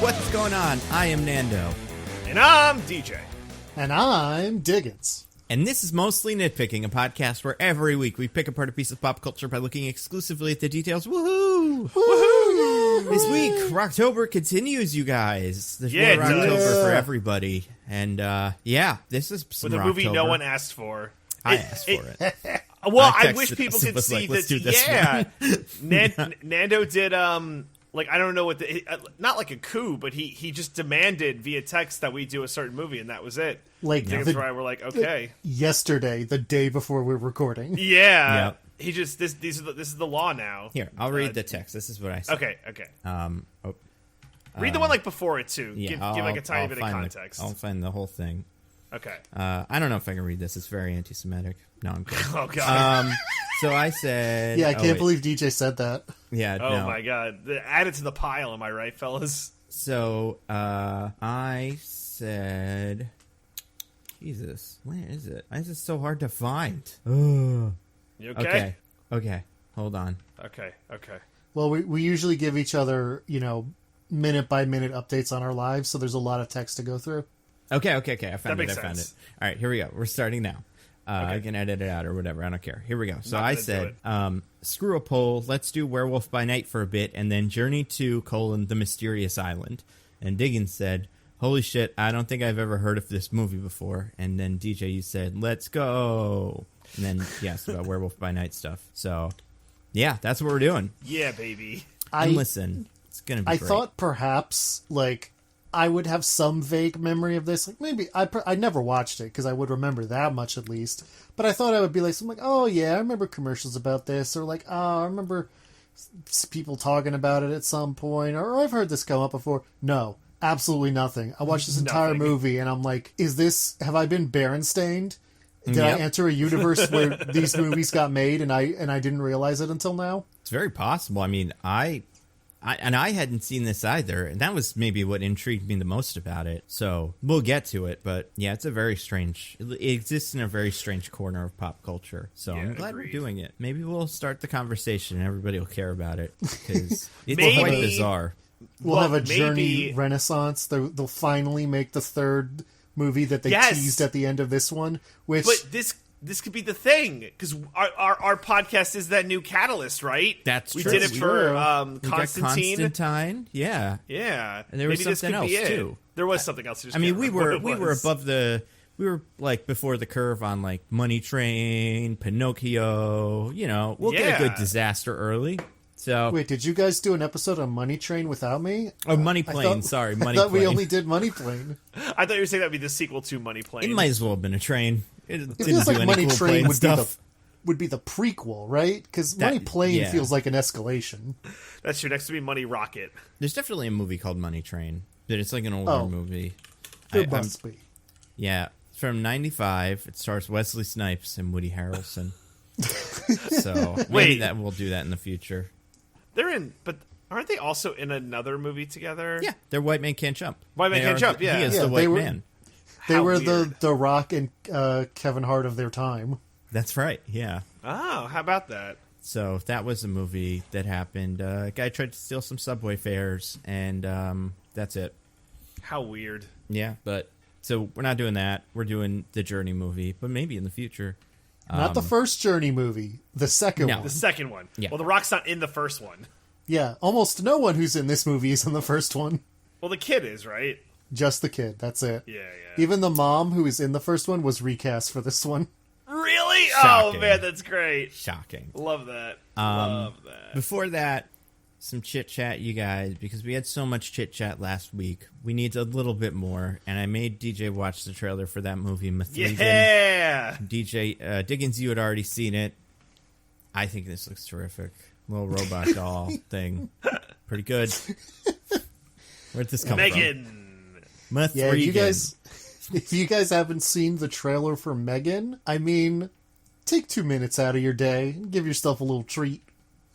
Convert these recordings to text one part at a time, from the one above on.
What's going on? I am Nando. And I'm DJ. And I'm Diggins. And this is Mostly Nitpicking, a podcast where every week we pick apart a piece of pop culture by looking exclusively at the details. Woohoo! Woohoo! This week, Rocktober continues, you guys. There's more Rocktober for everybody. And, this is some With a Rocktober. movie no one asked for. I asked for it. Well, I wish people could was see like, let's do that. this Yeah. Nando did, I don't know what not like a coup, but he just demanded via text that we do a certain movie, and that was it. Like that's why we're like, okay. Yesterday, the day before we're recording. Yeah. Yep. He just this is the law now. Here, I'll read the text. This is what I said. Okay. Oh, Read the one like before it too. yeah, give like a tiny bit of find context. I'll find the whole thing. Okay. I don't know if I can read this. It's very anti-Semitic. No, I'm kidding. Oh god. So I said... Yeah, I can't believe DJ said that. Yeah, Oh no. my god. Add it to the pile, am I right, fellas? So, I said... Jesus, where is it? Why is it so hard to find? You okay? Okay. Hold on. Okay. Well, we usually give each other, minute-by-minute updates on our lives, so there's a lot of text to go through. Okay. I found makes it. I found it. sense. All right, here we go. We're starting now. Okay. I can edit it out or whatever. I don't care. Here we go. So Not I gonna said, screw a poll. Let's do Werewolf by Night for a bit, and then Journey to, the Mysterious Island. And Diggins said, holy shit, I don't think I've ever heard of this movie before. And then DJ, you said, let's go. And then, yes, about Werewolf by Night stuff. So, yeah, that's what we're doing. Yeah, baby. And listen, it's going to be great. I thought perhaps, I would have some vague memory of this. Like, maybe, I never watched it, because I would remember that much at least. But I thought I would be like, something like, oh yeah, I remember commercials about this. Or like, oh, I remember people talking about it at some point. Or I've heard this come up before. No. Absolutely nothing. I watched this entire movie and I'm like, have I been Berensstained? Did I enter a universe where these movies got made and I didn't realize it until now? It's very possible. I mean, I hadn't seen this either, and that was maybe what intrigued me the most about it. So we'll get to it, but yeah, it's it exists in a very strange corner of pop culture. So I'm glad we're doing it. Maybe we'll start the conversation and everybody will care about it, because it's quite bizarre. We'll have a Journey renaissance. They'll finally make the third movie that they teased at the end of this one. But this could be the thing, because our podcast is that new catalyst, right? That's we true. did it for Constantine. Yeah. And there was something else too. There was something else. I mean, we were above the. We were like before the curve on like Money Train, Pinocchio. We'll get a good disaster early. So wait, did you guys do an episode on Money Train without me? Oh, Money Plane. Sorry, Money Plane. I thought we only did Money Plane. I thought you were saying that would be the sequel to Money Plane. It might as well have been a train. It feels like Money Train would be the prequel, right? Because Money Plane feels like an escalation. That's true. Next to be Money Rocket. There's definitely a movie called Money Train, but it's like an older movie. There must be. Yeah, it's from '95. It stars Wesley Snipes and Woody Harrelson. So maybe we'll do that in the future. But aren't they also in another movie together? Yeah, they're White Man Can't Jump. White Man Can't Jump, yeah. He is the White Man. They were the Rock and Kevin Hart of their time. That's right, yeah. Oh, how about that? So that was a movie that happened. A guy tried to steal some subway fares, and that's it. How weird. Yeah, so we're not doing that. We're doing the Journey movie, but maybe in the future. Not the first Journey movie, the second one. The second one. Yeah. Well, The Rock's not in the first one. Yeah, almost no one who's in this movie is in the first one. Well, the kid is, right? Just the kid, that's it. Yeah. Even the mom who is in the first one was recast for this one. Really? Shocking. Oh, man, that's great. Shocking. Love that. Love that. Before that, some chit-chat, you guys, because we had so much chit-chat last week. We need a little bit more, and I made DJ watch the trailer for that movie, Mithrigan. Yeah! DJ, Diggins, you had already seen it. I think this looks terrific. Little robot doll thing. Pretty good. Where'd this come Megan. from? Mithrigan. Yeah, if you guys haven't seen the trailer for Megan, I mean, take 2 minutes out of your day and give yourself a little treat.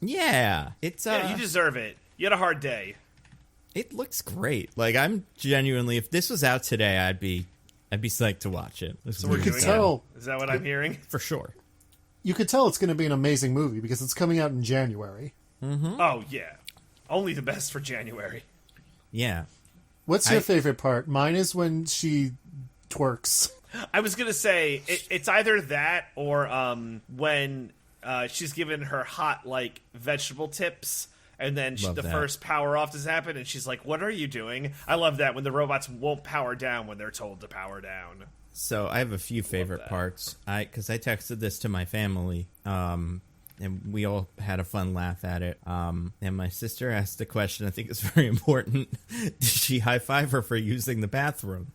Yeah, it's Yeah, you deserve it. You had a hard day. It looks great. Like, I'm genuinely, if this was out today, I'd be psyched to watch it. So we're doing it. Is that what I'm hearing? For sure. You could tell it's going to be an amazing movie because it's coming out in January. Mm-hmm. Oh, yeah. Only the best for January. Yeah. What's your favorite part? Mine is when she twerks. I was gonna say it's either that or when she's given her hot like vegetable tips, and then the first power off has happened, and she's like, "What are you doing?" I love that when the robots won't power down when they're told to power down. So I have a few favorite parts. Because I texted this to my family, and we all had a fun laugh at it. And my sister asked a question I think is very important. Did she high five her for using the bathroom?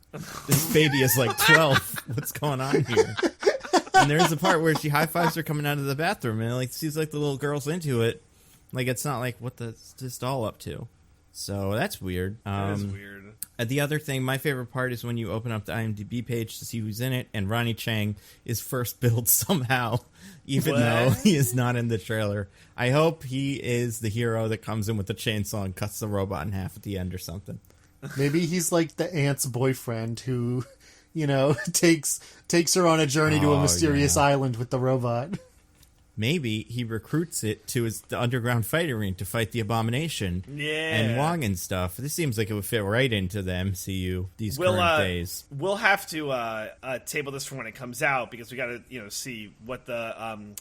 This baby is like 12. What's going on here? And there's a part where she high fives her coming out of the bathroom, and like sees like the little girl's into it. Like it's not like what this doll up to. So that's weird. That is weird. The other thing, my favorite part is when you open up the IMDb page to see who's in it, and Ronnie Chang is first billed somehow, even though he is not in the trailer. I hope he is the hero that comes in with the chainsaw and cuts the robot in half at the end or something. Maybe he's like the aunt's boyfriend who, takes her on a journey to a mysterious island with the robot. Maybe he recruits it to the underground fighting ring to fight the Abomination and Wong and stuff. This seems like it would fit right into the MCU these current days. We'll have to table this for when it comes out because we got to see what the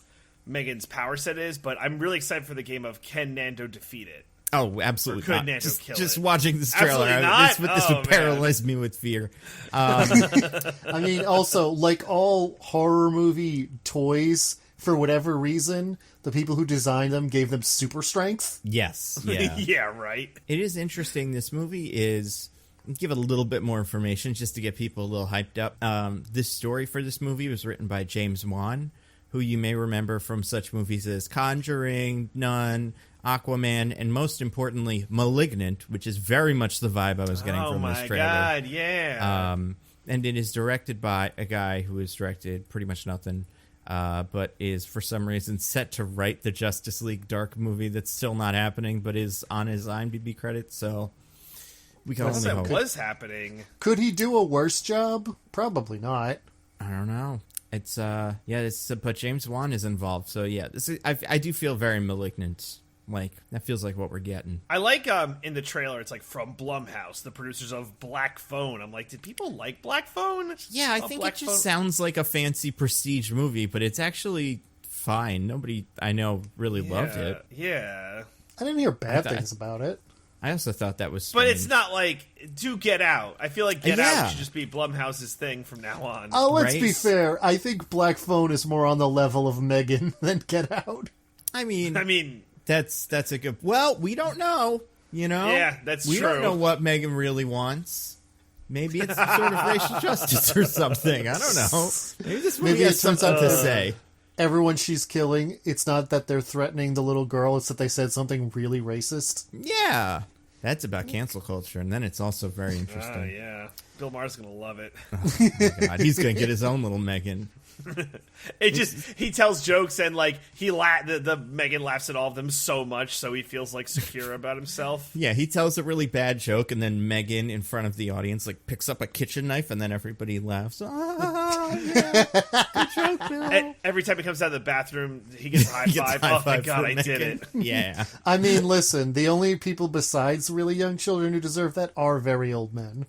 Megan's power set is. But I'm really excited for the game of can Nando defeat it? Oh, absolutely could not. Nando kill Just it? watching this trailer, this would paralyze me with fear. I mean, also, like all horror movie toys, for whatever reason, the people who designed them gave them super strength. Yes. Yeah. Yeah, right. It is interesting. This movie is... Give it a little bit more information just to get people a little hyped up. This story for this movie was written by James Wan, who you may remember from such movies as Conjuring, Nun, Aquaman, and most importantly, Malignant, which is very much the vibe I was getting from this trailer. Oh my god, yeah. And it is directed by a guy who has directed pretty much nothing, but is for some reason set to write the Justice League Dark movie that's still not happening, but is on his IMDb credits, so we can only hope. That was happening. Could he do a worse job? Probably not. I don't know. It's but James Wan is involved, so yeah, I do feel very Malignant. Like, that feels like what we're getting. I like, in the trailer, it's like from Blumhouse, the producers of Black Phone. I'm like, did people like Black Phone? Yeah, I think it just sounds like a fancy prestige movie, but it's actually fine. Nobody I know really loved it. Yeah. I didn't hear bad things about it. I also thought that was strange. But it's not like, do Get Out. I feel like Get Out should just be Blumhouse's thing from now on. Oh, let's be fair. I think Black Phone is more on the level of Megan than Get Out. I mean... That's a good... Well, we don't know, Yeah, that's true. We don't know what Megan really wants. Maybe it's some sort of racial justice or something. I don't know. Maybe this movie has something to say. Everyone she's killing, it's not that they're threatening the little girl, it's that they said something really racist. Yeah. That's about cancel culture, and then it's also very interesting. Oh, yeah. Bill Maher's going to love it. Oh, my God. He's going to get his own little Megan. He tells jokes and like the Megan laughs at all of them so much, so he feels like secure about himself. Yeah, he tells a really bad joke, and then Megan in front of the audience like picks up a kitchen knife, and then everybody laughs. Oh, yeah. Good joke, Bill. And every time he comes out of the bathroom, he gets a high five. Oh my God, I did it. Yeah. I mean, listen, the only people besides really young children who deserve that are very old men.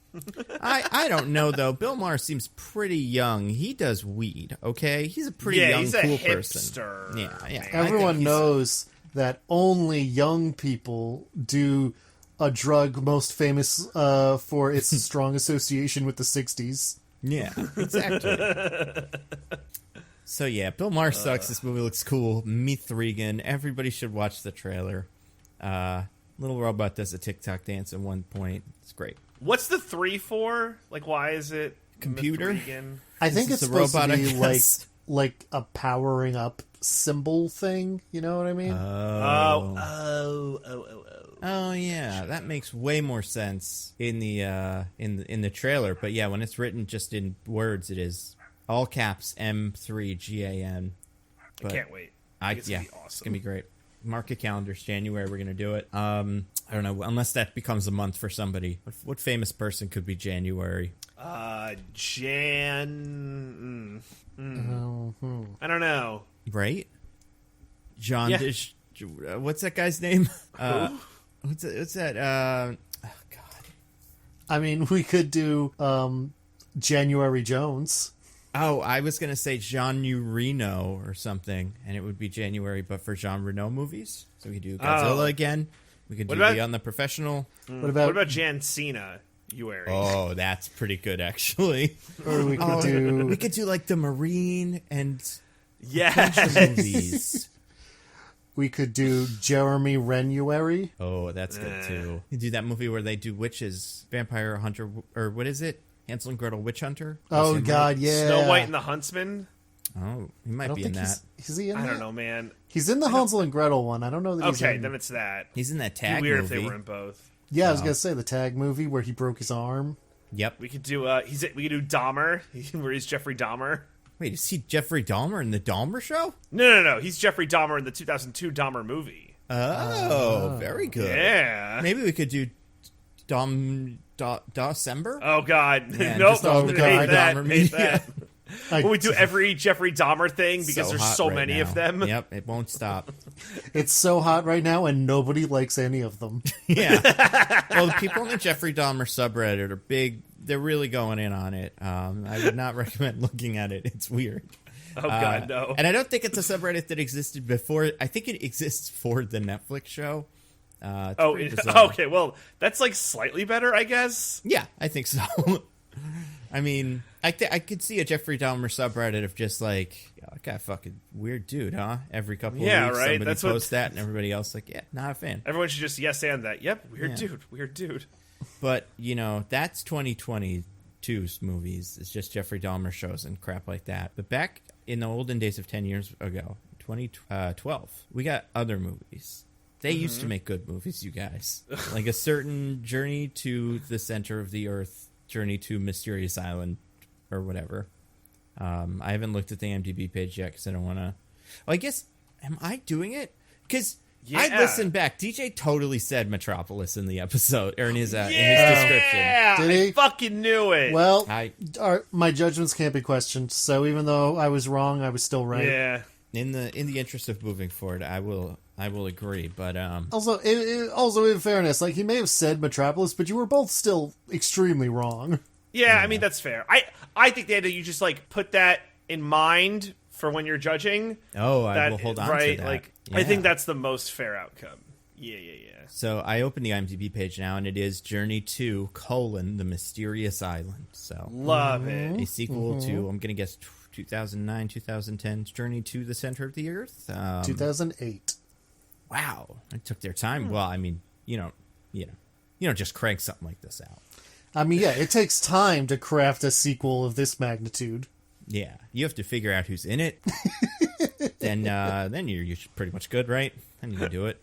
I don't know though. Bill Maher seems pretty young. He does weed. Okay, he's a pretty young, he's cool a person. Yeah. Everyone knows that only young people do a drug most famous for its strong association with the 60s. Yeah, exactly. So yeah, Bill Maher sucks. This movie looks cool. Meet Regan. Everybody should watch the trailer. Little robot does a TikTok dance at one point. It's great. What's the 3 for? Like, why is it computer? I think it's supposed to be like a powering up symbol thing. You know what I mean? Oh yeah, that makes way more sense in the trailer. But yeah, when it's written just in words, it is all caps M3GAN. I can't wait. It's gonna be awesome. It's gonna be great. Mark your calendars. January, we're gonna do it. I don't know, unless that becomes a month for somebody. What famous person could be January? I don't know. Right? John Dish. What's that guy's name? What's that? Oh God. I mean, we could do January Jones. Oh, I was going to say Jean Reno or something, and it would be January, but for Jean Reno movies. So we could do Godzilla again. We could do Beyond the Professional. What about Jan Cena? Oh, that's pretty good, actually. Or we could do like the Marine and yes movies. We could do Jeremy Renuary. Oh, that's good too. You do that movie where they do witches, vampire hunter, or what is it? Hansel and Gretel Witch Hunter? Oh, God, yeah. Snow White and the Huntsman? Oh, he might be in that. Is he in that? I don't know, man. He's in the Hansel and Gretel one. I don't know that he's in... Okay, then it's that. He's in that Tag weird movie. If they were in both. Yeah, I was going to say the Tag movie where he broke his arm. Yep. We could do we could do Dahmer, where he's Jeffrey Dahmer. Wait, is he Jeffrey Dahmer in the Dahmer show? No. He's Jeffrey Dahmer in the 2002 Dahmer movie. Oh, very good. Yeah. Maybe we could do December? Oh, God. Yeah, nope. Hate that. When we do every Jeffrey Dahmer thing because there's so right many now. of them. Yep, it won't stop. It's so hot right now, and nobody likes any of them. Yeah. Well, the people in the Jeffrey Dahmer subreddit are big. They're really going in on it. I would not recommend looking at it. It's weird. Oh, God, no. And I don't think it's a subreddit that existed before. I think it exists for the Netflix show. Okay. Well, that's like slightly better, I guess. Yeah, I think so. I mean, I could see a Jeffrey Dahmer subreddit of just like, that guy fucking weird dude, huh? Every couple of weeks, right? somebody That's posts that, and everybody else like, yeah, not a fan. Everyone should just yes and that. Yep, weird dude. But, that's 2022's movies. It's just Jeffrey Dahmer shows and crap like that. But back in the olden days of 10 years ago, 2012, we got other movies. They used to make good movies, you guys. Like a certain Journey to the Center of the Earth, Journey to Mysterious Island, or whatever. I haven't looked at the IMDb page yet because I don't want to... Well, I guess, am I doing it? Because I listened back. DJ totally said Metropolis in the episode, or in his description. Yeah, Did he? I fucking knew it. Well, my judgments can't be questioned, so even though I was wrong, I was still right. Yeah. In the interest of moving forward, I will agree, but also in fairness, like he may have said Metropolis, but you were both still extremely wrong. Yeah, I mean that's fair. I think that you just like put that in mind for when you're judging. Oh, I will hold on to that. Like I think that's the most fair outcome. Yeah. So I opened the IMDb page now, and it is Journey to: the Mysterious Island. So love it. A sequel to, I'm gonna guess 2009, 2010's Journey to the Center of the Earth. 2008. Wow, it took their time. Well, I mean, you don't just crank something like this out. I mean, yeah, it takes time to craft a sequel of this magnitude. Yeah, you have to figure out who's in it. then you're pretty much good, right? Then you can do it.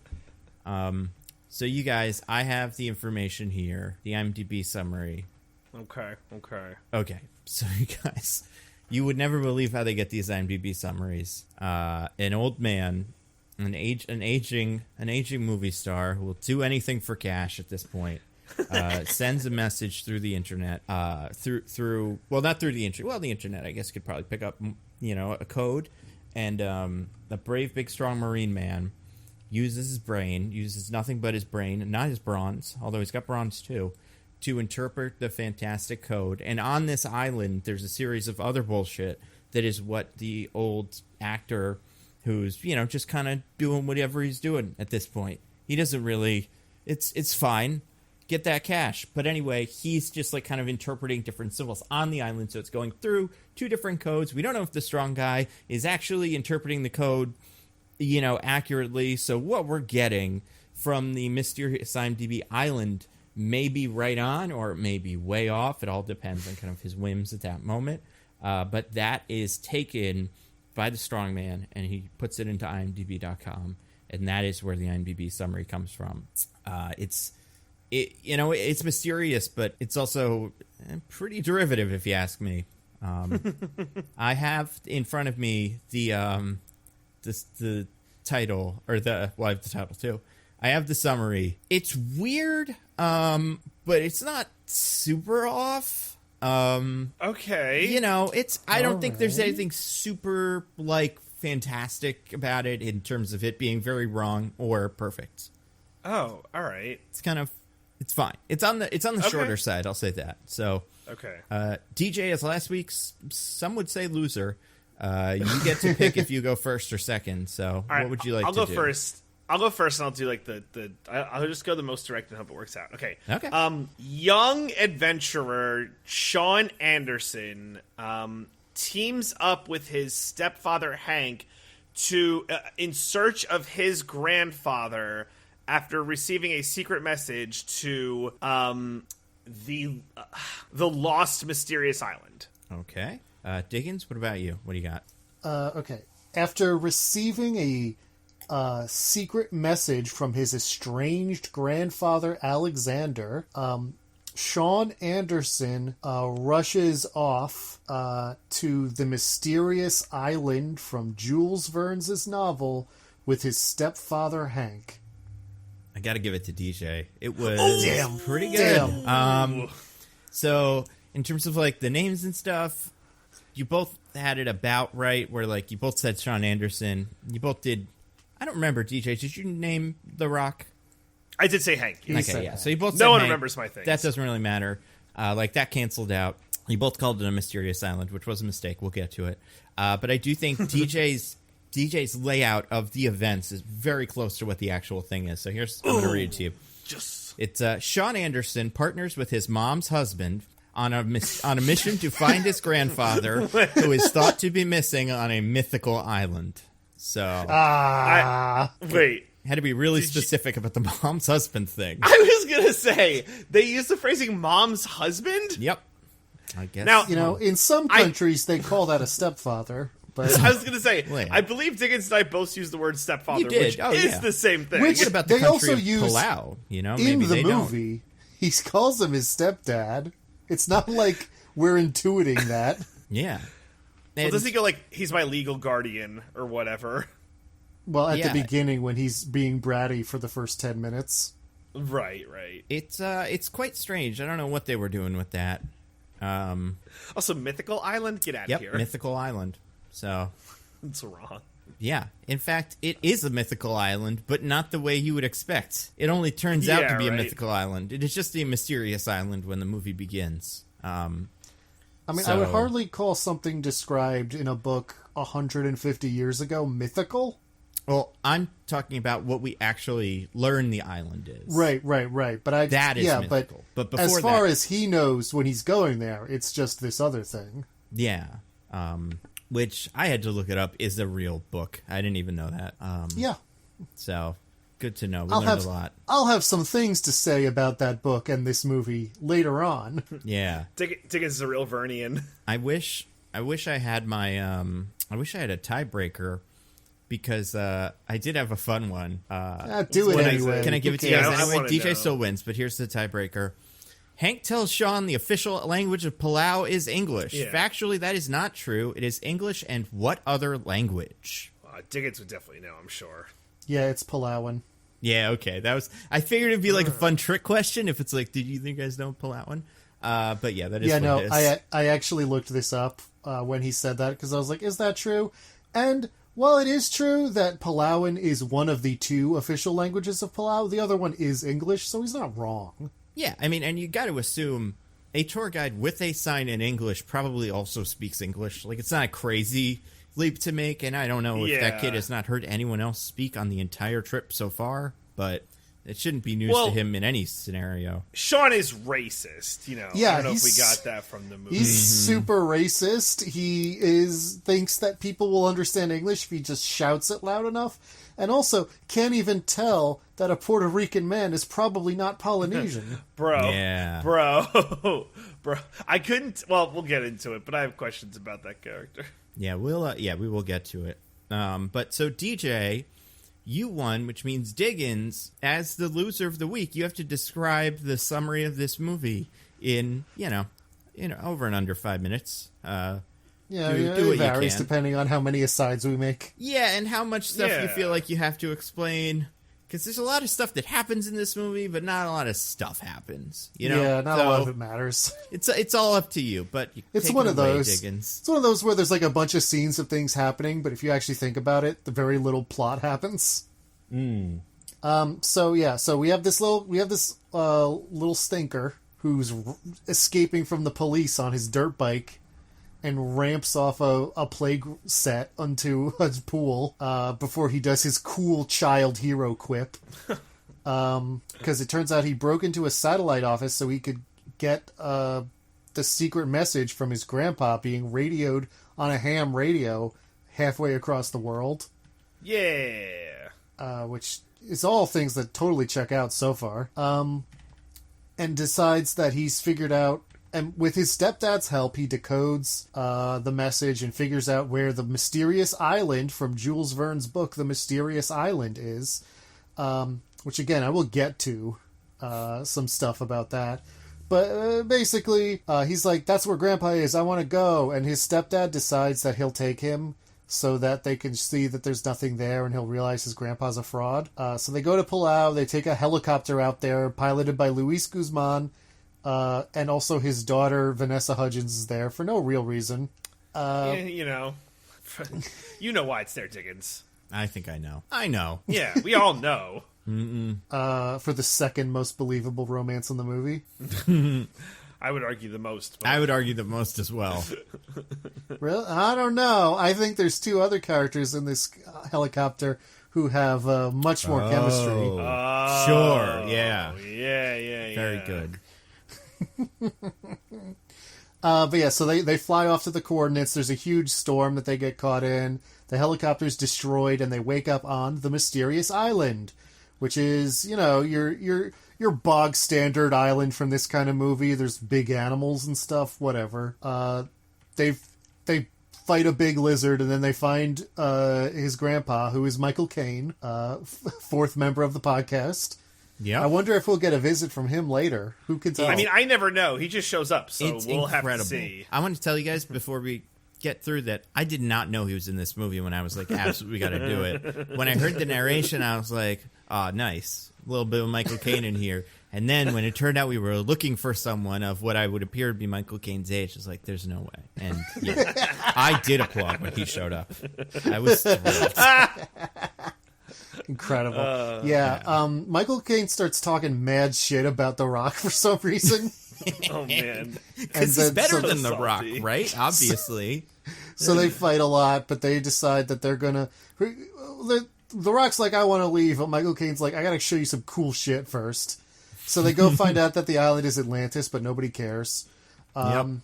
So you guys, I have the information here, the IMDb summary. Okay. So you guys, you would never believe how they get these IMDb summaries. An old man, an aging movie star who will do anything for cash at this point, sends a message through the internet, through not through the internet. Well, the internet, I guess, could probably pick up, a code, and a brave, big, strong Marine man uses nothing but his brain, not his bronze, although he's got bronze too, to interpret the fantastic code. And on this island, there's a series of other bullshit that is what the old actor, who's, just kind of doing whatever he's doing at this point. He doesn't really... It's fine. Get that cash. But anyway, he's just like kind of interpreting different symbols on the island, so it's going through two different codes. We don't know if the strong guy is actually interpreting the code, accurately. So what we're getting from the mysterious IMDb island may be right on, or it may be way off. It all depends on kind of his whims at that moment. But that is taken by the strongman, and he puts it into IMDb.com, and that is where the IMDb summary comes from. It's mysterious, but it's also pretty derivative, if you ask me. I have in front of me the title, or I have the title too. I have the summary. It's weird, but it's not super off. Okay. I don't think there's anything super, fantastic about it in terms of it being very wrong or perfect. Oh, all right. It's kind of It's fine. It's on the shorter side. I'll say that. So okay. DJ is last week's. Some would say loser. You get to pick if you go first or second. So what would you like to do? I'll go first. I'll go first, and I'll do like I'll just go the most direct and hope it works out. Okay. Okay. Young adventurer Sean Anderson teams up with his stepfather Hank to in search of his grandfather after receiving a secret message to the lost mysterious island. Okay. Diggins, what about you? What do you got? Okay. After receiving a secret message from his estranged grandfather Alexander, Sean Anderson rushes off to the mysterious island from Jules Verne's novel with his stepfather Hank. I got to give it to DJ. It was pretty good. So in terms of like the names and stuff, you both had it about right. Where like you both said Sean Anderson. You both did. I don't remember, DJ. Did you name The Rock? I did say Hank. Yes. Okay, yeah. So you both said no one Hank. remembers my things. That doesn't really matter. Like that canceled out. You both called it a mysterious island, which was a mistake. We'll get to it. But I do think DJ's layout of the events is very close to what the actual thing is. So I'm going to read it to you. It's Sean Anderson partners with his mom's husband on a mission to find his grandfather, who is thought to be missing on a mythical island. So, wait. Had to be really specific about the mom's husband thing. I was going to say, they use the phrasing mom's husband? Yep. I guess. Now, in some countries, they call that a stepfather. But I was going to say, I believe Diggins and I both used the word stepfather, which is the same thing. Which what about the they country also of use Palau? You know, in maybe the they movie, he calls him his stepdad. It's not like we're intuiting that. Yeah. Well, does he go like, he's my legal guardian or whatever? Well, at the beginning when he's being bratty for the first 10 minutes. Right. It's quite strange. I don't know what they were doing with that. Also, mythical island? Get out of here. Mythical island. So it's wrong. Yeah. In fact, it is a mythical island, but not the way you would expect. It only turns out to be a mythical island. It is just a mysterious island when the movie begins. I would hardly call something described in a book 150 years ago mythical. Well, I'm talking about what we actually learn the island is. Right. But that is mythical. But before as far as he knows when he's going there, it's just this other thing. Yeah. Which I had to look it up is a real book. I didn't even know that. Yeah. So, good to know. We learned a lot. I'll have some things to say about that book and this movie later on. Yeah. Diggins is a real Vernian. I wish I had my I wish I had a tiebreaker because I did have a fun one. Do it anyway. Can I give it to you guys anyway? DJ know. still wins, but here's the tiebreaker. Hank tells Sean the official language of Palau is English. Yeah. Factually, that is not true. It is English and what other language? Diggins would definitely know, I'm sure. Yeah, it's Palauan. Yeah, okay. I figured it'd be like a fun trick question if it's like, did you think you guys know Palauan? But yeah, that is what it is. I actually looked this up when he said that because I was like, is that true? And while it is true that Palauan is one of the two official languages of Palau, the other one is English, so he's not wrong. Yeah, I mean, and you got to assume a tour guide with a sign in English probably also speaks English. Like, it's not a crazy leap to make, and I don't know if that kid has not heard anyone else speak on the entire trip so far, but it shouldn't be news to him in any scenario. Sean is racist, you know. Yeah, I don't know if we got that from the movie. He's super racist. He thinks that people will understand English if he just shouts it loud enough. And also, can't even tell that a Puerto Rican man is probably not Polynesian. Bro. I couldn't... Well, we'll get into it, but I have questions about that character. Yeah, we will get to it. But so, DJ, you won, which means Diggins, as the loser of the week, you have to describe the summary of this movie in over and under 5 minutes. It varies depending on how many asides we make. Yeah, and how much stuff you feel like you have to explain. Because there's a lot of stuff that happens in this movie, but not a lot of stuff happens. You know? Yeah, not a lot of it matters. It's all up to you, but it's one of those. Diggins. It's one of those where there's like a bunch of scenes of things happening, but if you actually think about it, the very little plot happens. So we have this little stinker who's escaping from the police on his dirt bike and ramps off a play set onto a pool before he does his cool child hero quip. Because it turns out he broke into a satellite office so he could get the secret message from his grandpa being radioed on a ham radio halfway across the world. Yeah. Which is all things that totally check out so far. And decides that he's figured out, and with his stepdad's help, he decodes the message and figures out where the mysterious island from Jules Verne's book, The Mysterious Island, is. Which, again, I will get to some stuff about that. But basically, he's like, that's where Grandpa is, I want to go. And his stepdad decides that he'll take him so that they can see that there's nothing there and he'll realize his grandpa's a fraud. So they go to Palau, they take a helicopter out there, piloted by Luis Guzman, and also his daughter, Vanessa Hudgens, is there for no real reason. You know why it's there, Diggins. I think I know. Yeah, we all know. For the second most believable romance in the movie. I would argue the most. I would argue the most as well. Really? I don't know. I think there's two other characters in this helicopter who have much more chemistry. Sure, yeah. Yeah. Very good. But yeah, so they fly off to the coordinates. There's a huge storm that they get caught in. The helicopter's destroyed, and they wake up on the mysterious island, which is, your bog standard island from this kind of movie. There's big animals and stuff, whatever. They fight a big lizard, and then they find his grandpa, who is Michael Caine, fourth member of the podcast. Yeah. I wonder if we'll get a visit from him later. Who can tell? I mean, I never know. He just shows up, so It's we'll incredible. have to see. I want to tell you guys before we get through that, I did not know he was in this movie when I was like, absolutely, we got to do it. When I heard the narration, I was like, oh, nice. A little bit of Michael Caine in here. And then when it turned out we were looking for someone of what I would appear to be Michael Caine's age, I was like, there's no way. And yeah, I did applaud when he showed up. I was thrilled. Incredible. Michael Caine starts talking mad shit about The Rock for some reason. Oh, man. Because he's better than The salty. Rock, right? Obviously. So they fight a lot, but they decide that they're gonna... The Rock's like, I want to leave, but Michael Caine's like, I gotta show you some cool shit first. So they go find out that the island is Atlantis, but nobody cares. And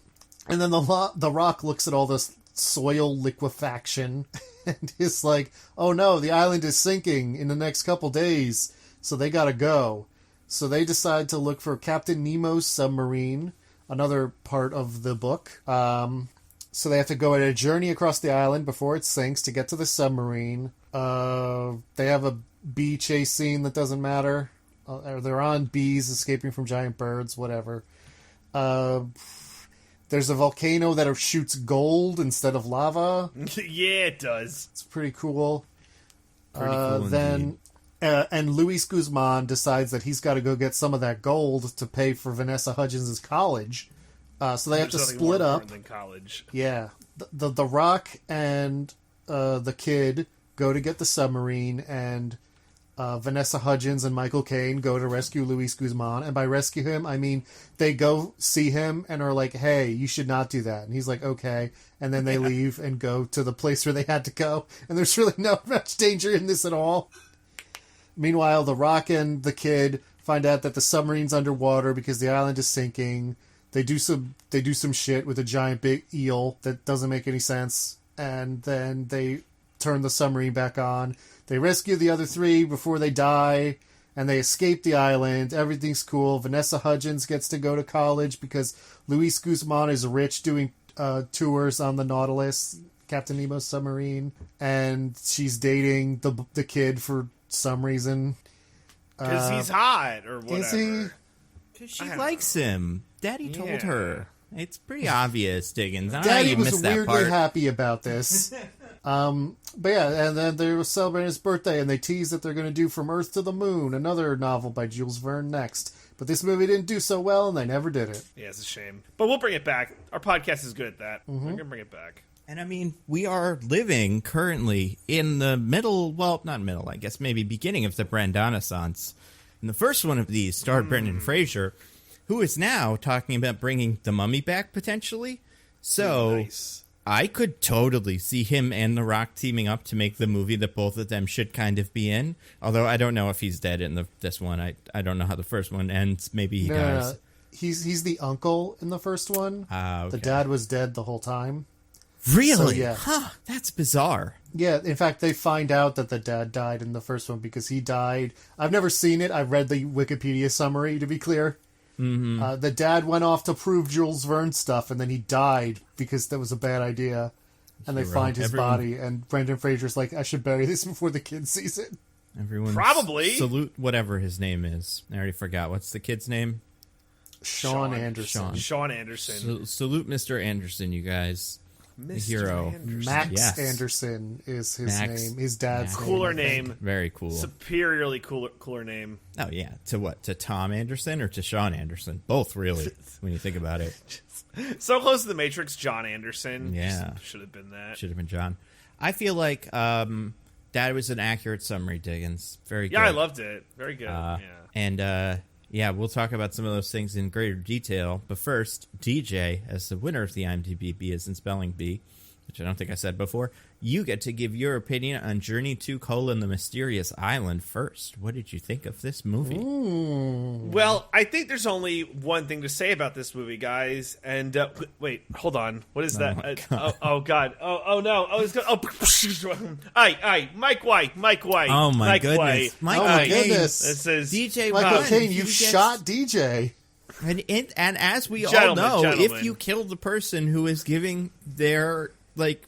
then the Rock looks at all this soil liquefaction and is like, oh no, the island is sinking in the next couple days, so they gotta go. So they decide to look for Captain Nemo's submarine, another part of the book. So they have to go on a journey across the island before it sinks to get to the submarine. They have a bee chase scene that doesn't matter. They're on bees escaping from giant birds, whatever. There's a volcano that shoots gold instead of lava. Yeah, it does. It's pretty cool. Pretty cool then, and Luis Guzman decides that he's got to go get some of that gold to pay for Vanessa Hudgens' college. So they have to split up. Than college. Yeah. The Rock and the kid go to get the submarine, and Vanessa Hudgens and Michael Caine go to rescue Luis Guzman. And by rescue him, I mean they go see him and are like, hey, you should not do that. And he's like, okay. And then they leave and go to the place where they had to go. And there's really no much danger in this at all. Meanwhile, the Rock and the kid find out that the submarine's underwater because the island is sinking. They do some shit with a giant big eel that doesn't make any sense. And then they turn the submarine back on. They rescue the other three before they die, and they escape the island. Everything's cool. Vanessa Hudgens gets to go to college because Luis Guzman is rich doing tours on the Nautilus, Captain Nemo's submarine, and she's dating the kid for some reason. Because he's hot, or whatever. Is he? Because she likes him. Daddy told her. It's pretty obvious, Diggins. I don't know Daddy how you was missed that weirdly part. happy about this. But yeah, and then they were celebrating his birthday, and they tease that they're going to do From Earth to the Moon, another novel by Jules Verne next. But this movie didn't do so well, and they never did it. Yeah, it's a shame. But we'll bring it back. Our podcast is good at that. We're going to bring it back. And I mean, we are living currently in the middle, well, not middle, I guess maybe beginning of the Brandanaissance. And the first one of these starred Brendan Fraser, who is now talking about bringing The Mummy back potentially. So Nice. I could totally see him and The Rock teaming up to make the movie that both of them should kind of be in. Although I don't know if he's dead in this one. I don't know how the first one ends. Maybe he dies. No. He's the uncle in the first one. Okay. The dad was dead the whole time. Really? So, yeah. Huh, that's bizarre. Yeah, in fact, they find out that the dad died in the first one because he died. I've never seen it. I read the Wikipedia summary, to be clear. Mm-hmm. The dad went off to prove Jules Verne stuff, and then he died because that was a bad idea. And they find his body, and Brendan Fraser's like, I should bury this before the kid sees it. Everyone Probably. salute whatever his name is. I already forgot. What's the kid's name? Sean Anderson. Sean Anderson. Salute Mr. Anderson, you guys. The hero. Anderson. Max Anderson is his name. His dad's name. Cooler name. Very cool. Superiorly cooler name. Oh, yeah. To what? To Tom Anderson or to Sean Anderson? Both, really, when you think about it. So close to the Matrix, John Anderson. Yeah. Should have been that. Should have been John. I feel like that was an accurate summary, Diggins. Very good. Yeah, I loved it. Very good. And, yeah, we'll talk about some of those things in greater detail. But first, DJ, as the winner of the IMDb Bee is in Spelling Bee, which I don't think I said before, you get to give your opinion on Journey to: The Mysterious Island first. What did you think of this movie? Well, I think there's only one thing to say about this movie, guys. And wait, hold on. What is that? Oh God. Oh no. Oh, it's good. Oh, aye. Mike White. Oh my goodness. Oh my goodness. This is DJ Michael White, Caine, you shot DJ. And as we all Gentlemen, know, gentlemen. if you kill the person who is giving their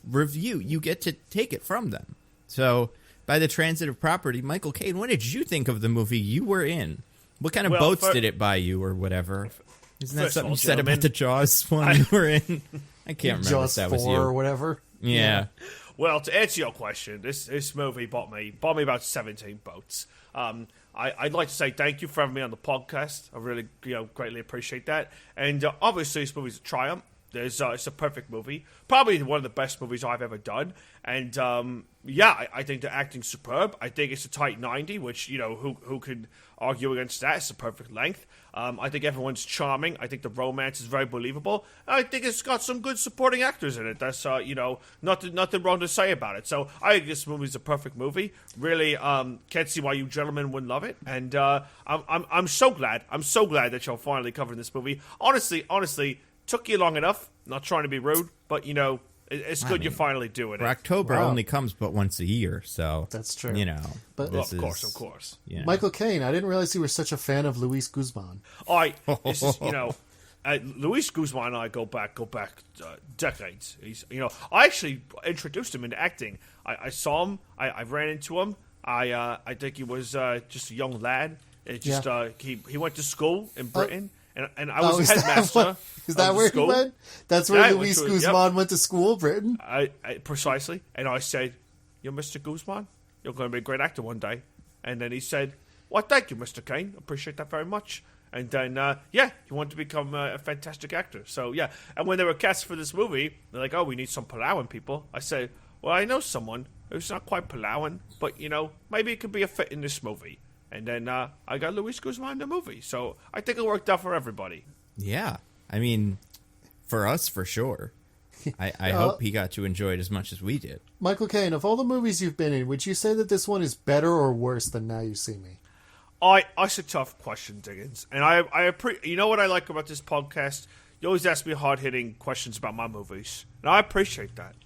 review, you get to take it from them. So, by the transitive property, Michael Caine, what did you think of the movie you were in? What kind of boats did it buy you, or whatever? Isn't that something you said about the Jaws one you were in? I can't remember Jaws if that was 4 you or whatever. Yeah. Well, to answer your question, this movie bought me about 17 boats. I'd like to say thank you for having me on the podcast. I really greatly appreciate that. And obviously, this movie's a triumph. It's a perfect movie. Probably one of the best movies I've ever done. And, I think the acting's superb. I think it's a tight 90, which, who could argue against that? It's a perfect length. I think everyone's charming. I think the romance is very believable. I think it's got some good supporting actors in it. That's, nothing wrong to say about it. So I think this movie's a perfect movie. Really, can't see why you gentlemen wouldn't love it. And I'm so glad. I'm so glad that y'all finally covered this movie. Honestly, took you long enough. Not trying to be rude, but it's good you're finally doing it. Rocktober only comes but once a year, so that's true. But of course. Michael Caine, I didn't realize you were such a fan of Luis Guzman. Luis Guzman and I go back decades. I actually introduced him into acting. I saw him. I ran into him. I think he was just a young lad. He went to school in Britain. And I was headmaster. Is that where he went? That's where Luis Guzman went to school, Britain? Precisely. And I said, "You're Mr. Guzman? You're going to be a great actor one day." And then he said, "Well, thank you, Mr. Caine. Appreciate that very much." And then, he wanted to become a fantastic actor. So, yeah. And when they were cast for this movie, they're like, "Oh, we need some Palauan people." I said, "Well, I know someone who's not quite Palauan, but, maybe it could be a fit in this movie." And then I got Luis Guzman in the movie. So I think it worked out for everybody. Yeah. I mean, for us, for sure. I hope he got to enjoy it as much as we did. Michael Caine, of all the movies you've been in, would you say that this one is better or worse than Now You See Me? That's a tough question, Diggins. And I you know what I like about this podcast? You always ask me hard-hitting questions about my movies. And I appreciate that.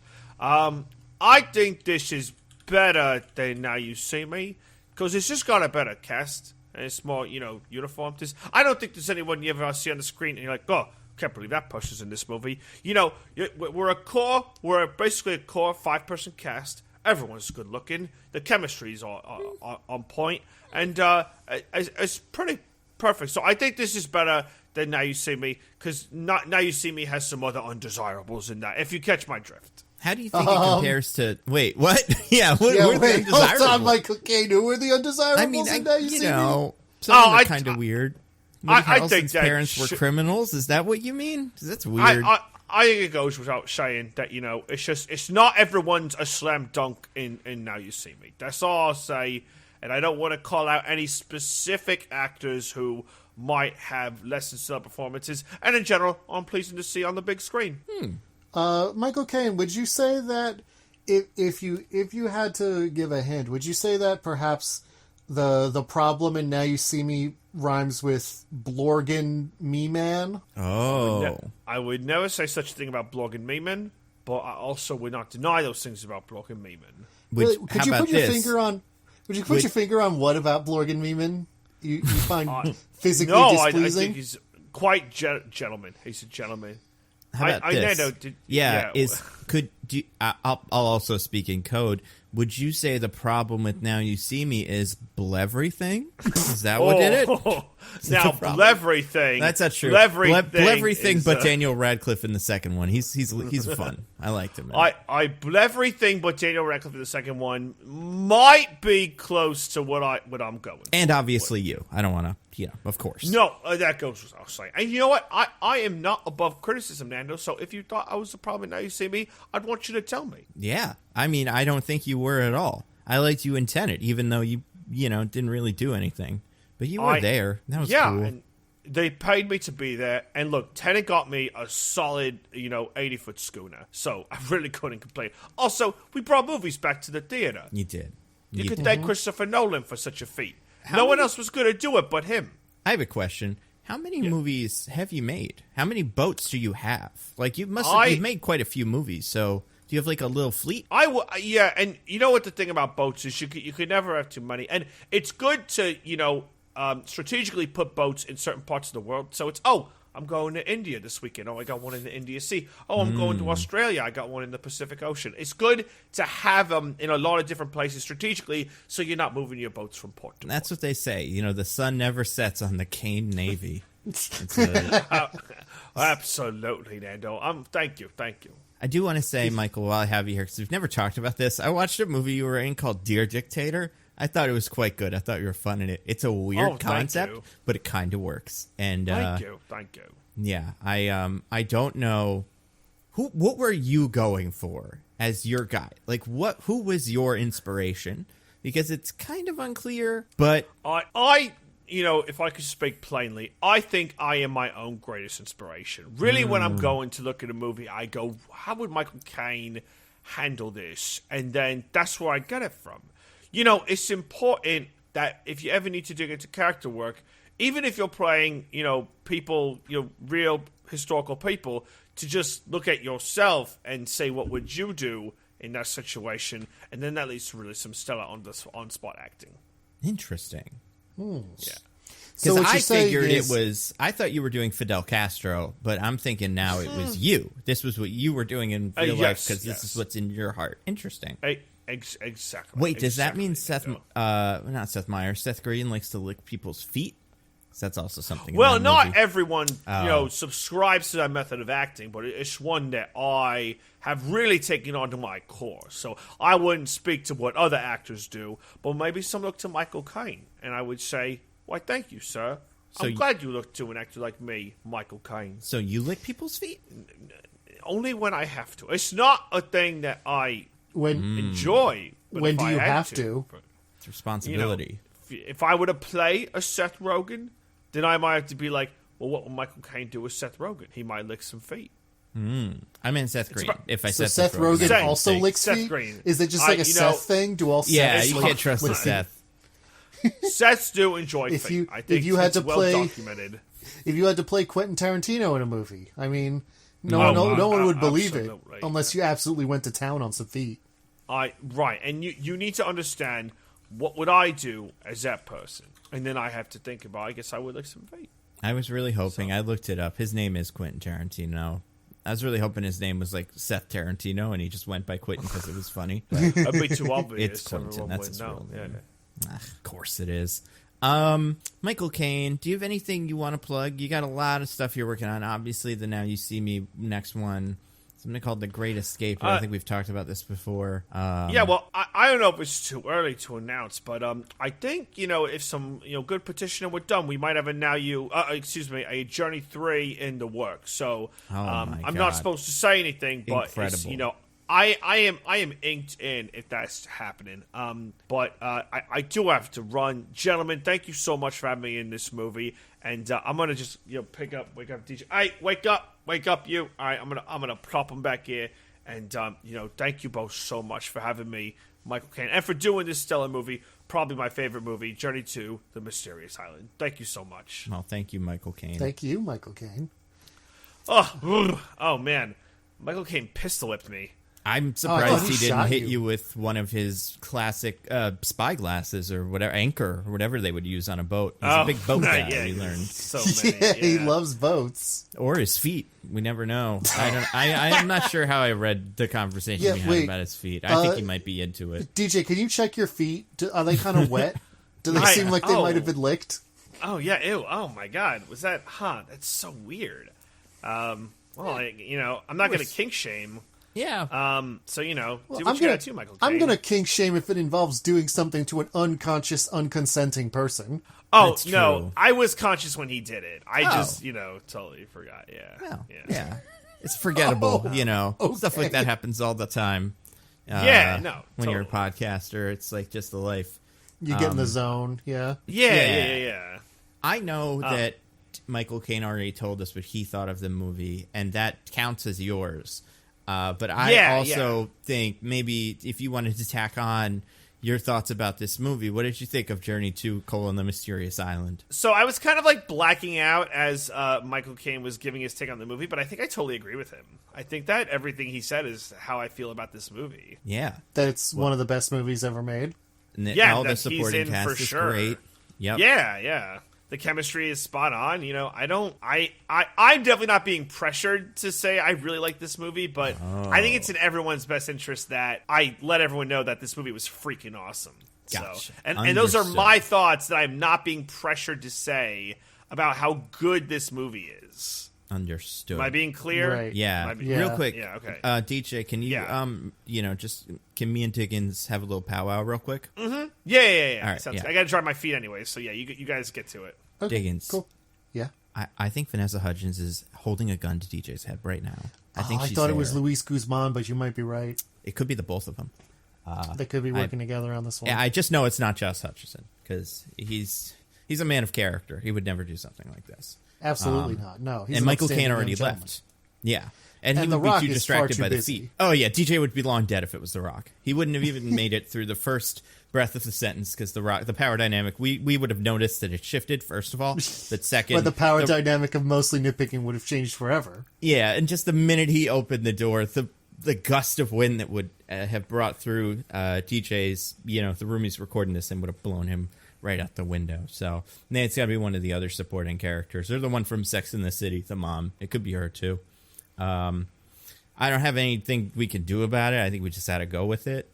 I think this is better than Now You See Me. Because it's just got a better cast, and it's more, uniform. I don't think there's anyone you ever see on the screen, and you're like, oh, can't believe that person's in this movie. We're basically a core 5-person cast. Everyone's good looking. The chemistry's on point, and it's pretty perfect. So I think this is better than Now You See Me, because Now You See Me has some other undesirables in that, if you catch my drift. How do you think it compares to... Wait, what? Yeah, what yeah, were the undesirables? Hold on, Michael Caine. Who were the undesirables? I mean, some are kind of weird. Woody I think Harrelson's that parents were criminals. Is that what you mean? That's weird. I think it goes without saying that, it's not everyone's a slam dunk in Now You See Me. That's all I'll say. And I don't want to call out any specific actors who might have less than stellar performances. And in general, I'm pleased to see on the big screen. Michael Caine, would you say that if you had to give a hint, would you say that perhaps the problem in Now You See Me rhymes with Blorgan Me Man? Oh. I would never say such a thing about Blorgan Me Man, but I also would not deny those things about Blorgan Me Man. Could you put your finger on? Would you put your finger on what about Blorgan Me Man you find physically displeasing? I think he's quite gentleman. He's a gentleman. How about this? I'll also speak in code. Would you say the problem with Now You See Me is Blevrything? Is that what did it? Now, Blevrything. That's not true. Blevrything, but Daniel Radcliffe in the second one. He's fun. I liked him. Blevrything, but Daniel Radcliffe in the second one might be close to what I'm going. And obviously you. I don't want to. Of course. No, that goes without saying. And you know what? I am not above criticism, Nando. So if you thought I was the problem Now You See Me, I'd want you to tell me. Yeah. I mean, I don't think you were at all. I liked you in Tenet, even though you didn't really do anything. But you were there. That was cool. And they paid me to be there. And look, Tenet got me a solid, 80-foot schooner. So I really couldn't complain. Also, we brought movies back to the theater. You did. You could thank Christopher Nolan for such a feat. No one else was going to do it but him. I have a question. How many movies have you made? How many boats do you have? Like, you've made quite a few movies, so do you have, like, a little fleet? Yeah, and you know what the thing about boats is? You could never have too many. And it's good to, strategically put boats in certain parts of the world. So it's, I'm going to India this weekend. I got one in the India Sea. I'm going to Australia. I got one in the Pacific Ocean. It's good to have them in a lot of different places strategically so you're not moving your boats from port to port. That's what they say. The sun never sets on the Caine Navy. Absolutely, Nando. Thank you. I do want to say, Michael, while I have you here, because we've never talked about this, I watched a movie you were in called Dear Dictator. I thought it was quite good. I thought you were fun in it. It's a weird concept, but it kind of works. And thank you. Yeah, I don't know what were you going for as your guy? Like, who was your inspiration? Because it's kind of unclear. But I if I could speak plainly, I think I am my own greatest inspiration. Really, when I'm going to look at a movie, I go, how would Michael Caine handle this? And then that's where I get it from. It's important that if you ever need to dig into character work, even if you're playing, people, real historical people, to just look at yourself and say, what would you do in that situation? And then that leads to really some stellar on-spot acting. Interesting. Yeah. Because I figured I thought you were doing Fidel Castro, but I'm thinking now it was you. This was what you were doing in real life because this is what's in your heart. Interesting. Exactly. Wait, does that mean not Seth Meyers, Seth Green likes to lick people's feet? Because that's also something. Well, not everyone, subscribes to that method of acting, but it's one that I have really taken onto my core. So I wouldn't speak to what other actors do, but maybe some look to Michael Caine, and I would say, why, thank you, sir. I'm glad you look to an actor like me, Michael Caine. So you lick people's feet? Only when I have to. It's not a thing that I enjoy. When do you have to? It's responsibility. If I were to play a Seth Rogen, then I might have to be like, well, what would Michael Caine do with Seth Rogen? He might lick some feet. I meant Seth Green. If I said Seth Rogen also licks feet? Green. Is it just like a Seth thing? Do all Seths you can't trust the Seth. Seths do enjoy feet. I think it's well documented. If you had to play Quentin Tarantino in a movie, I mean, no one would believe it unless you absolutely went to town on some feet. Right, and you need to understand, what would I do as that person? And then I have to think about, I guess I would lick some feet. I was really hoping, I looked it up, his name is Quentin Tarantino. I was really hoping his name was like Seth Tarantino, and he just went by Quentin because it was funny. That'd be too obvious. It's Quentin, that's his real name. Yeah. Of course it is. Michael Caine, do you have anything you want to plug? You got a lot of stuff you're working on. Obviously, the Now You See Me next one Something called The Great Escape. I think we've talked about this before. Yeah, well, I don't know if it's too early to announce, but I think, if some good petitioning were done, we might have a Journey 3 in the works. So I'm not supposed to say anything, but I am inked in if that's happening. But I do have to run. Gentlemen, thank you so much for having me in this movie. And I'm gonna just wake up DJ. All right, wake up you. All right, I'm gonna prop him back here. And thank you both so much for having me, Michael Caine, and for doing this stellar movie. Probably my favorite movie, Journey to the Mysterious Island. Thank you so much. Well, thank you, Michael Caine. Thank you, Michael Caine. Oh man, Michael Caine pistol whipped me. I'm surprised he didn't hit you with one of his classic spy glasses or whatever, anchor or whatever they would use on a boat. He's a big boat guy, we learned. So many, he loves boats. Or his feet. We never know. I'm not sure how I read the conversation we had about his feet. I think he might be into it. DJ, can you check your feet? Are they kind of wet? Do they seem like they might have been licked? Oh, yeah. Ew. Oh, my God. Was that... That's so weird. I'm not going to kink shame... Yeah. So, do what you gotta do, Michael Caine. I'm gonna kink shame if it involves doing something to an unconscious, unconsenting person. Oh, no. I was conscious when he did it. I just, totally forgot. Yeah. Well, yeah. It's forgettable, Okay. Stuff like that happens all the time. When you're a podcaster, it's like just the life. You get in the zone, yeah. Yeah. I know that Michael Caine already told us what he thought of the movie, and that counts as yours. But I also think maybe if you wanted to tack on your thoughts about this movie, what did you think of Journey to: The Mysterious Island? So I was kind of like blacking out as Michael Caine was giving his take on the movie, but I think I totally agree with him. I think that everything he said is how I feel about this movie. Yeah. That's one of the best movies ever made. And all the supporting cast is great. Yep. Yeah. The chemistry is spot on. I'm definitely not being pressured to say I really like this movie, but I think it's in everyone's best interest that I let everyone know that this movie was freaking awesome. Gotcha. So, and those are my thoughts that I'm not being pressured to say about how good this movie is. Understood. Am I being clear? Right. Yeah. Real quick. Yeah, okay. DJ, can you, can me and Diggins have a little powwow real quick? Mm-hmm. Yeah. All right, I got to dry my feet anyway, so yeah, you guys get to it. Okay, Diggins. Cool. Yeah. I think Vanessa Hudgens is holding a gun to DJ's head right now. I thought it was Luis Guzman, but you might be right. It could be the both of them. They could be working together on this one. Yeah, I just know it's not Josh Hutcherson because he's a man of character. He would never do something like this. Absolutely not. No. He's and Michael Caine already left. Yeah. And he would be too distracted by the feet. Oh, yeah. DJ would be long dead if it was The Rock. He wouldn't have even made it through the first breath of the sentence because the power dynamic, we would have noticed that it shifted, first of all. But second... But the power dynamic of mostly nitpicking would have changed forever. Yeah, and just the minute he opened the door, the gust of wind that would have brought through DJ's, the room he's recording this in would have blown him right out the window. So it's got to be one of the other supporting characters, or the one from Sex and the City, the mom. It could be her too. I don't have anything we can do about it. I think we just had to go with it.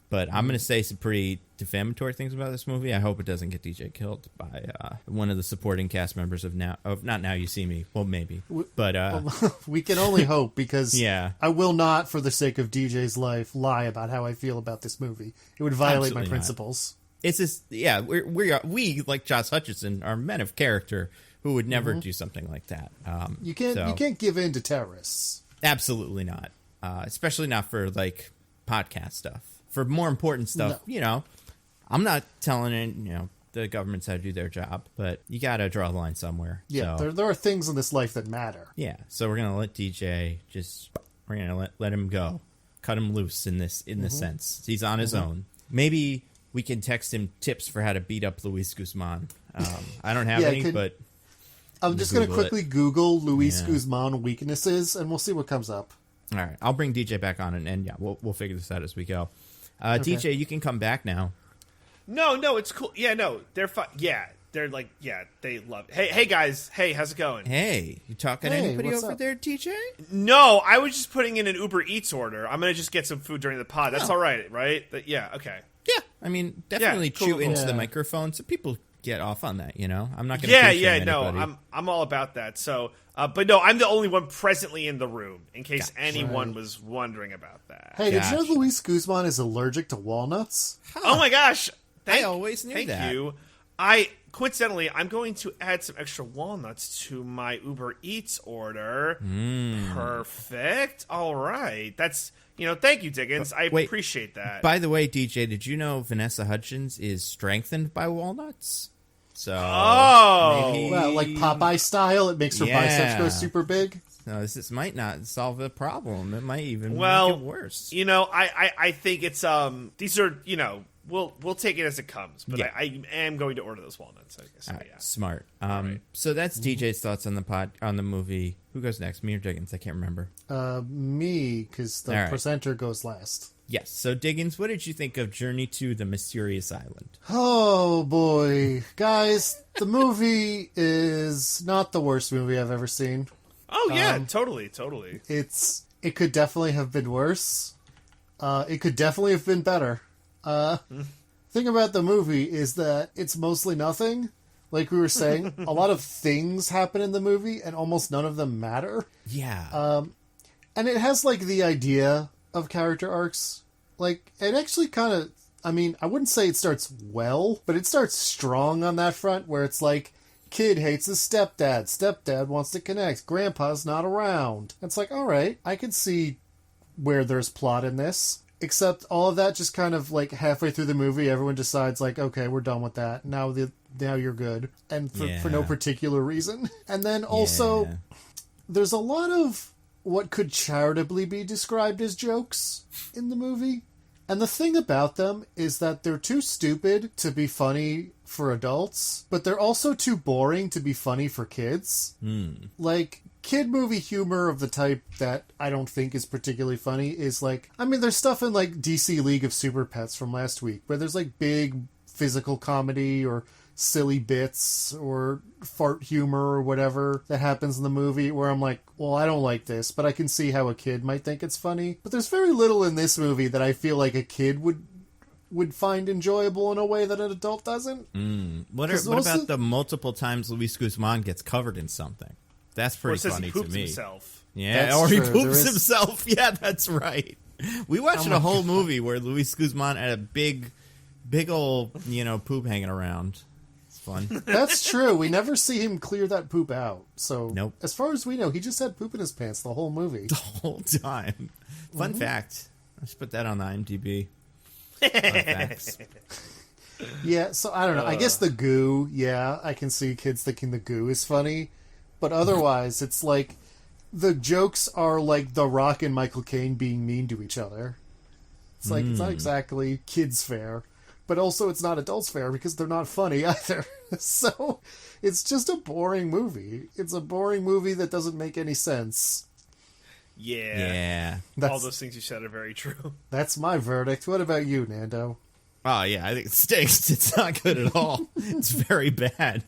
But I'm going to say some pretty defamatory things about this movie. I hope it doesn't get DJ killed by one of the supporting cast members of Not Now You See Me. Well, maybe, but we can only hope because yeah. I will not, for the sake of DJ's life, lie about how I feel about this movie. It would violate my principles. It's just, yeah, we like Josh Hutcherson are men of character who would never do something like that. You can't give in to terrorists. Absolutely not, especially not for like podcast stuff. For more important stuff, no. I'm not telling the government's how to do their job, but you got to draw the line somewhere. Yeah, so, there are things in this life that matter. Yeah, so we're gonna let DJ we're gonna let him go, cut him loose in this sense. He's on his own. Maybe we can text him tips for how to beat up Luis Guzman. I don't have any, but I'm just going to quickly Google Luis Guzman weaknesses, and we'll see what comes up. All right, I'll bring DJ back on, and yeah, we'll figure this out as we go. Okay. DJ, you can come back now. No, it's cool. Yeah, no, they're fine. Yeah, they're like, yeah, they love it. Hey guys, hey, how's it going? Hey, you talking to anybody over there, DJ? No, I was just putting in an Uber Eats order. I'm gonna just get some food during the pod. That's all right, right? Yeah, okay. Yeah, I mean, definitely chew into the microphone so people get off on that. You know, I'm not going to. to. Yeah. No, I'm all about that. So, but no, I'm the only one presently in the room in case anyone was wondering about that. Hey, did you know Luis Guzman is allergic to walnuts? Huh. Oh my gosh! I always knew that. Thank you. Coincidentally, I'm going to add some extra walnuts to my Uber Eats order. Perfect. All right. That's, thank you, Diggins. I appreciate that. By the way, DJ, did you know Vanessa Hudgens is strengthened by walnuts? So, maybe... Well, like Popeye style, it makes her biceps go super big. No, this might not solve the problem. It might even make it worse. I think it's these are We'll take it as it comes, but I am going to order those walnuts. I guess. All right, smart. So that's DJ's thoughts on the movie. Who goes next? Me or Diggins? I can't remember. Me, because the presenter goes last. Yes. So Diggins, what did you think of Journey to the Mysterious Island? Oh boy, guys, the movie is not the worst movie I've ever seen. Oh yeah, totally. It could definitely have been worse. It could definitely have been better. Thing about the movie is that it's mostly nothing. Like we were saying, a lot of things happen in the movie, and almost none of them matter. Yeah. And it has, like, the idea of character arcs. Like, it actually kind of... I mean, I wouldn't say it starts well, but it starts strong on that front, where it's like, kid hates his stepdad. Stepdad wants to connect. Grandpa's not around. It's like, alright, I can see where there's plot in this. Except all of that just kind of, like, halfway through the movie, everyone decides, like, okay, we're done with that. Now you're good. And for no particular reason. And then also, there's a lot of what could charitably be described as jokes in the movie. And the thing about them is that they're too stupid to be funny for adults, but they're also too boring to be funny for kids. Like... kid movie humor of the type that I don't think is particularly funny is like, I mean, there's stuff in like DC League of Super Pets from last week where there's like big physical comedy or silly bits or fart humor or whatever that happens in the movie where I'm like, well, I don't like this, but I can see how a kid might think it's funny. But there's very little in this movie that I feel like a kid would find enjoyable in a way that an adult doesn't. What about the multiple times Luis Guzman gets covered in something? That's pretty funny to me. Himself. Yeah, or he poops himself. Yeah, that's right. We watched a whole movie where Luis Guzman had a big old, poop hanging around. It's fun. That's true. We never see him clear that poop out. So, nope. As far as we know, he just had poop in his pants the whole movie. The whole time. Fun fact. Let's put that on the IMDb. Fun facts. Yeah, so I don't know. I guess the goo, I can see kids thinking the goo is funny. But otherwise, it's like the jokes are like The Rock and Michael Caine being mean to each other. It's like it's not exactly kids fair, but also it's not adults fair because they're not funny either. So it's just a boring movie. It's a boring movie that doesn't make any sense. Yeah. All those things you said are very true. That's my verdict. What about you, Nando? Oh yeah, I think it stinks. It's not good at all. It's very bad.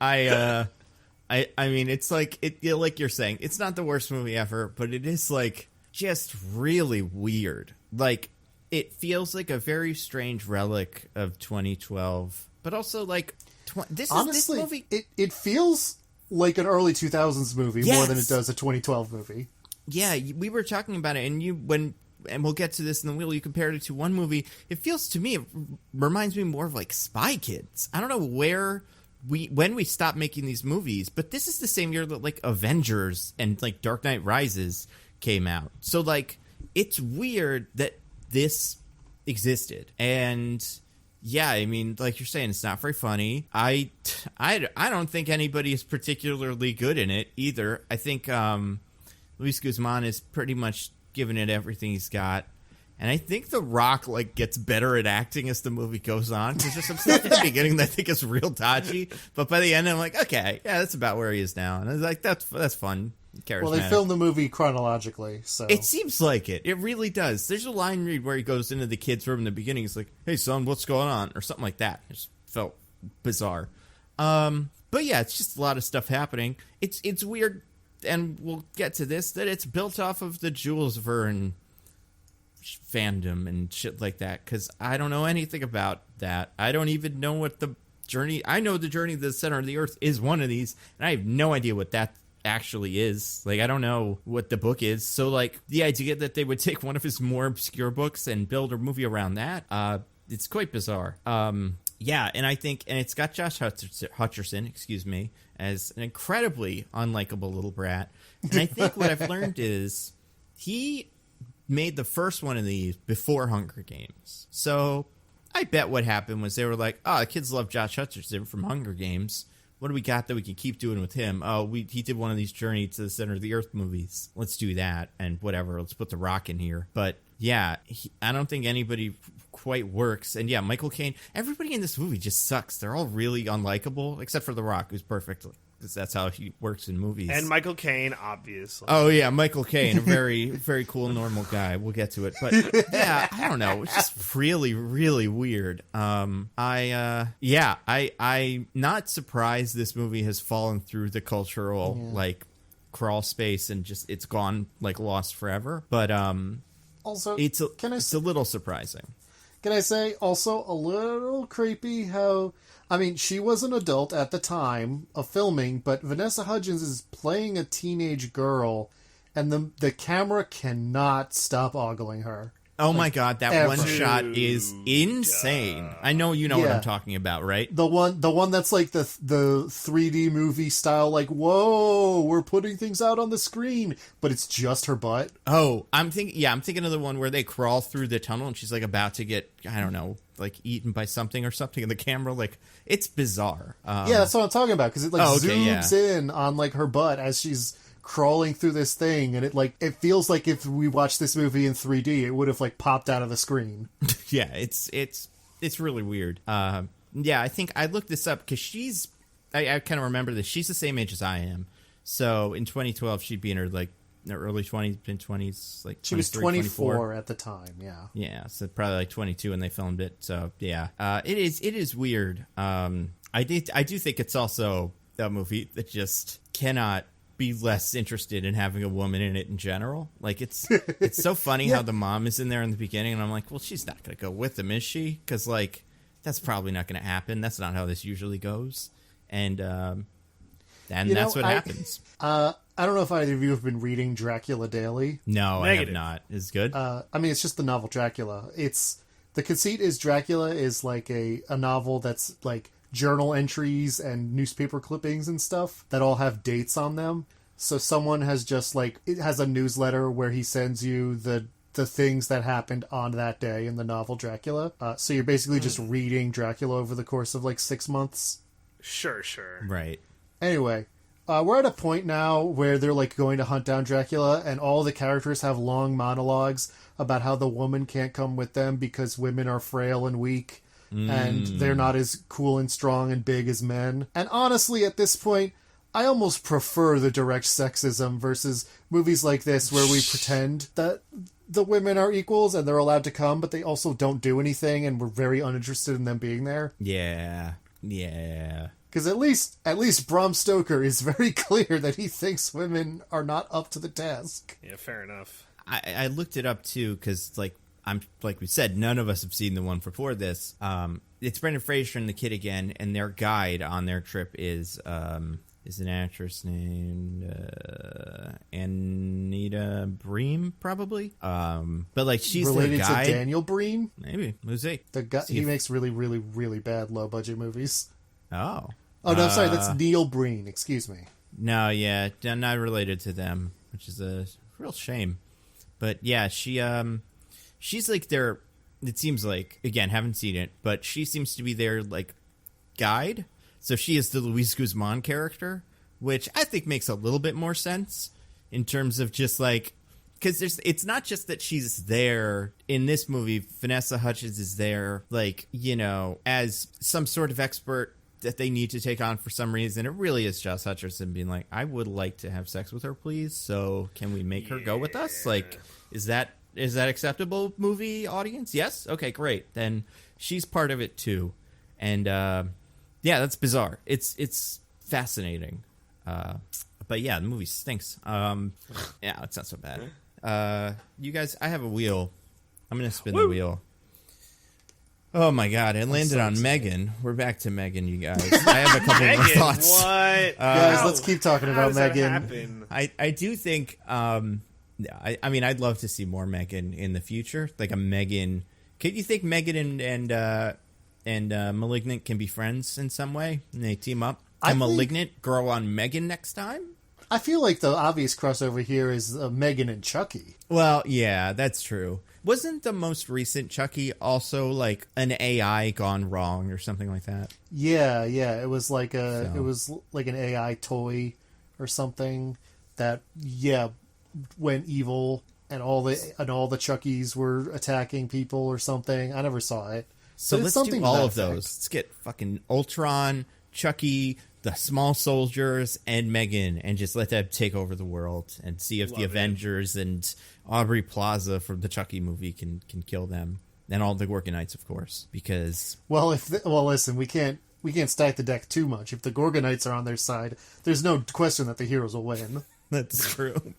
I mean, it's like like you're saying, it's not the worst movie ever, but it is like just really weird. Like it feels like a very strange relic of 2012, but also like this movie. It feels like an early 2000s movie more than it does a 2012 movie. Yeah, we were talking about it, and we'll get to this in the wheel. You compared it to one movie. It feels to me, it reminds me more of like Spy Kids. I don't know when we stopped making these movies, but this is the same year that like Avengers and like Dark Knight Rises came out. So like it's weird that this existed. And yeah, I mean, like you're saying, it's not very funny. I don't think anybody is particularly good in it either. I think Luis Guzman is pretty much giving it everything he's got. And I think The Rock like gets better at acting as the movie goes on. Because there's some stuff at the beginning that I think is real dodgy, but by the end I'm like, okay, yeah, that's about where he is now. And I was like, that's fun, charismatic. Well, they filmed the movie chronologically, so it seems like it. It really does. There's a line read where he goes into the kid's room in the beginning. He's like, "Hey, son, what's going on?" or something like that. It just felt bizarre. But yeah, it's just a lot of stuff happening. It's weird, and we'll get to this, that it's built off of the Jules Verne fandom and shit like that, because I don't know anything about that. I don't even know what the Journey to the Center of the Earth is one of these, and I have no idea what that actually is. Like, I don't know what the book is. So, like, the idea that they would take one of his more obscure books and build a movie around that, it's quite bizarre. Yeah, and I think, and it's got Josh Hutcherson, as an incredibly unlikable little brat. And I think what I've learned is he made the first one of these before Hunger Games. So I bet what happened was they were like, oh, the kids love Josh Hutcherson from Hunger Games. What do we got that we can keep doing with him? Oh, he did one of these Journey to the Center of the Earth movies. Let's do that, and whatever. Let's put The Rock in here. But yeah, I don't think anybody quite works. And yeah, Michael Caine. Everybody in this movie just sucks. They're all really unlikable, except for The Rock, who's perfect. Because that's how he works in movies. And Michael Caine, obviously. Oh, yeah, Michael Caine, a very, very cool, normal guy. We'll get to it. But, yeah, I don't know. It's just really, really weird. I'm not surprised this movie has fallen through the cultural, crawl space and just, it's gone, lost forever. But, also, it's a little surprising. Can I say, also, a little creepy how... I mean, she was an adult at the time of filming, but Vanessa Hudgens is playing a teenage girl, and the camera cannot stop ogling her. Oh my god, that one shot is insane. I know you know what I'm talking about, right? The one that's like the 3D movie style, like, whoa, we're putting things out on the screen, but it's just her butt. Oh, I'm thinking of the one where they crawl through the tunnel and she's like about to get, I don't know, like eaten by something or something, and the camera, like, it's bizarre. Yeah, that's what I'm talking about, because it zooms in on like her butt as she's crawling through this thing, and it feels like if we watched this movie in 3D, it would have like popped out of the screen. Yeah, it's really weird. Yeah, I think I looked this up because I kind of remember this. She's the same age as I am, so in 2012 she'd be in her early 20s, like she was 24 at the time. Yeah, so probably like 22 when they filmed it. So yeah, it is weird. I do think it's also a movie that just cannot be less interested in having a woman in it in general. Like, it's so funny how the mom is in there in the beginning, and I'm like, well, she's not going to go with him, is she? Because, like, that's probably not going to happen. That's not how this usually goes. And that's what happens. I don't know if either of you have been reading Dracula Daily. No, I have not. Is it good? I mean, it's just the novel Dracula. The conceit is Dracula is like a novel that's like journal entries and newspaper clippings and stuff that all have dates on them. So someone has just it has a newsletter where he sends you the things that happened on that day in the novel Dracula. So you're basically just reading Dracula over the course of 6 months. Sure. Right. Anyway, we're at a point now where they're going to hunt down Dracula, and all the characters have long monologues about how the woman can't come with them because women are frail and weak. And they're not as cool and strong and big as men. And honestly, at this point, I almost prefer the direct sexism versus movies like this where we pretend that the women are equals and they're allowed to come, but they also don't do anything and we're very uninterested in them being there. Yeah. Because at least Bram Stoker is very clear that he thinks women are not up to the task. Yeah, fair enough. I looked it up, too, because, like we said, none of us have seen the one before this. It's Brendan Fraser and the kid again, and their guide on their trip is an actress named Anita Breen, probably. But she's related their guide. To Daniel Breen, maybe. Who's he? The guy he makes really, really, really bad low budget movies. Oh no, sorry, that's Neil Breen. Excuse me. No, yeah, not related to them, which is a real shame. But yeah, she's their, it seems like, again, haven't seen it, but she seems to be their, guide. So she is the Luis Guzman character, which I think makes a little bit more sense in terms of just, because it's not just that she's there in this movie. Vanessa Hudgens is there, as some sort of expert that they need to take on for some reason. It really is Josh Hutcherson being like, I would like to have sex with her, please. So can we make her go with us? Is that acceptable, movie audience? Yes? Okay, great. Then she's part of it too. And yeah, that's bizarre. It's fascinating. But yeah, the movie stinks. Yeah, it's not so bad. You guys, I have a wheel. I'm going to spin the wheel. Oh my god, it landed on Megan. We're back to Megan, you guys. I have a couple more thoughts. What? Guys, let's keep talking about Megan. I do think, I mean, I'd love to see more Megan in the future. Like a Megan. Can you think Megan and Malignant can be friends in some way? And they team up? Can Malignant grow on Megan next time? I feel like the obvious crossover here is Megan and Chucky. Well, yeah, that's true. Wasn't the most recent Chucky also like an AI gone wrong or something like that? Yeah. It was like an AI toy or something that went evil, and all the Chuckies were attacking people or something. I never saw it. So let's do all of those. Let's get fucking Ultron, Chucky, the Small Soldiers, and Megan, and just let them take over the world and see if the Avengers and Aubrey Plaza from the Chucky movie can kill them, and all the Gorgonites, of course. Because listen, we can't stack the deck too much. If the Gorgonites are on their side, there's no question that the heroes will win. That's true.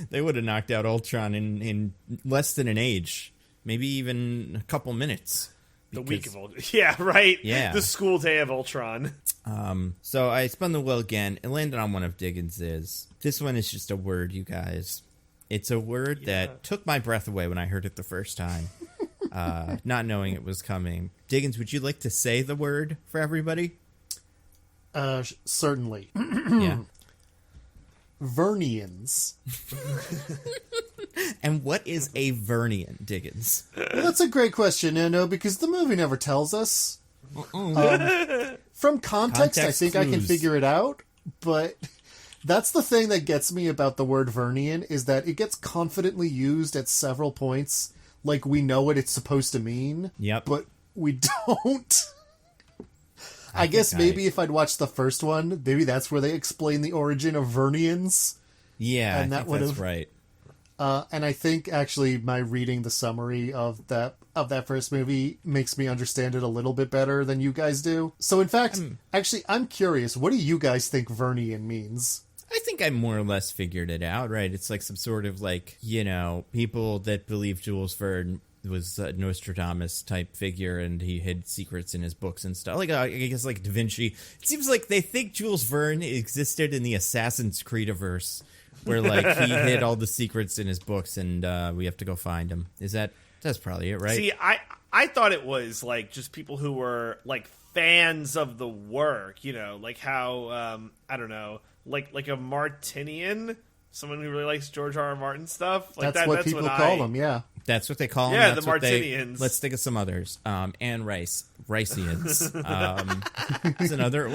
They would have knocked out Ultron in less than an age, maybe even a couple minutes. The week of Ultron. Yeah, right? Yeah. The school day of Ultron. So I spun the wheel again. It landed on one of Diggins's. This one is just a word, you guys. It's a word that took my breath away when I heard it the first time, not knowing it was coming. Diggins, would you like to say the word for everybody? Certainly. Yeah. Vernians. And what is a Vernian, Diggins? Well, that's a great question, Nando, because the movie never tells us. From context, I think clues. I can figure it out, but that's the thing that gets me about the word Vernian, is that it gets confidently used at several points, like we know what it's supposed to mean, but we don't. I guess maybe if I'd watched the first one, maybe that's where they explain the origin of Vernians. Yeah, and that's right. And I think actually my reading the summary of that first movie makes me understand it a little bit better than you guys do. So in fact, I'm curious, what do you guys think Vernian means? I think I more or less figured it out, right? It's like some sort of like, people that believe Jules Verne was a Nostradamus type figure, and he hid secrets in his books and stuff. Like, I guess like Da Vinci. It seems like they think Jules Verne existed in the Assassin's Creed-averse, where like he hid all the secrets in his books, and we have to go find him. That's probably it, right? See, I thought it was like just people who were like fans of the work, like how I don't know, like a Martinian, someone who really likes George R. R. Martin stuff. Like that's what people call them, yeah. That's what they call them. Yeah, the Martinians. Let's think of some others. Anne Rice. Riceans.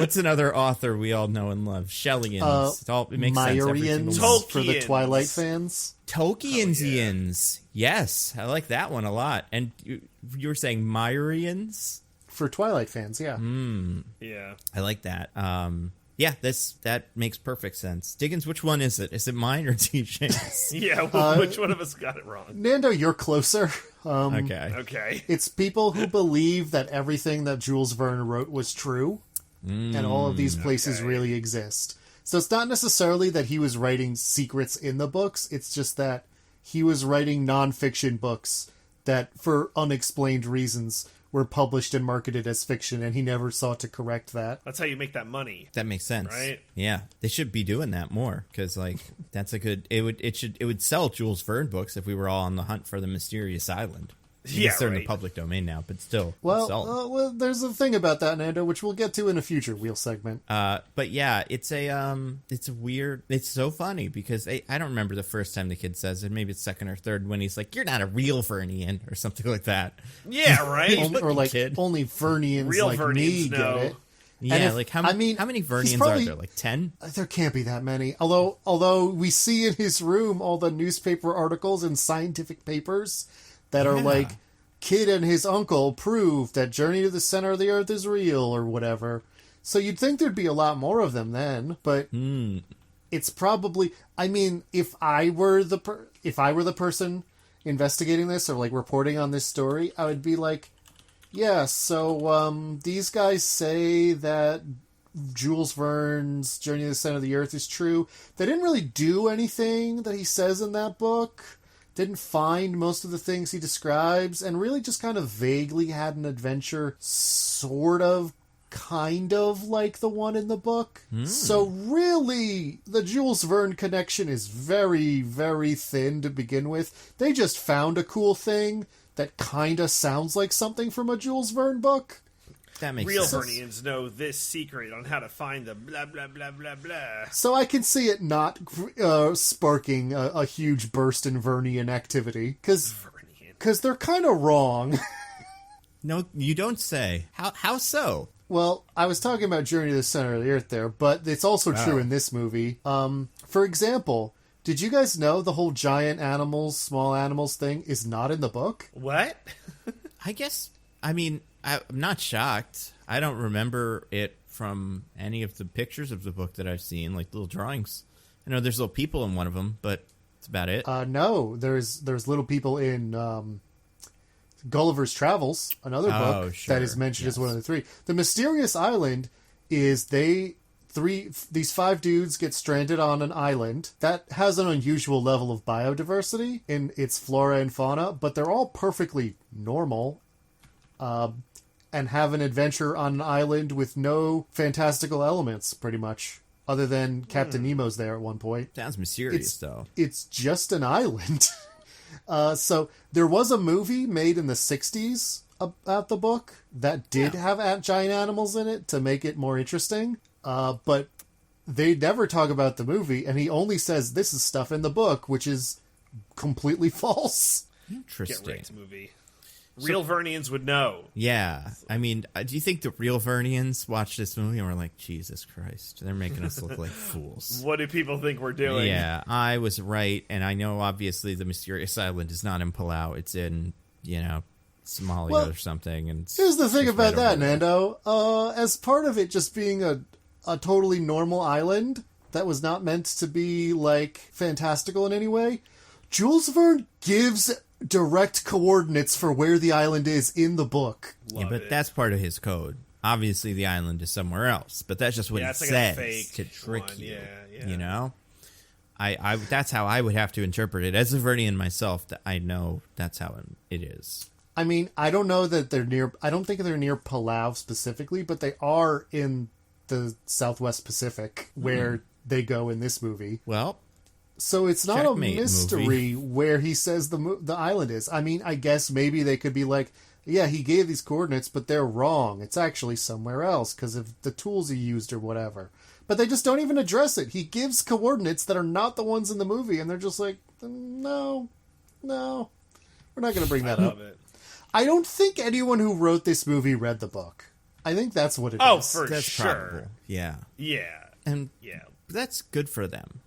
What's another author we all know and love? Shellians. It makes Myrians sense. For the Twilight fans. Tolkiensians. Yes, I like that one a lot. And you were saying Myrians? For Twilight fans, yeah. Yeah. I like that. Yeah, that makes perfect sense. Diggins, which one is it? Is it mine or TJ's? Yeah, which one of us got it wrong? Nando, you're closer. Okay. It's people who believe that everything that Jules Verne wrote was true, and all of these places really exist. So it's not necessarily that he was writing secrets in the books, it's just that he was writing nonfiction books that, for unexplained reasons, were published and marketed as fiction, and he never sought to correct that. That's how you make that money. That makes sense, right? Yeah, they should be doing that more, because like that's a good. It would sell Jules Verne books if we were all on the hunt for the mysterious island. They're in the public domain now, but still. Well, there's a thing about that, Nando, which we'll get to in a future wheel segment. But yeah, it's weird. It's so funny because I don't remember the first time the kid says it. Maybe it's second or third when he's like, "You're not a real Vernian" or something like that. Yeah, right. Or like only Vernians real like Vernians me know. get it. Yeah, like how many Vernians are there? Like 10? There can't be that many. Although we see in his room all the newspaper articles and scientific papers that are like, kid and his uncle proved that Journey to the Center of the Earth is real, or whatever. So you'd think there'd be a lot more of them then, but it's probably. I mean, if I were the person investigating this or like reporting on this story, I would be like, yeah. So these guys say that Jules Verne's Journey to the Center of the Earth is true. They didn't really do anything that he says in that book. didn't find most of the things he describes, and really just kind of vaguely had an adventure kind of like the one in the book. So really, the Jules Verne connection is very, very thin to begin with. They just found a cool thing that kind of sounds like something from a Jules Verne book. That makes Real sense. Vernians know this secret on how to find the blah, blah, blah, blah, blah. So I can see it not sparking a huge burst in Vernian activity, because they're kind of wrong. No, you don't say. How so? Well, I was talking about Journey to the Center of the Earth there, but it's also true in this movie. For example, did you guys know the whole giant animals, small animals thing is not in the book? What? I guess, I mean, I'm not shocked. I don't remember it from any of the pictures of the book that I've seen, like little drawings. I know there's little people in one of them, but that's about it. No, there's little people in Gulliver's Travels, another book that is mentioned as one of the three. The Mysterious Island is these 5 dudes get stranded on an island that has an unusual level of biodiversity in its flora and fauna, but they're all perfectly normal. And have an adventure on an island with no fantastical elements, pretty much. Other than Captain Nemo's there at one point. Sounds mysterious, though. It's just an island. So there was a movie made in the 60s about the book that did have giant animals in it to make it more interesting. But they never talk about the movie, and he only says this is stuff in the book, which is completely false. Interesting. Get Ricked movie. Real Vernians would know. Yeah. I mean, do you think the real Vernians watched this movie and were like, Jesus Christ, they're making us look like fools? What do people think we're doing? Yeah, I was right. And I know, obviously, the Mysterious Island is not in Palau. It's in, Somalia or something. And here's the thing about that, Nando. As part of it just being a totally normal island that was not meant to be, fantastical in any way, Jules Verne gives direct coordinates for where the island is in the book. That's part of his code. Obviously, the island is somewhere else, but that's just what he says to trick you. Yeah. You know, I that's how I would have to interpret it as a Vernian myself. That I know that's how it is. I mean, I don't know that they're near. I don't think they're near Palau specifically, but they are in the Southwest Pacific where they go in this movie. Well. So it's not a mystery where he says the island is. I mean, I guess maybe they could be like, yeah, he gave these coordinates, but they're wrong. It's actually somewhere else because of the tools he used or whatever. But they just don't even address it. He gives coordinates that are not the ones in the movie, and they're just like, no, we're not going to bring that up. I don't think anyone who wrote this movie read the book. I think that's what it is. Oh, for that's sure. Probable. Yeah. Yeah. And that's good for them.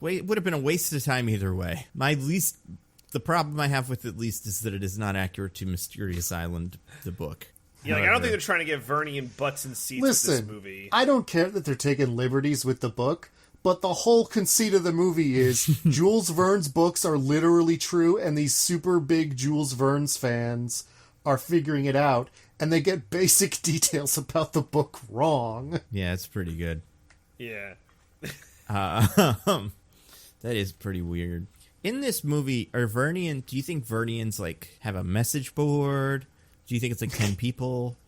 It would have been a waste of time either way. The problem I have with it least is that it is not accurate to Mysterious Island, the book. Yeah, I don't think they're trying to get Vernian butts and seats with this movie. I don't care that they're taking liberties with the book, but the whole conceit of the movie is Jules Verne's books are literally true, and these super big Jules Verne's fans are figuring it out, and they get basic details about the book wrong. Yeah, it's pretty good. Yeah. That is pretty weird. In this movie, do you think Vernians have a message board? Do you think it's 10 people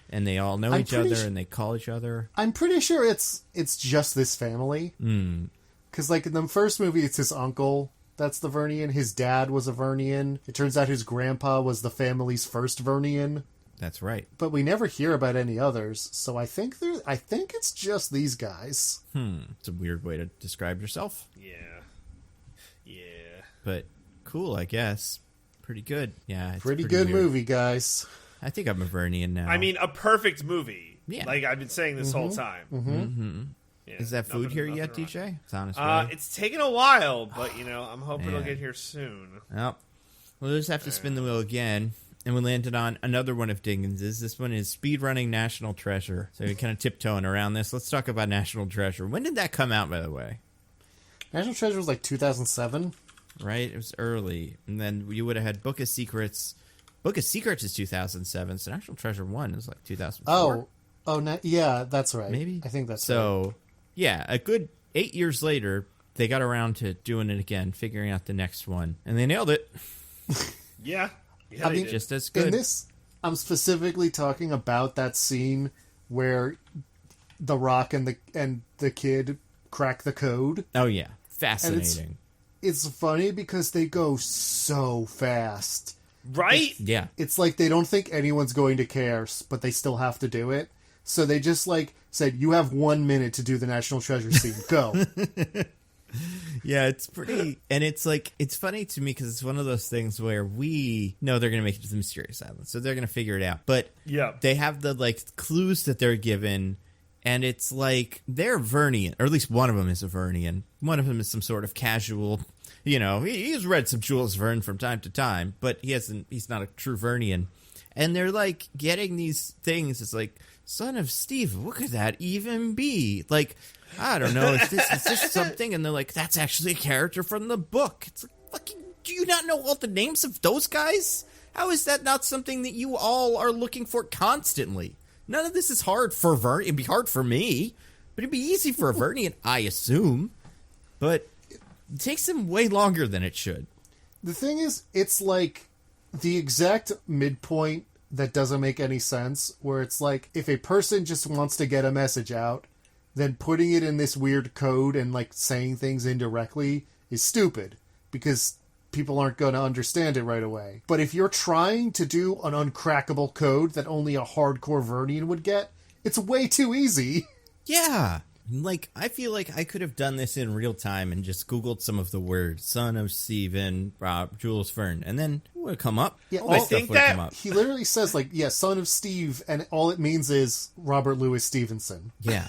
and they all know each other and they call each other? I'm pretty sure it's just this family. Because in the first movie, it's his uncle that's the Vernian. His dad was a Vernian. It turns out his grandpa was the family's first Vernian. That's right. But we never hear about any others, so I think it's just these guys. It's a weird way to describe yourself. Yeah. But cool, I guess. Pretty good. Yeah, it's pretty good weird movie, guys. I think I'm a Vernian now. I mean, a perfect movie. Yeah. I've been saying this whole time. Yeah, is that food here yet, wrong. DJ? It's on its way. It's taken a while, but I'm hoping it'll get here soon. Well, we'll just have to spin the wheel again. And we landed on another one of Diggins's. This one is Speedrunning National Treasure. So we're kind of tiptoeing around this. Let's talk about National Treasure. When did that come out, by the way? National Treasure was 2007. Right? It was early. And then you would have had Book of Secrets. Book of Secrets is 2007. So National Treasure 1 is 2004. Yeah, that's right. Maybe? I think that's right. So, yeah, a good 8 years later, they got around to doing it again, figuring out the next one, and they nailed it. Yeah. I mean, just as good. In this, I'm specifically talking about that scene where The Rock and the kid crack the code. Oh yeah, fascinating. It's funny because they go so fast. Right? Yeah. It's like they don't think anyone's going to care, but they still have to do it. So they just said, you have 1 minute to do the National Treasure scene. Go. Yeah, it's pretty, and it's funny to me because it's one of those things where we know they're going to make it to the Mysterious Island, so they're going to figure it out. But they have the clues that they're given, and it's like they're Vernian, or at least one of them is a Vernian. One of them is some sort of casual, he's read some Jules Verne from time to time, but he's not a true Vernian. And they're getting these things. It's like, son of Steve, what could that even be? I don't know. Is this something? And they're like, that's actually a character from the book. It's like, fucking, do you not know all the names of those guys? How is that not something that you all are looking for constantly? None of this is hard for Vernian. It'd be hard for me, but it'd be easy for a Vernian, I assume. But it takes them way longer than it should. The thing is, it's the exact midpoint that doesn't make any sense, where it's if a person just wants to get a message out, then putting it in this weird code and saying things indirectly is stupid because people aren't going to understand it right away. But if you're trying to do an uncrackable code that only a hardcore Vernian would get, it's way too easy. Yeah. I feel like I could have done this in real time and just Googled some of the words, son of Stephen, Jules Verne, and then it would come up. Yeah, all that stuff would come up. He literally says, son of Steve, and all it means is Robert Louis Stevenson. Yeah.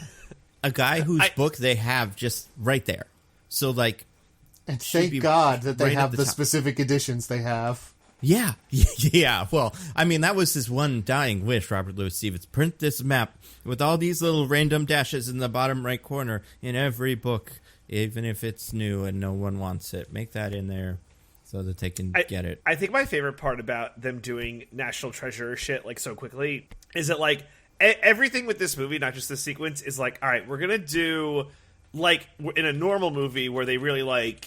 A guy whose book they have just right there. So, and thank God that they right have the the top. specific editions they have. Yeah. Yeah. Well, I mean, that was his one dying wish, Robert Louis Stevens. Print this map with all these little random dashes in the bottom right corner in every book, even if it's new and no one wants it. Make that in there so that they can get it. I think my favorite part about them doing National Treasure shit so quickly is that everything with this movie, not just this sequence, is all right, we're gonna do in a normal movie where they really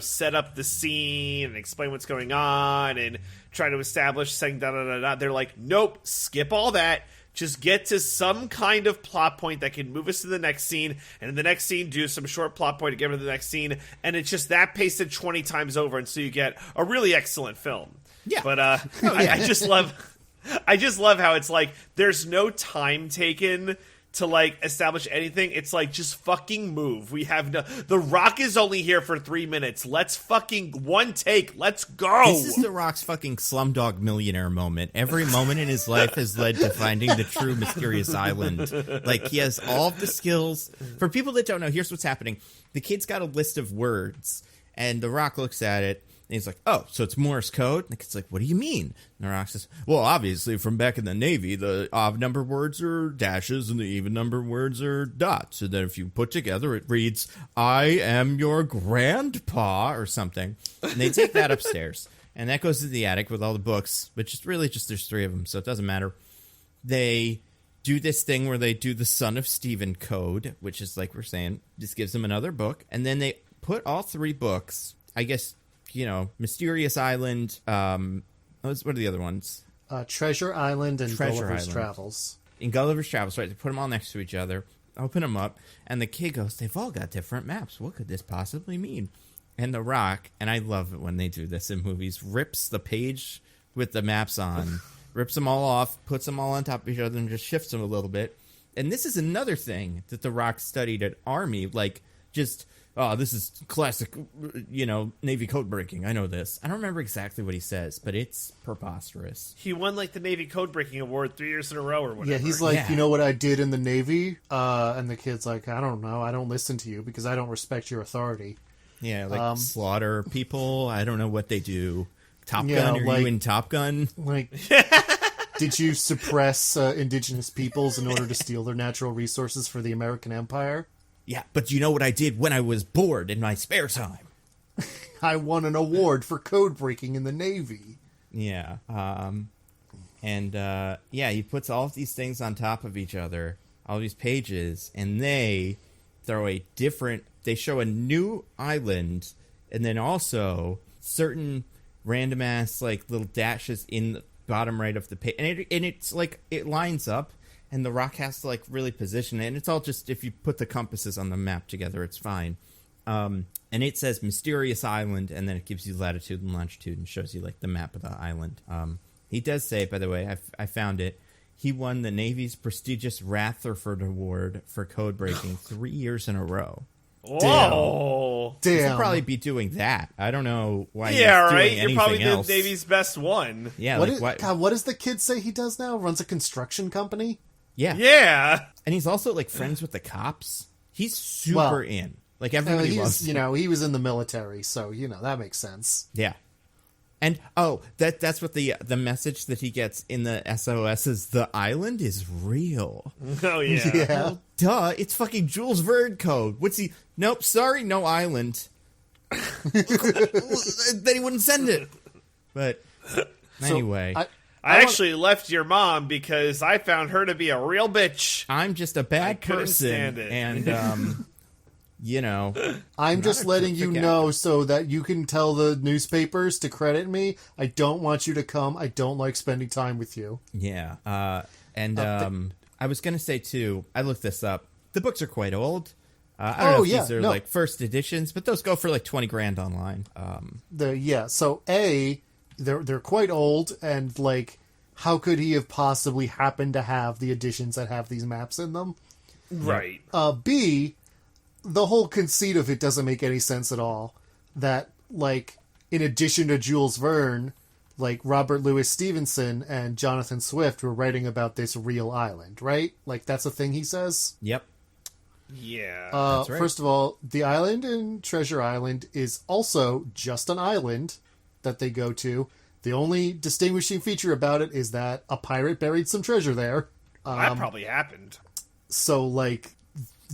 set up the scene and explain what's going on and try to establish saying da da da da. They're like, nope, skip all that. Just get to some kind of plot point that can move us to the next scene, and in the next scene do some short plot point to get to the next scene, and it's just that pasted 20 times over, and so you get a really excellent film. Yeah. But I just love how it's there's no time taken to establish anything. It's just fucking move. We have The Rock is only here for 3 minutes. Let's fucking one take. Let's go. This is The Rock's fucking Slumdog Millionaire moment. Every moment in his life has led to finding the true mysterious island. He has all of the skills. For people that don't know, here's what's happening. The kid's got a list of words, and The Rock looks at it, and he's like, oh, so it's Morse code? And the kid's like, what do you mean? And The Rock says, well, obviously, from back in the Navy, the odd number words are dashes and the even number words are dots. And then if you put together, it reads, I am your grandpa, or something. And they take that upstairs. And that goes to the attic with all the books, but just there's 3 of them, so it doesn't matter. They do this thing where they do the Son of Stephen code, which is, we're saying, just gives them another book. And then they put all 3 books, I guess, Mysterious Island, what are the other ones? Treasure Island and Treasure Gulliver's Island. Travels. In Gulliver's Travels, right? They put them all next to each other, open them up, and the kid goes, they've all got different maps. What could this possibly mean? And The Rock, and I love it when they do this in movies, rips the page with the maps on, rips them all off, puts them all on top of each other, and just shifts them a little bit. And this is another thing that The Rock studied at Army, this is classic, Navy code breaking. I know this. I don't remember exactly what he says, but it's preposterous. He won the Navy code breaking award 3 years in a row or whatever. Yeah, he's like, you know what I did in the Navy? And the kid's like, I don't know. I don't listen to you because I don't respect your authority. Yeah, slaughter people. I don't know what they do. Top Gun? Are you in Top Gun? Did you suppress indigenous peoples in order to steal their natural resources for the American Empire? Yeah, but you know what I did when I was bored in my spare time? I won an award for code breaking in the Navy. Yeah. He puts all of these things on top of each other, all these pages, and they they show a new island, and then also certain random ass like little dashes in the bottom right of the page, and it's like it lines up, and the rock has to like really position it, and it's all just if you put the compasses on the map together, it's fine. And it says Mysterious Island, and then it gives you latitude and longitude and shows you like the map of the island. He does say, by the way, I found it. He won the Navy's prestigious Rutherford Award for code breaking 3 years in a row. Whoa! Damn. He should probably be doing that. I don't know why. Yeah, he's right. doing You're probably else. the Navy's best one. Yeah. What does the kid say he does now? Runs a construction company? Yeah. Yeah. And he's also like friends with the cops. He's super in. Like everybody loves him. He was in the military, so that makes sense. Yeah. And that's what the message that he gets in the SOS is the island is real. Oh yeah. Yeah. Well, duh, it's fucking Jules Verne code. What's he? Nope, sorry, no island. Then he wouldn't send it. But anyway, I actually left your mom because I found her to be a real bitch. I'm just a bad person, stand it. and I'm just letting you know so that you can tell the newspapers to credit me. I don't want you to come. I don't like spending time with you. Yeah. I was going to say, too, I looked this up. The books are quite old. I don't know if these are like first editions, but those go for like $20,000 online. So they're quite old, and like, how could he have possibly happened to have the editions that have these maps in them? Right. B, the whole conceit of it doesn't make any sense at all. That, like, in addition to Jules Verne, like, Robert Louis Stevenson and Jonathan Swift were writing about this real island, right? Like, that's a thing he says? Yep. Yeah. That's right. First of all, the island in Treasure Island is also just an island that they go to. The only distinguishing feature about it is that a pirate buried some treasure there. That probably happened. So, like,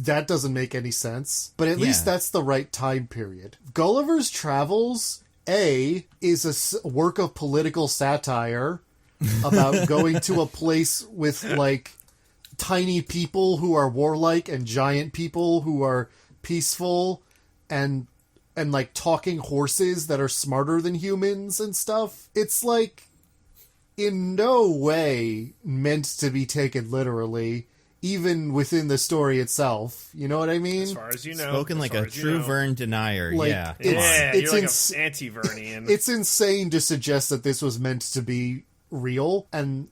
that doesn't make any sense. But at least that's the right time period. Gulliver's Travels, is a work of political satire about going to a place with, like, tiny people who are warlike and giant people who are peaceful and like talking horses that are smarter than humans and stuff. It's like in no way meant to be taken literally, even within the story itself. You know what I mean? As far as you know. Spoken like a true Verne denier. Like, yeah. It's you're like an anti-Vernian. It's insane to suggest that this was meant to be real. And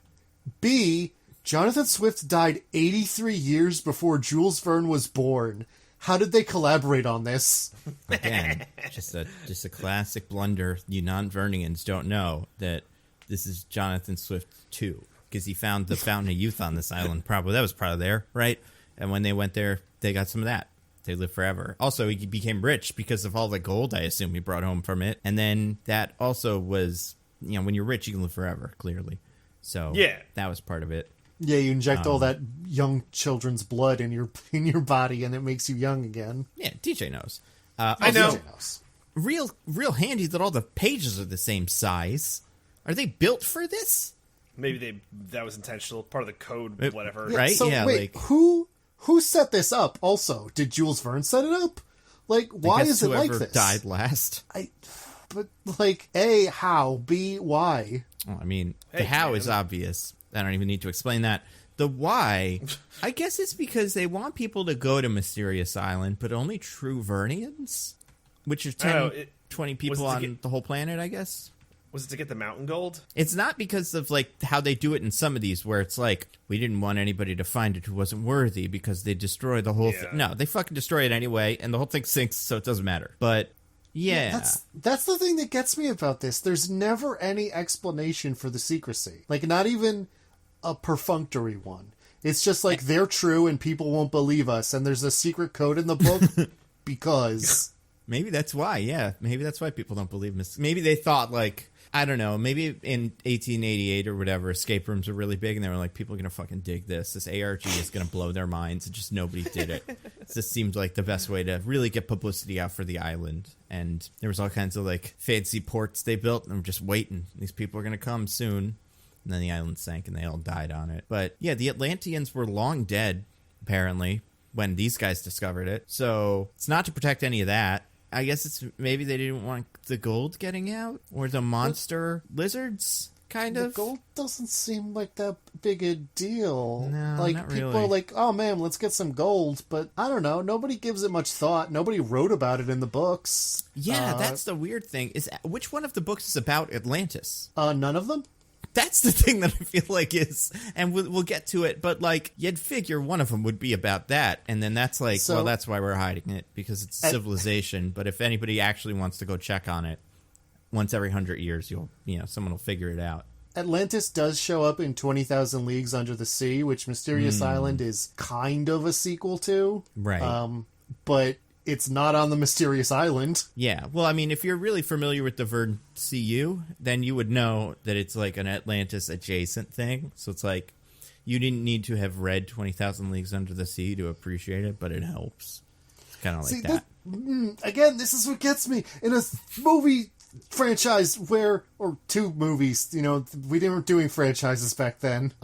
B, Jonathan Swift died 83 years before Jules Verne was born. How did they collaborate on this? Again, just a classic blunder. You non-Vernians don't know that this is Jonathan Swift too, because he found the Fountain of Youth on this island. That was probably there, right? And when they went there, they got some of that. They lived forever. Also, he became rich because of all the gold, I assume, he brought home from it. And then that also was, when you're rich, you can live forever, clearly. So that was part of it. Yeah, you inject all that young children's blood in your body, and it makes you young again. Yeah, DJ knows. I know. DJ knows. Real handy that all the pages are the same size. Are they built for this? Maybe that was intentional, part of the code, whatever. Right? So, yeah. wait, who set this up? Also, did Jules Verne set it up? Like, why is it like this? Died last. But like, how? B, why? Well, I mean, the how is obvious. I don't even need to explain that. The why, I guess it's because they want people to go to Mysterious Island, but only true Vernians, which are 20 people on the whole planet, I guess. Was it to get the mountain gold? It's not because of like how they do it in some of these, where it's like we didn't want anybody to find it who wasn't worthy because they destroy the whole thing. No, they fucking destroy it anyway, and the whole thing sinks, so it doesn't matter. But that's the thing that gets me about this. There's never any explanation for the secrecy, like not even a perfunctory one. It's just like they're true and people won't believe us, and there's a secret code in the book because maybe that's why. Yeah, maybe that's why people don't believe us. Maybe they thought like, I don't know, maybe in 1888 or whatever, escape rooms were really big, and they were like, people are gonna fucking dig this. This ARG is gonna blow their minds, and just nobody did it. This seemed like the best way to really get publicity out for the island. And there was all kinds of like fancy ports they built, and I'm just waiting. These people are gonna come soon. And then the island sank and they all died on it. But yeah, the Atlanteans were long dead, apparently. when these guys discovered it. So it's not to protect any of that. I guess it's maybe they didn't want the gold getting out, or the monster lizards, kind of. The gold doesn't seem like that big a deal. No, like, not people really. are like, oh man, let's get some gold, but I don't know, nobody gives it much thought. Nobody wrote about it in the books. Yeah, that's the weird thing. Is which one of the books is about Atlantis? None of them? That's the thing that I feel like is, and we'll get to it, but like, you'd figure one of them would be about that, and then that's like, well, that's why we're hiding it, because it's civilization, but if anybody actually wants to go check on it, once every 100 years, someone will figure it out. Atlantis does show up in 20,000 Leagues Under the Sea, which Mysterious Island is kind of a sequel to. Right. But it's not on the Mysterious Island. Yeah. Well, I mean, if you're really familiar with the Vern CU, then you would know that it's like an Atlantis adjacent thing. So it's like, you didn't need to have read 20,000 Leagues Under the Sea to appreciate it, but it helps. It's kind of like that. Again, this is what gets me. In a movie franchise or two movies, we weren't doing franchises back then.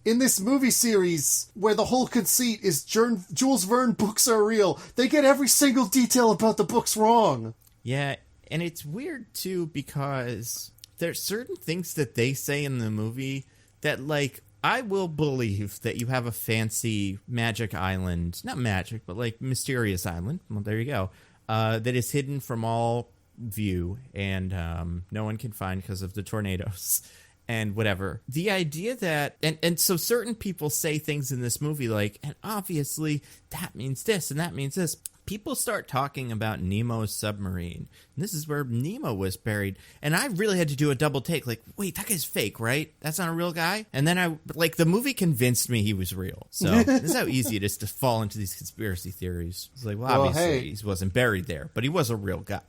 In this movie series, where the whole conceit is Jules Verne books are real, they get every single detail about the books wrong. Yeah, and it's weird, too, because there's certain things that they say in the movie that, like, I will believe that you have a fancy magic island, not magic, but, like, mysterious island, well, there you go, that is hidden from all view, and no one can find because of the tornadoes. And whatever. The idea that... And so certain people say things in this movie like, and obviously that means this and that means this. People start talking about Nemo's submarine. And this is where Nemo was buried. And I really had to do a double take. Like, wait, that guy's fake, right? That's not a real guy? And then the movie convinced me he was real. So this is how easy it is to fall into these conspiracy theories. It's like, well, obviously he wasn't buried there, but he was a real guy.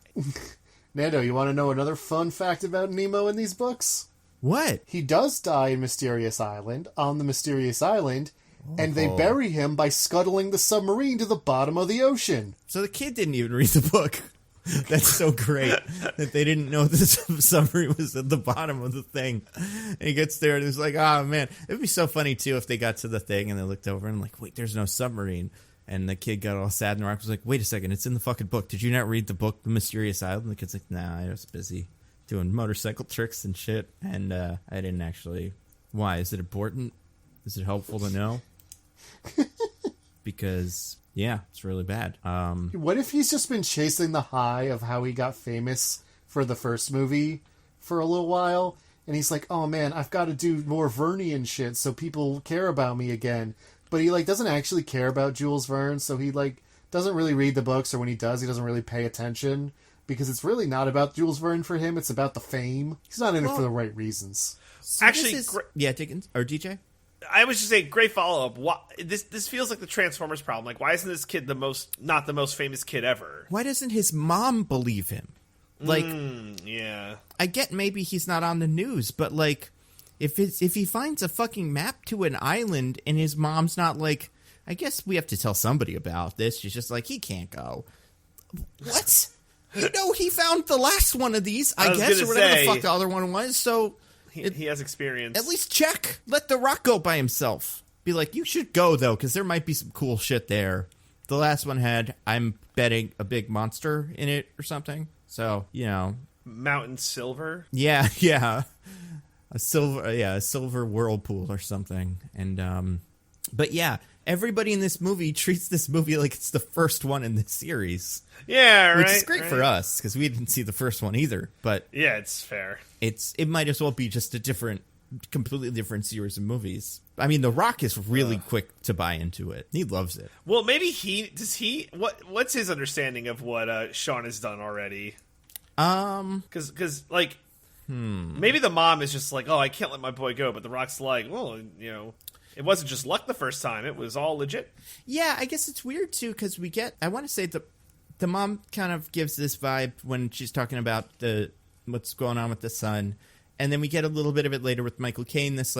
Nando, you want to know another fun fact about Nemo in these books? What? He does die in Mysterious Island, on the Mysterious Island, and they bury him by scuttling the submarine to the bottom of the ocean. So the kid didn't even read the book. That's so great that they didn't know the submarine was at the bottom of the thing. And he gets there and he's like, oh man. It'd be so funny too if they got to the thing and they looked over and like, wait, there's no submarine. And the kid got all sad and the rock was like, wait a second, it's in the fucking book. Did you not read the book, The Mysterious Island? And the kid's like, nah, I was busy doing motorcycle tricks and shit, and I didn't actually... Why? Is it important? Is it helpful to know? Because, yeah, it's really bad. What if he's just been chasing the high of how he got famous for the first movie for a little while, and he's like, oh man, I've got to do more Vernian shit so people care about me again. But he, doesn't actually care about Jules Verne, so he, doesn't really read the books, or when he does, he doesn't really pay attention. Because it's really not about Jules Verne for him. It's about the fame. He's not in it for the right reasons. So actually, yeah, Diggins or DJ. I was just saying, great follow up. This feels like the Transformers problem. Like, why isn't this kid not the most famous kid ever? Why doesn't his mom believe him? Yeah. I get maybe he's not on the news, but if he finds a fucking map to an island and his mom's not like, I guess we have to tell somebody about this. She's just like, he can't go. What? He found the last one of these, I guess, or whatever the fuck the other one was, so... He has experience. At least check. Let the Rock go by himself. Be like, you should go, though, because there might be some cool shit there. The last one had, I'm betting, a big monster in it or something. So, Mountain Silver? Yeah. A silver whirlpool or something. And, but yeah... Everybody in this movie treats this movie like it's the first one in this series. Yeah, right. Which is great for us, because we didn't see the first one either. But yeah, it's fair. It might as well be just a completely different series of movies. I mean, The Rock is really quick to buy into it. He loves it. Well, maybe what's his understanding of what Sean has done already? Because maybe the mom is just like, oh, I can't let my boy go. But The Rock's like, well, it wasn't just luck the first time. It was all legit. Yeah, I guess it's weird, too, because I want to say the mom kind of gives this vibe when she's talking about what's going on with the son. And then we get a little bit of it later with Michael Caine, this,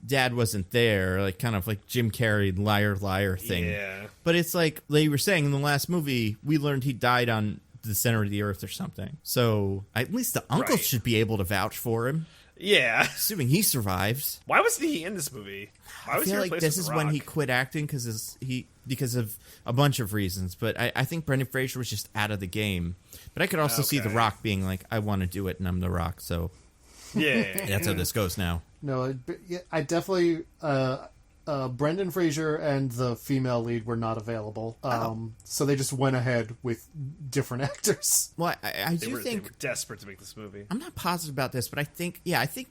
dad wasn't there, kind of like Jim Carrey, liar, liar thing. Yeah. But it's like you were saying, in the last movie, we learned he died on the center of the earth or something. So at least the uncle should be able to vouch for him. Yeah. Assuming he survives. Why wasn't he in this movie? Why was I feel he like replaced this with is The when Rock? he quit acting because of a bunch of reasons. But I think Brendan Fraser was just out of the game. But I could also see The Rock being like, I want to do it, and I'm The Rock, so Yeah. that's how this goes now. No, I definitely. Brendan Fraser and the female lead were not available, so they just went ahead with different actors. Well, I do They think were desperate to make this movie. I'm not positive about this, but I think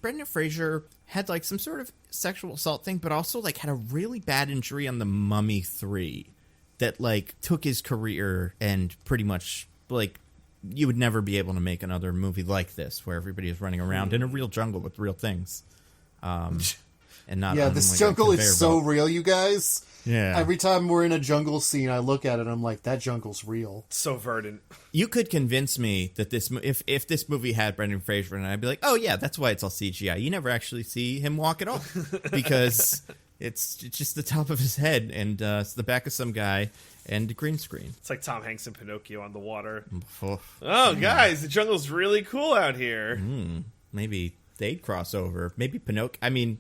Brendan Fraser had like some sort of sexual assault thing, but also like had a really bad injury on The Mummy 3 that like took his career and pretty much like you would never be able to make another movie like this where everybody is running around in a real jungle with real things. And not This like jungle is so real, you guys. Yeah. Every time we're in a jungle scene, I look at it and I'm like, that jungle's real. So verdant. You could convince me that if this movie had Brendan Fraser in it, I'd be like, oh yeah, that's why it's all CGI. You never actually see him walk at all because it's just the top of his head and it's the back of some guy and green screen. It's like Tom Hanks and Pinocchio on the water. Oh, Guys, the jungle's really cool out here. maybe they'd cross over. Maybe Pinocchio. I mean,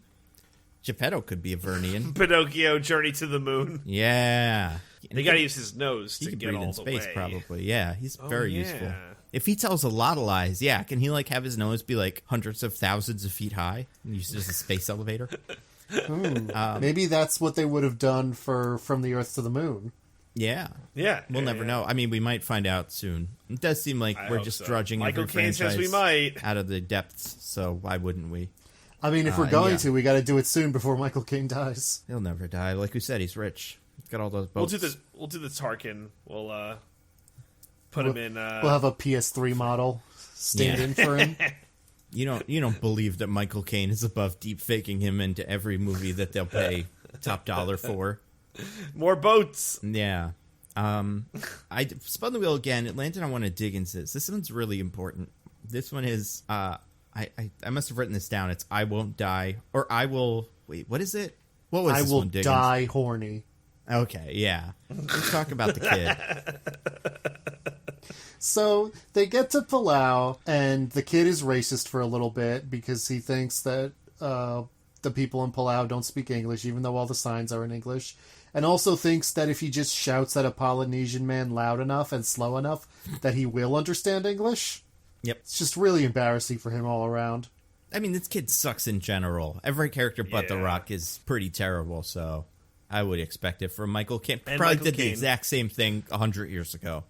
Geppetto could be a Vernian. Pinocchio, Journey to the Moon. Yeah. They gotta use his nose He to could get breathe all in the space, way. probably. Yeah, he's very yeah. useful. If he tells a lot of lies, yeah, can he like have his nose be like hundreds of thousands of feet high and use it as a space elevator? Maybe that's what they would have done for From the Earth to the Moon. Yeah. Yeah. We'll never know. I mean, we might find out soon. It does seem like I we're hope just so. drudging Michael every Caine franchise says we might. out of the depths, so why wouldn't we? I mean, if we're going yeah. to, we got to do it soon before Michael Caine dies. He'll never die. Like we said, he's rich. He's got all those boats. We'll do the Tarkin. We'll put him in. We'll have a PS3 model stand in for him. You don't believe that Michael Caine is above deep faking him into every movie that they'll pay top dollar for. More boats. Yeah. I spun the wheel again. It landed on one of Diggins's. This one's really important. This one is I must have written this down. It's I won't die or I will wait. What is it? What was I this will one, Diggins? die horny. Okay, yeah. Let's talk about the kid. So they get to Palau, and the kid is racist for a little bit because he thinks that the people in Palau don't speak English, even though all the signs are in English. And also thinks that if he just shouts at a Polynesian man loud enough and slow enough, that he will understand English. Yep. It's just really embarrassing for him all around. I mean, this kid sucks in general. Every character but The Yeah. Rock is pretty terrible, so I would expect it from Michael Caine. And Probably Michael did the Caine. exact same thing 100 years ago.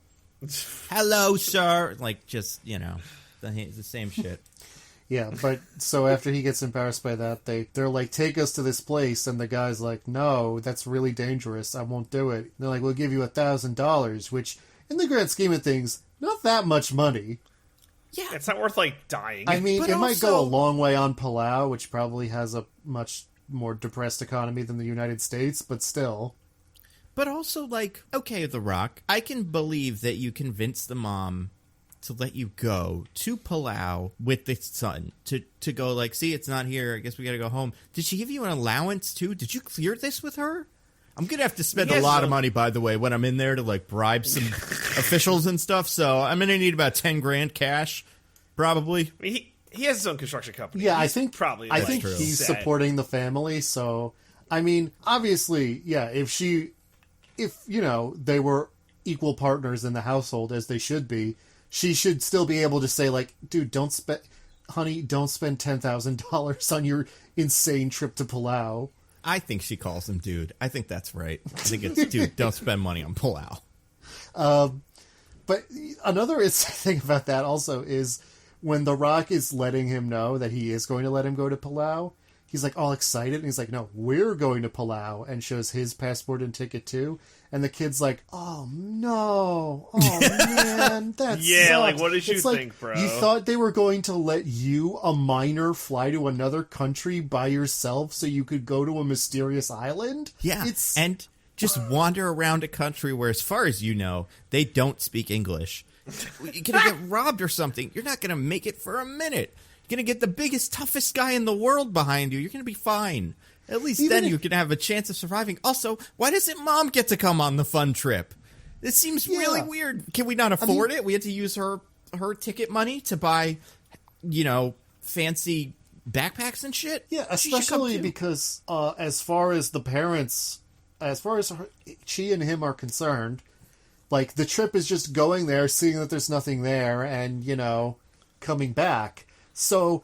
Hello, sir. Like, just, the same shit. Yeah, but so after he gets embarrassed by that, they're like, take us to this place, and the guy's like, no, that's really dangerous. I won't do it. And they're like, we'll give you $1,000, which, in the grand scheme of things, not that much money. Yeah. It's not worth like dying. I mean, But it might go a also- long way on Palau, which probably has a much more depressed economy than the United States, but still. But also, like, okay, The Rock, I can believe that you convinced the mom to let you go to Palau with the son to go, like, see, it's not here. I guess we got to go home. Did she give you an allowance, too? Did you clear this with her? I'm going to have to spend a Yes, lot so- of money, by the way, when I'm in there to, like, bribe some officials and stuff. So I'm going to need about 10 grand cash, probably. I mean, he has his own construction company. Yeah, He's probably. I like, think true. he's set. supporting the family, so I mean, obviously, yeah, if they were equal partners in the household as they should be, she should still be able to say like, dude, don't spend $10,000 on your insane trip to Palau. I think she calls him dude. I think that's right. I think it's, dude, don't spend money on Palau. But another thing about that also is when The Rock is letting him know that he is going to let him go to Palau, he's like all excited and he's like, no, we're going to Palau, and shows his passport and ticket too. And the kid's like, oh no, oh man, that Yeah, sucks. like, what did you It's like, think, bro? You thought they were going to let you, a minor, fly to another country by yourself so you could go to a mysterious island? Yeah, It's... and just wander around a country where, as far as you know, they don't speak English. You're going to get robbed or something. You're not going to make it for a minute. You're going to get the biggest, toughest guy in the world behind you. You're going to be fine. At least Even then if- you can have a chance of surviving. Also, why doesn't Mom get to come on the fun trip? This seems really weird. Can we not afford it? We had to use her ticket money to buy, fancy backpacks and shit. Yeah, especially because as far as the parents, she and him are concerned, like, the trip is just going there, seeing that there's nothing there, and, coming back. So,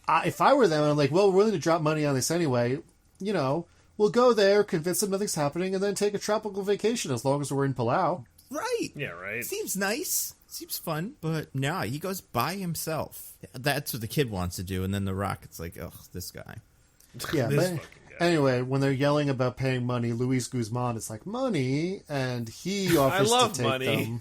if I were them, I'm like, well, we're willing to drop money on this anyway, we'll go there, convince them nothing's happening, and then take a tropical vacation as long as we're in Palau. Right. Yeah, right. Seems nice. Seems fun. But no, he goes by himself. That's what the kid wants to do. And then the Rock, it's like, ugh, this guy. Yeah, but anyway, when they're yelling about paying money, Luis Guzman is like, money, and he offers to take money.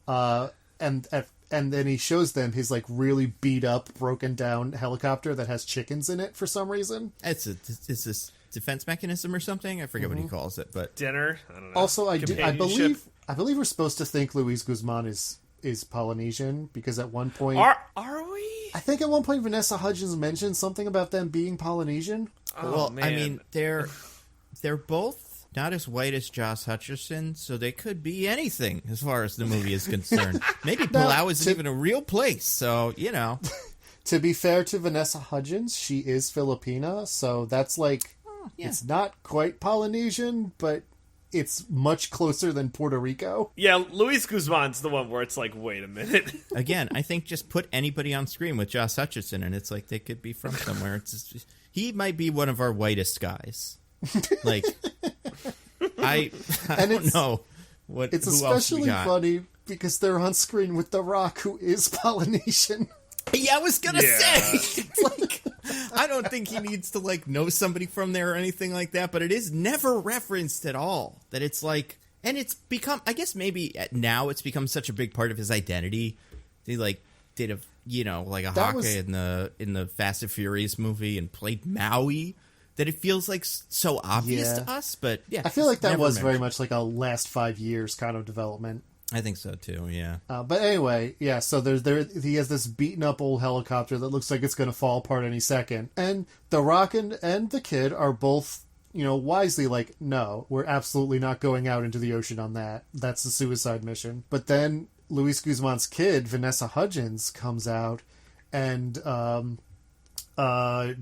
Them. And then he shows them his, like, really beat up, broken down helicopter that has chickens in it for some reason. It's this defense mechanism or something. I forget what he calls it, but dinner. I don't know. Also, I believe we're supposed to think Luis Guzman is Polynesian, because at one point are we? I think at one point Vanessa Hudgens mentioned something about them being Polynesian. Oh, well, man. I mean, they're both not as white as Josh Hutcherson, so they could be anything as far as the movie is concerned. Maybe Palau isn't even a real place, so To be fair to Vanessa Hudgens, she is Filipina, so that's like it's not quite Polynesian, but it's much closer than Puerto Rico. Yeah, Luis Guzman's the one where it's like, wait a minute. Again, I think just put anybody on screen with Josh Hutcherson, and it's like they could be from somewhere. He might be one of our whitest guys. Like, I don't know what. It's especially funny because they're on screen with The Rock, who is Polynesian. Yeah, I was gonna say, it's like, I don't think he needs to, like, know somebody from there or anything like that, but it is never referenced at all. That it's like, and it's become, I guess maybe now it's become such a big part of his identity. They, like, did a haka in the Fast and Furious movie and played Maui, that it feels like so obvious to us, but yeah. I feel like that was very much like a last 5 years kind of development. I think so too, yeah. But anyway, yeah, so he has this beaten up old helicopter that looks like it's going to fall apart any second. And The Rock and the kid are both, wisely like, no, we're absolutely not going out into the ocean on that. That's a suicide mission. But then Luis Guzman's kid, Vanessa Hudgens, comes out, and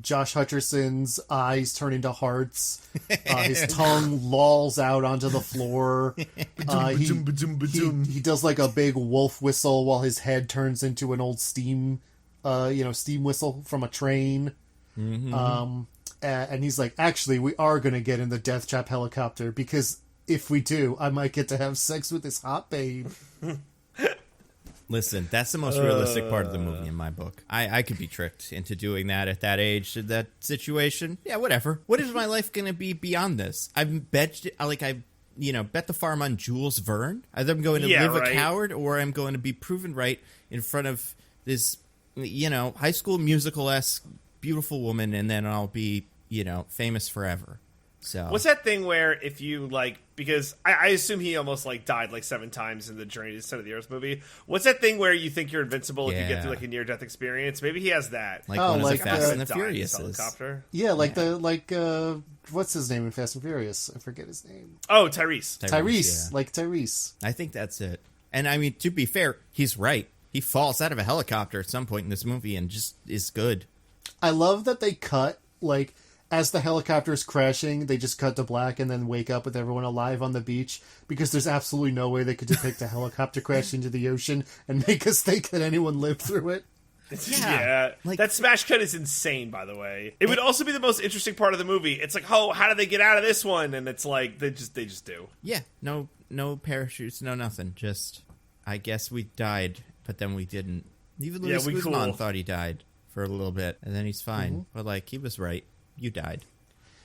Josh Hutcherson's eyes turn into hearts. His tongue lolls out onto the floor. He does like a big wolf whistle while his head turns into an old steam whistle from a train. Mm-hmm. And he's like, actually, we are going to get in the Death Trap helicopter, because if we do, I might get to have sex with this hot babe. Listen, that's the most realistic part of the movie in my book. I could be tricked into doing that at that age, in that situation. Yeah, whatever. What is my life going to be beyond this? I've bet the farm on Jules Verne. Either I'm going to live a coward, or I'm going to be proven right in front of this, High School Musical-esque beautiful woman, and then I'll be, famous forever. So what's that thing where if you, like, because I assume he almost, like, died like 7 times in the Journey to the Center of the Earth movie. What's that thing where you think you're invincible if you get through, like, a near-death experience? Maybe he has that. Like one of the Fast and the Furious. Yeah, what's his name in Fast and Furious? I forget his name. Oh, Tyrese. Tyrese, like Tyrese. I think that's it. And I mean, to be fair, he's right. He falls out of a helicopter at some point in this movie and just is good. I love that they cut, like, as the helicopter is crashing, they just cut to black and then wake up with everyone alive on the beach, because there's absolutely no way they could depict a helicopter crash into the ocean and make us think that anyone lived through it. Yeah. Like, that smash cut is insane, by the way. It would also be the most interesting part of the movie. It's like, oh, how do they get out of this one? And it's like, they just do. Yeah, no parachutes, no nothing. Just, I guess we died, but then we didn't. Even Luis Guzman thought he died for a little bit, and then he's fine. Mm-hmm. But, like, he was right. You died.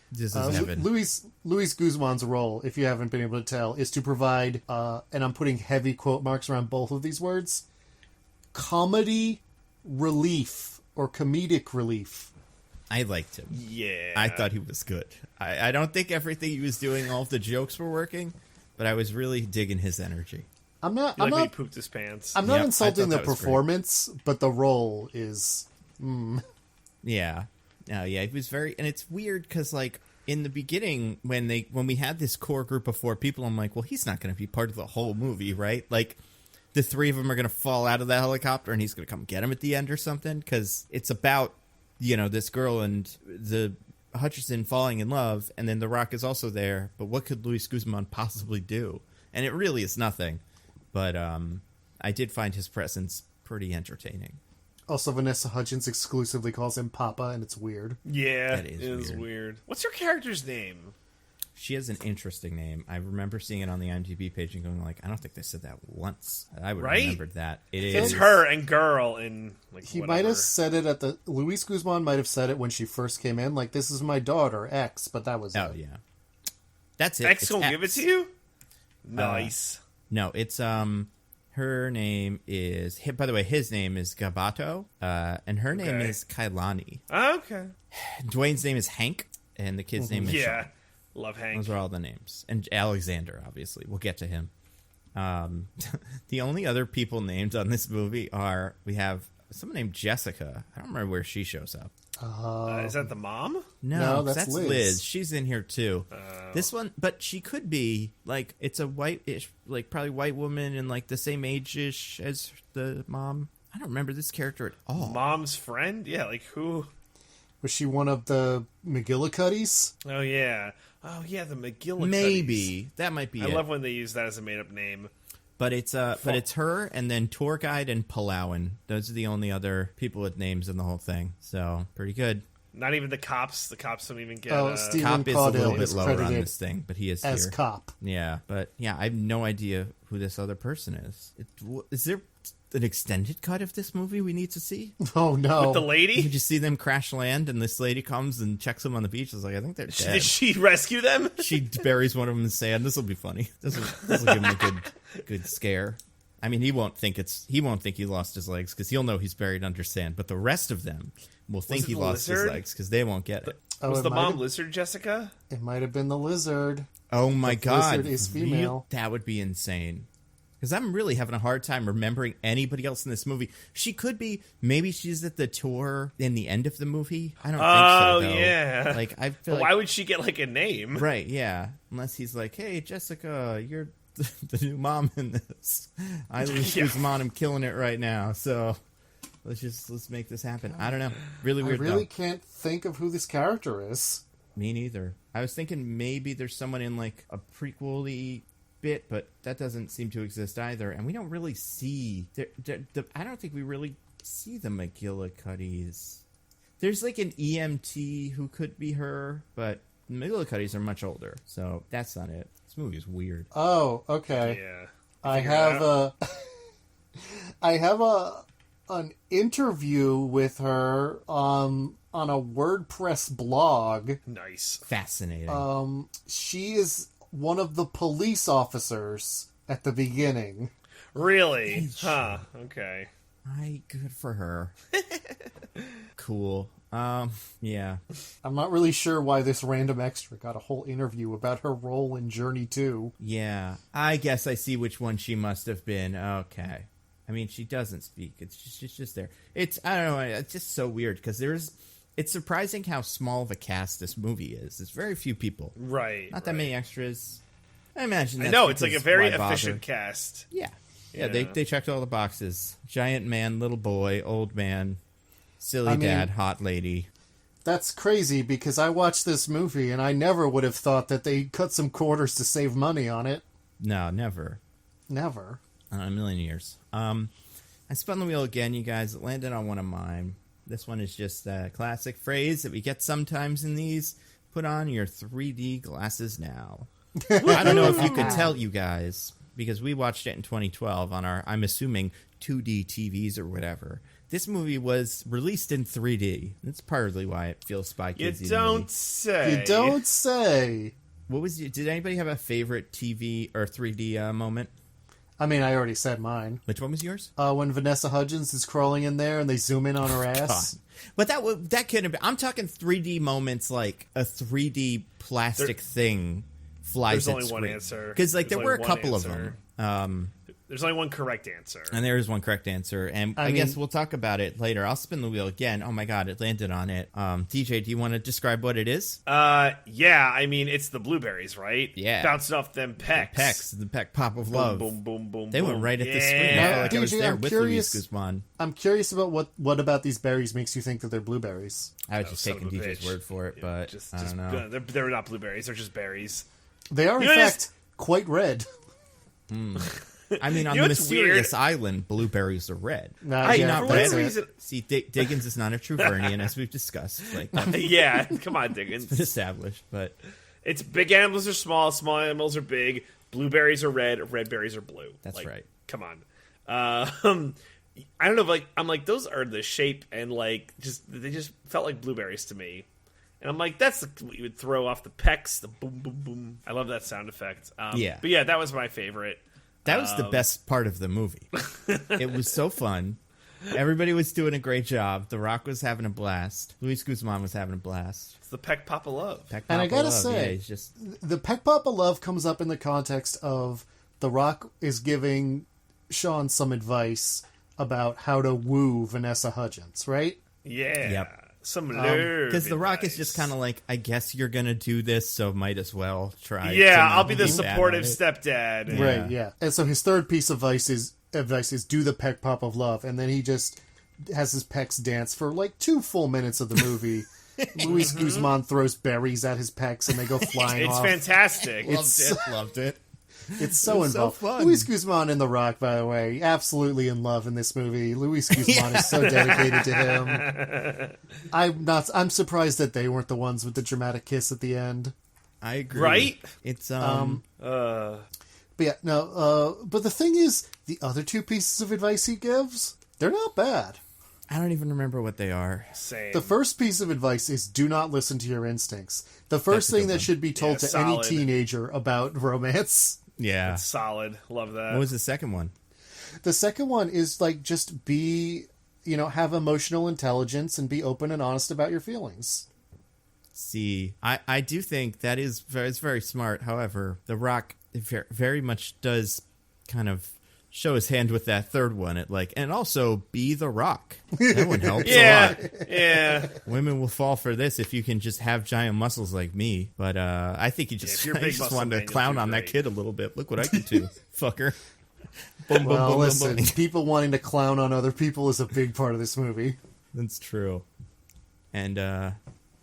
This is heaven. Luis Guzman's role, if you haven't been able to tell, is to provide, and I'm putting heavy quote marks around both of these words, comedy relief or comedic relief. I liked him. Yeah. I thought he was good. I don't think everything he was doing, all of the jokes were working, but I was really digging his energy. When he pooped his pants. I'm not insulting the performance, but the role is... Yeah. Yeah, it was very, and it's weird because, like, in the beginning when we had this core group of 4 people, I'm like, well, he's not going to be part of the whole movie, right? Like, the 3 of them are going to fall out of the helicopter and he's going to come get him at the end or something, because it's about this girl and the Hutcherson falling in love, and then The Rock is also there. But what could Luis Guzman possibly do? And it really is nothing. But I did find his presence pretty entertaining. Also, Vanessa Hudgens exclusively calls him Papa, and it's weird. Yeah, it is weird. What's your character's name? She has an interesting name. I remember seeing it on the IMDb page and going like, I don't think they said that once. I would have remembered that. It's her and girl and like he whatever. might have said it Luis Guzman might have said it when she first came in, like, this is my daughter, X, but that was it. yeah. That's it. X gonna give it to you? Nice. No, it's her name is, by the way, his name is Gabato, and her name is Kailani. Okay. Dwayne's name is Hank, and the kid's name is Sean. Love Hank. Those are all the names. And Alexander, obviously. We'll get to him. The only other people named on this movie we have someone named Jessica. I don't remember where she shows up. Is that the mom? No, that's Liz. She's in here too. This one, but she could be like, it's a white-ish, like probably white woman and like the same age-ish as the mom. I don't remember this character at all. Mom's friend? Yeah, like who? Was she one of the McGillicuddies? Oh yeah, the McGillicuddies. Maybe that might be. I love when they use that as a made-up name. But it's her and then tour guide and Palauan. Those are the only other people with names in the whole thing. So pretty good. Not even the cops. The cops don't even get. Stephen Cop is Caudell a little bit lower on credited this thing, but he is as here. Cop. Yeah, but yeah, I have no idea who this other person is. Is there an extended cut of this movie we need to see? Oh no, with the lady? You just see them crash land, and this lady comes and checks them on the beach. I was like, I think they're dead. Did she rescue them? She buries one of them in sand. This will be funny. This will give him a good scare. I mean, he won't think he lost his legs because he'll know he's buried under sand. But the rest of them will think he lost his legs because they won't get it. Was the mom lizard Jessica? It might have been the lizard. Oh my god, lizard is female. That would be insane. Because I'm really having a hard time remembering anybody else in this movie. She could be. Maybe she's at the tour in the end of the movie. I don't think so, though. Yeah. Like I feel. Why would she get like a name? Right? Yeah. Unless he's like, hey, Jessica, you're the new mom in this. I lose Guzman. I'm killing it right now. So let's make this happen. I don't know. Really weird. I really can't think of who this character is. Me neither. I was thinking maybe there's someone in like a prequel-y bit, but that doesn't seem to exist either. And we don't really see. I don't think we really see the McGillicuddies. There's like an EMT who could be her, but the McGillicuddies are much older, so that's not it. This movie is weird. Oh, okay. Yeah. I have an interview with her on a WordPress blog. Nice. Fascinating. She is one of the police officers at the beginning. Really? Huh. Okay. Good for her. Cool. Yeah. I'm not really sure why this random extra got a whole interview about her role in Journey 2. Yeah. I guess I see which one she must have been. Okay. I mean, she doesn't speak. She's just there. I don't know. It's just so weird because it's surprising how small of a cast this movie is. There's very few people. Right. Not that many extras. I imagine that's it's like a very why bother? efficient cast. Yeah. Yeah, they checked all the boxes. Giant man, little boy, old man, silly dad, hot lady. That's crazy because I watched this movie and I never would have thought that they cut some quarters to save money on it. No, never. Never. A million years. I spun the wheel again, you guys. It landed on one of mine. This one is just a classic phrase that we get sometimes in these. Put on your 3D glasses now. I don't know if you could tell, you guys, because we watched it in 2012 on our, I'm assuming, 2D TVs or whatever. This movie was released in 3D. That's partly why it feels Spy Kids. You don't say. You don't say. Did anybody have a favorite TV or 3D moment? I mean, I already said mine. Which one was yours? When Vanessa Hudgens is crawling in there and they zoom in on her ass. God. But that couldn't have been. I'm talking 3D moments like a 3D plastic thing flies. There's only one answer. Because there were a couple of them. There's only one correct answer. And there is one correct answer. And I guess we'll talk about it later. I'll spin the wheel again. Oh my God, it landed on it. DJ, do you want to describe what it is? Yeah, I mean, it's the blueberries, right? Yeah. Bouncing off them pecs. The peck pop of love. Boom, boom, boom, They boom. went right at the screen. I Yeah. felt like I was DJ, there I'm with curious- Luis Guzman. I'm curious about what about these berries makes you think that they're blueberries. I was just son taking of a DJ's bitch. word for it, but I don't know. They're not blueberries. They're just berries. They are, in You know, fact, quite red. I mean, on You the know what's mysterious island, blueberries are red. Yeah, for that's whatever it. reason, See, Diggins is not a true Vernian, as we've discussed. Like, that's yeah, come on, Diggins. been established, but It's big animals are small animals are big. Blueberries are red berries are blue. That's like, right. Come on. I don't know. Like I'm like those are the shape and like they just felt like blueberries to me. And I'm like, that's what you would throw off the pecs, the boom, boom, boom. I love that sound effect. Yeah. But yeah, that was my favorite. that was the best part of the movie. It was so fun. Everybody was doing a great job. The Rock was having a blast. Luis Guzman was having a blast. It's the peck pop of love. Peck And I Papa gotta Love, say, yeah, he's just The Peck Papa Love comes up in the context of The Rock is giving Sean some advice about how to woo Vanessa Hudgens, right? Yeah. Yep. Some nerve. because The Rock is just kind of like, I guess you're gonna do this, so might as well try. to Yeah, not I'll be the bad supportive at it. stepdad. Yeah. Right, yeah. And so his third piece of advice is do the Peck Pop of Love, and then he just has his pecs dance for like 2 full minutes of the movie. Luis Guzman throws berries at his pecs and they go flying It's off. fantastic. Loved it. It's so It's so involved. fun. Luis Guzman and The Rock, by the way, absolutely in love in this movie. Luis Guzman is so dedicated to him. I'm surprised that they weren't the ones with the dramatic kiss at the end. I agree. Right? It's But yeah, no. But the thing is, the other 2 pieces of advice he gives, they're not bad. I don't even remember what they are. Same. The first piece of advice is do not listen to your instincts. The first That's a good thing that one. should be told Yeah, to any solid. teenager about romance. Yeah. Solid. Love that. What was the second one? The second one is like just be, have emotional intelligence and be open and honest about your feelings. See, I do think that is it's very smart. However, The Rock very much does kind of show his hand with that third one. And also be The Rock. That one helps a yeah. lot. Yeah. Women will fall for this if you can just have giant muscles like me. But I think he just, if you're a he big just muscle wanted man, to you'll clown do on that great. kid a little bit. Look what I can do, fucker. Boom, boom, Well, boom, listen, boom, boom. people wanting to clown on other people is a big part of this movie. That's true. And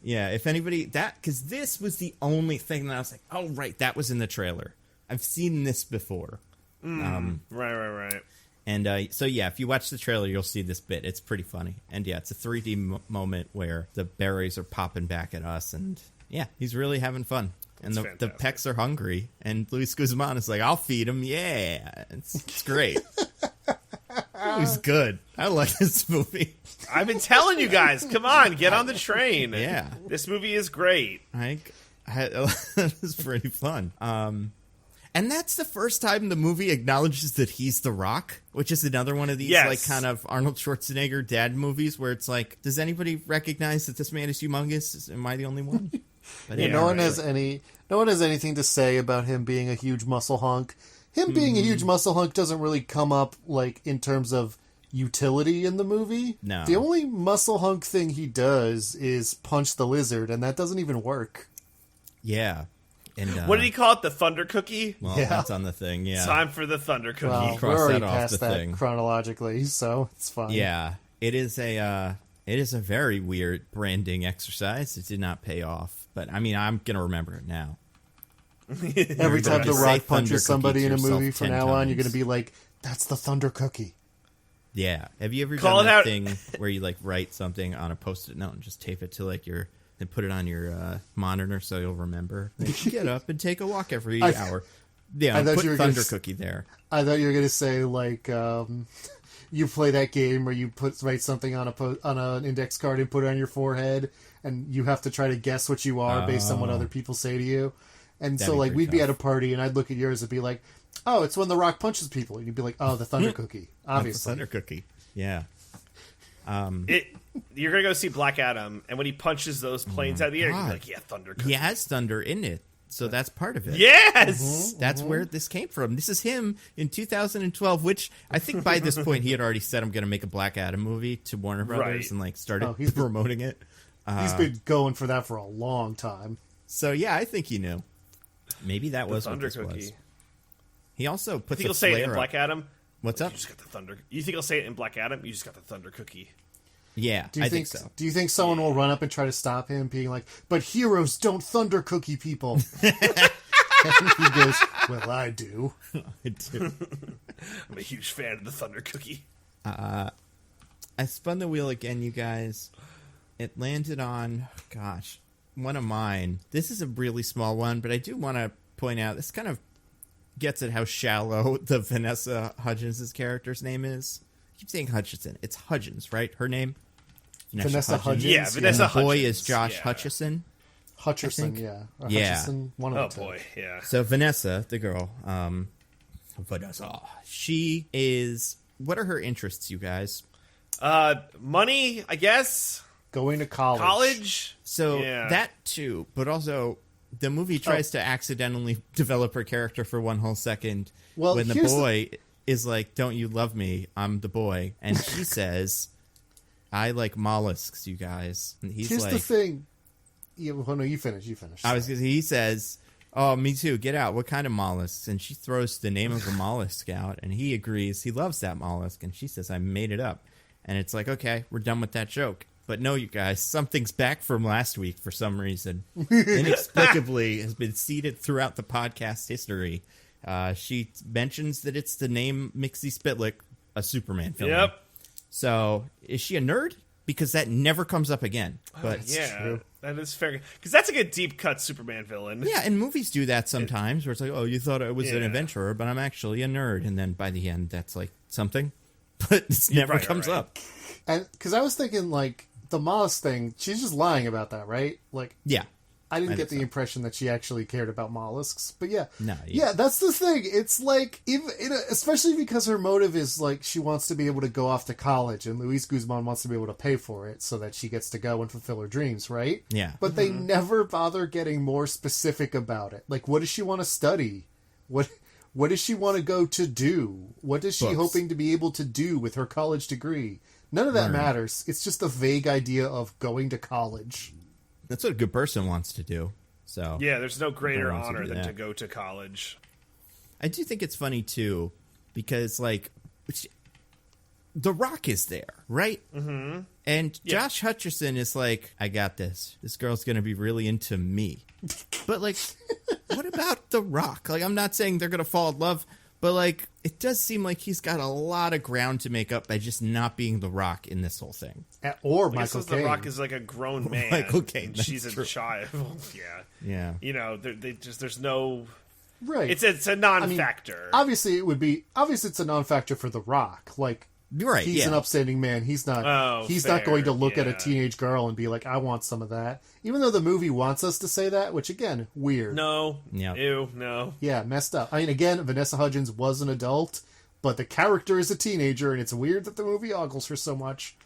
yeah, if anybody because this was the only thing that I was like, oh right, that was in the trailer. I've seen this before. Right. And so yeah, if you watch the trailer, you'll see this bit. It's pretty funny. And yeah, it's a 3D moment where the berries are popping back at us, and yeah, he's really having fun. And the fantastic. pecs are hungry, and Luis Guzman is like, I'll feed him. Yeah, it's great. It was good. I like this movie. I've been telling you guys, come on, get on the train. Yeah. This movie is great. It was pretty fun. And that's the first time the movie acknowledges that he's The Rock, which is another one of these Yes. like kind of Arnold Schwarzenegger dad movies where it's like, does anybody recognize that this man is humongous? Am I the only one? But Yeah, yeah, no one right. has anything to say about him being a huge muscle hunk. Him being a huge muscle hunk doesn't really come up like in terms of utility in the movie. No. The only muscle hunk thing he does is punch the lizard, and that doesn't even work. Yeah. And What did he call it? The Thunder Cookie? Well, Yeah. that's on the thing. Yeah. Time for the Thunder Cookie. Well, cross we're already that off past the that thing. chronologically, so it's fine. Yeah. It is a very weird branding exercise. It did not pay off, but I mean, I'm gonna remember it now. Every time The Just say Rock Thunder punches somebody Cookie in a to yourself movie from 10 now on, you're times. going to be like, "That's the Thunder Cookie." Yeah. Have you ever Call done it that out. thing where you like write something on a post-it note and just tape it to like your and put it on your monitor so you'll remember? Like, get up and take a walk every hour. Yeah, I thought put you were gonna Thunder Cookie there. I thought you were going to say like you play that game where you write something on an index card and put it on your forehead, and you have to try to guess what you are based on what other people say to you. And That'd so be like pretty we'd be tough. at a party, and I'd look at yours and be like, "Oh, it's when The Rock punches people," and you'd be like, "Oh, the Thunder Cookie, That's the obviously." Thunder Cookie. Yeah. You're going to go see Black Adam, and when he punches those planes out of the air, you're God. like, yeah, Thunder Cookie. He has thunder in it. So that's part of it. Yes! That's where this came from. This is him in 2012, which I think by this point he had already said, I'm going to make a Black Adam movie to Warner Brothers and like started promoting it. He's been going for that for a long time. So yeah, I think he knew. Maybe that was what this was. He also put the he'll say it in Black Adam? What's up? You just got the thunder. You think he'll say it in Black Adam? You just got the thunder cookie. Yeah, I think so. Do you think someone will run up and try to stop him, being like, "But heroes don't thunder cookie people"? And he goes, "Well, I do. I do. I'm a huge fan of the thunder cookie." I spun the wheel again, you guys. It landed on, one of mine. This is a really small one, but I do want to point out this kind of gets at how shallow the Vanessa Hudgens' character's name is. I keep saying Hutchison. It's Hudgens, right? Her name? Vanessa Hudgens. Yeah, Vanessa Hudgens. The boy Hudgens. is Josh Hutcherson. Hutcherson, yeah. Or yeah. Hutchison, one of them. Oh, boy, yeah. So Vanessa, the girl, Vanessa, she is... What are her interests, you guys? Money, I guess. Going to college. So that too, but also the movie tries to accidentally develop her character for one whole second when the boy is like, "Don't you love me? I'm the boy." And she says, "I like mollusks, you guys." And he's here's like, the thing. Yeah, well, no, you finish. He says, "Oh, me too. Get out. What kind of mollusks?" And she throws the name of a mollusk out, and he agrees. He loves that mollusk, and she says, "I made it up." And it's like, okay, we're done with that joke. But no, you guys, something's back from last week for some reason. Inexplicably has been seeded throughout the podcast history. She mentions that it's the name Mixie Spitlick, a Superman film. Yep. So is she a nerd? Because that never comes up again. But yeah, that is fair. Because that's like a deep cut Superman villain. Yeah, and movies do that sometimes where it's like, oh, you thought I was an adventurer, but I'm actually a nerd. And then by the end, that's like something. But it never comes up. And because I was thinking, like, the mollusk thing, she's just lying about that, right? Like, yeah. I didn't get the impression that she actually cared about mollusks. But yeah. No, yeah, that's the thing. It's like, especially because her motive is like she wants to be able to go off to college, and Luis Guzman wants to be able to pay for it so that she gets to go and fulfill her dreams, right? Yeah. But they never bother getting more specific about it. Like, what does she want to study? What does she want to go to do? What is she hoping to be able to do with her college degree? None of that matters. It's just a vague idea of going to college. That's what a good person wants to do. So yeah, there's no greater honor than to go to college. I do think it's funny, too, because, like, The Rock is there, right? Mm-hmm. And Josh Hutcherson is like, I got this. This girl's going to be really into me. But, like, what about The Rock? Like, I'm not saying they're going to fall in love, but, like, it does seem like he's got a lot of ground to make up by just not being The Rock in this whole thing. Or Michael Caine. The Rock is like a grown man. Michael Caine. She's a child. Yeah. You know, there's no... Right. It's a non-factor. I mean, obviously it's a non-factor for The Rock. Like, right, he's an upstanding man. He's not not going to look at a teenage girl and be like, I want some of that. Even though the movie wants us to say that, which, again, weird. No. Yeah. Ew, no. Yeah, messed up. I mean, again, Vanessa Hudgens was an adult, but the character is a teenager, and it's weird that the movie ogles her so much.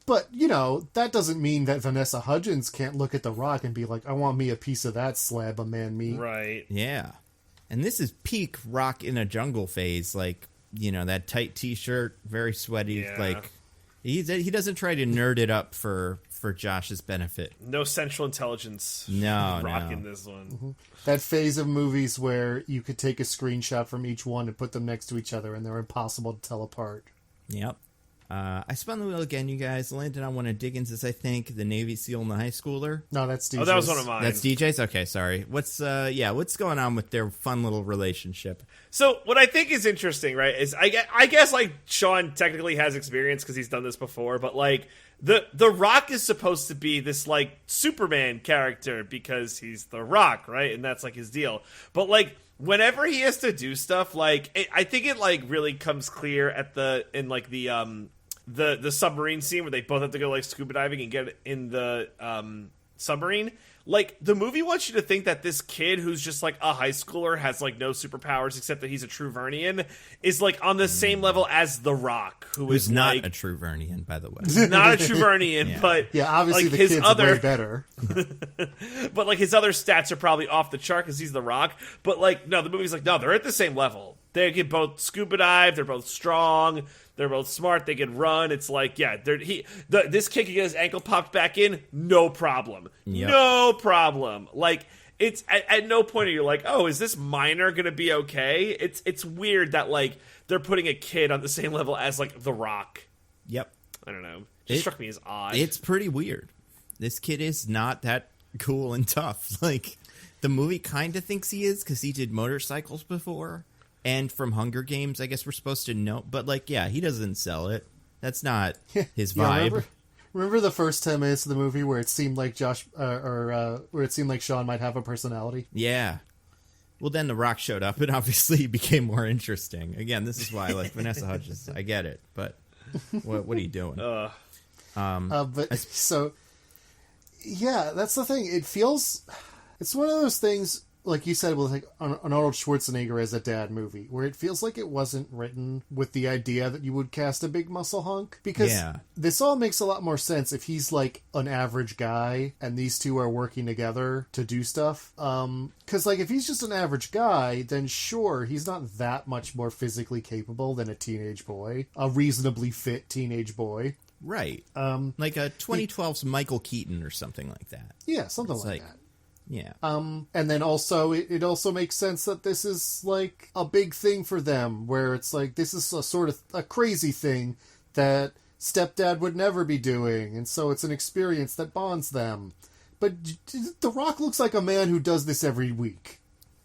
But, you know, that doesn't mean that Vanessa Hudgens can't look at The Rock and be like, I want me a piece of that slab of man meat. Right. Yeah. And this is peak Rock in a jungle phase, like, you know, that tight t-shirt, very sweaty, like, he doesn't try to nerd it up for Josh's benefit. No central intelligence. Rock in this one. Mm-hmm. That phase of movies where you could take a screenshot from each one and put them next to each other, and they're impossible to tell apart. Yep. I spun the wheel again, you guys. Landed on one of Diggins' I think, the Navy SEAL and the high schooler. No, that's DJ's. Oh, that was one of mine. That's DJ's? Okay, sorry. What's going on with their fun little relationship? So, what I think is interesting, right, is I guess, like, Sean technically has experience because he's done this before, but, like, The Rock is supposed to be this, like, Superman character because he's The Rock, right? And that's, like, his deal. But, like, whenever he has to do stuff, like, I think it, like, really comes clear in the submarine scene where they both have to go, like, scuba diving and get in the submarine. Like, the movie wants you to think that this kid who's just, like, a high schooler has, like, no superpowers except that he's a true Vernian is, like, on the same level as The Rock, who's not like, a true Vernian, by the way. not a true Vernian, but... Yeah, obviously like, the his kid's other, way better. but, like, his other stats are probably off the chart because he's The Rock. But, like, no, the movie's like, no, they're at the same level. They can both scuba dive, they're both strong, they're both smart, they can run. It's like, yeah, this kid can get his ankle popped back in, no problem. Yep. No problem. Like, it's at no point are you like, oh, is this minor gonna be okay? It's weird that, like, they're putting a kid on the same level as, like, The Rock. Yep. I don't know. It struck me as odd. It's pretty weird. This kid is not that cool and tough. Like, the movie kind of thinks he is because he did motorcycles before. And from Hunger Games, I guess we're supposed to know. But, like, yeah, he doesn't sell it. That's not his vibe. Remember the first 10 minutes of the movie where it seemed like where it seemed like Sean might have a personality? Yeah. Well, then The Rock showed up, and obviously he became more interesting. Again, this is why I like Vanessa Hudgens. I get it, but what are you doing? So, yeah, that's the thing. It's one of those things, like you said, with like an Arnold Schwarzenegger as a dad movie, where it feels like it wasn't written with the idea that you would cast a big muscle hunk. Because this all makes a lot more sense if he's like an average guy and these two are working together to do stuff. Because like if he's just an average guy, then sure, he's not that much more physically capable than a teenage boy, a reasonably fit teenage boy. Right. Like a 2012's Michael Keaton or something like that. Yeah, something like that. Yeah. And then also, it also makes sense that this is, like, a big thing for them, where it's like, this is a sort of a crazy thing that stepdad would never be doing, and so it's an experience that bonds them. But The Rock looks like a man who does this every week.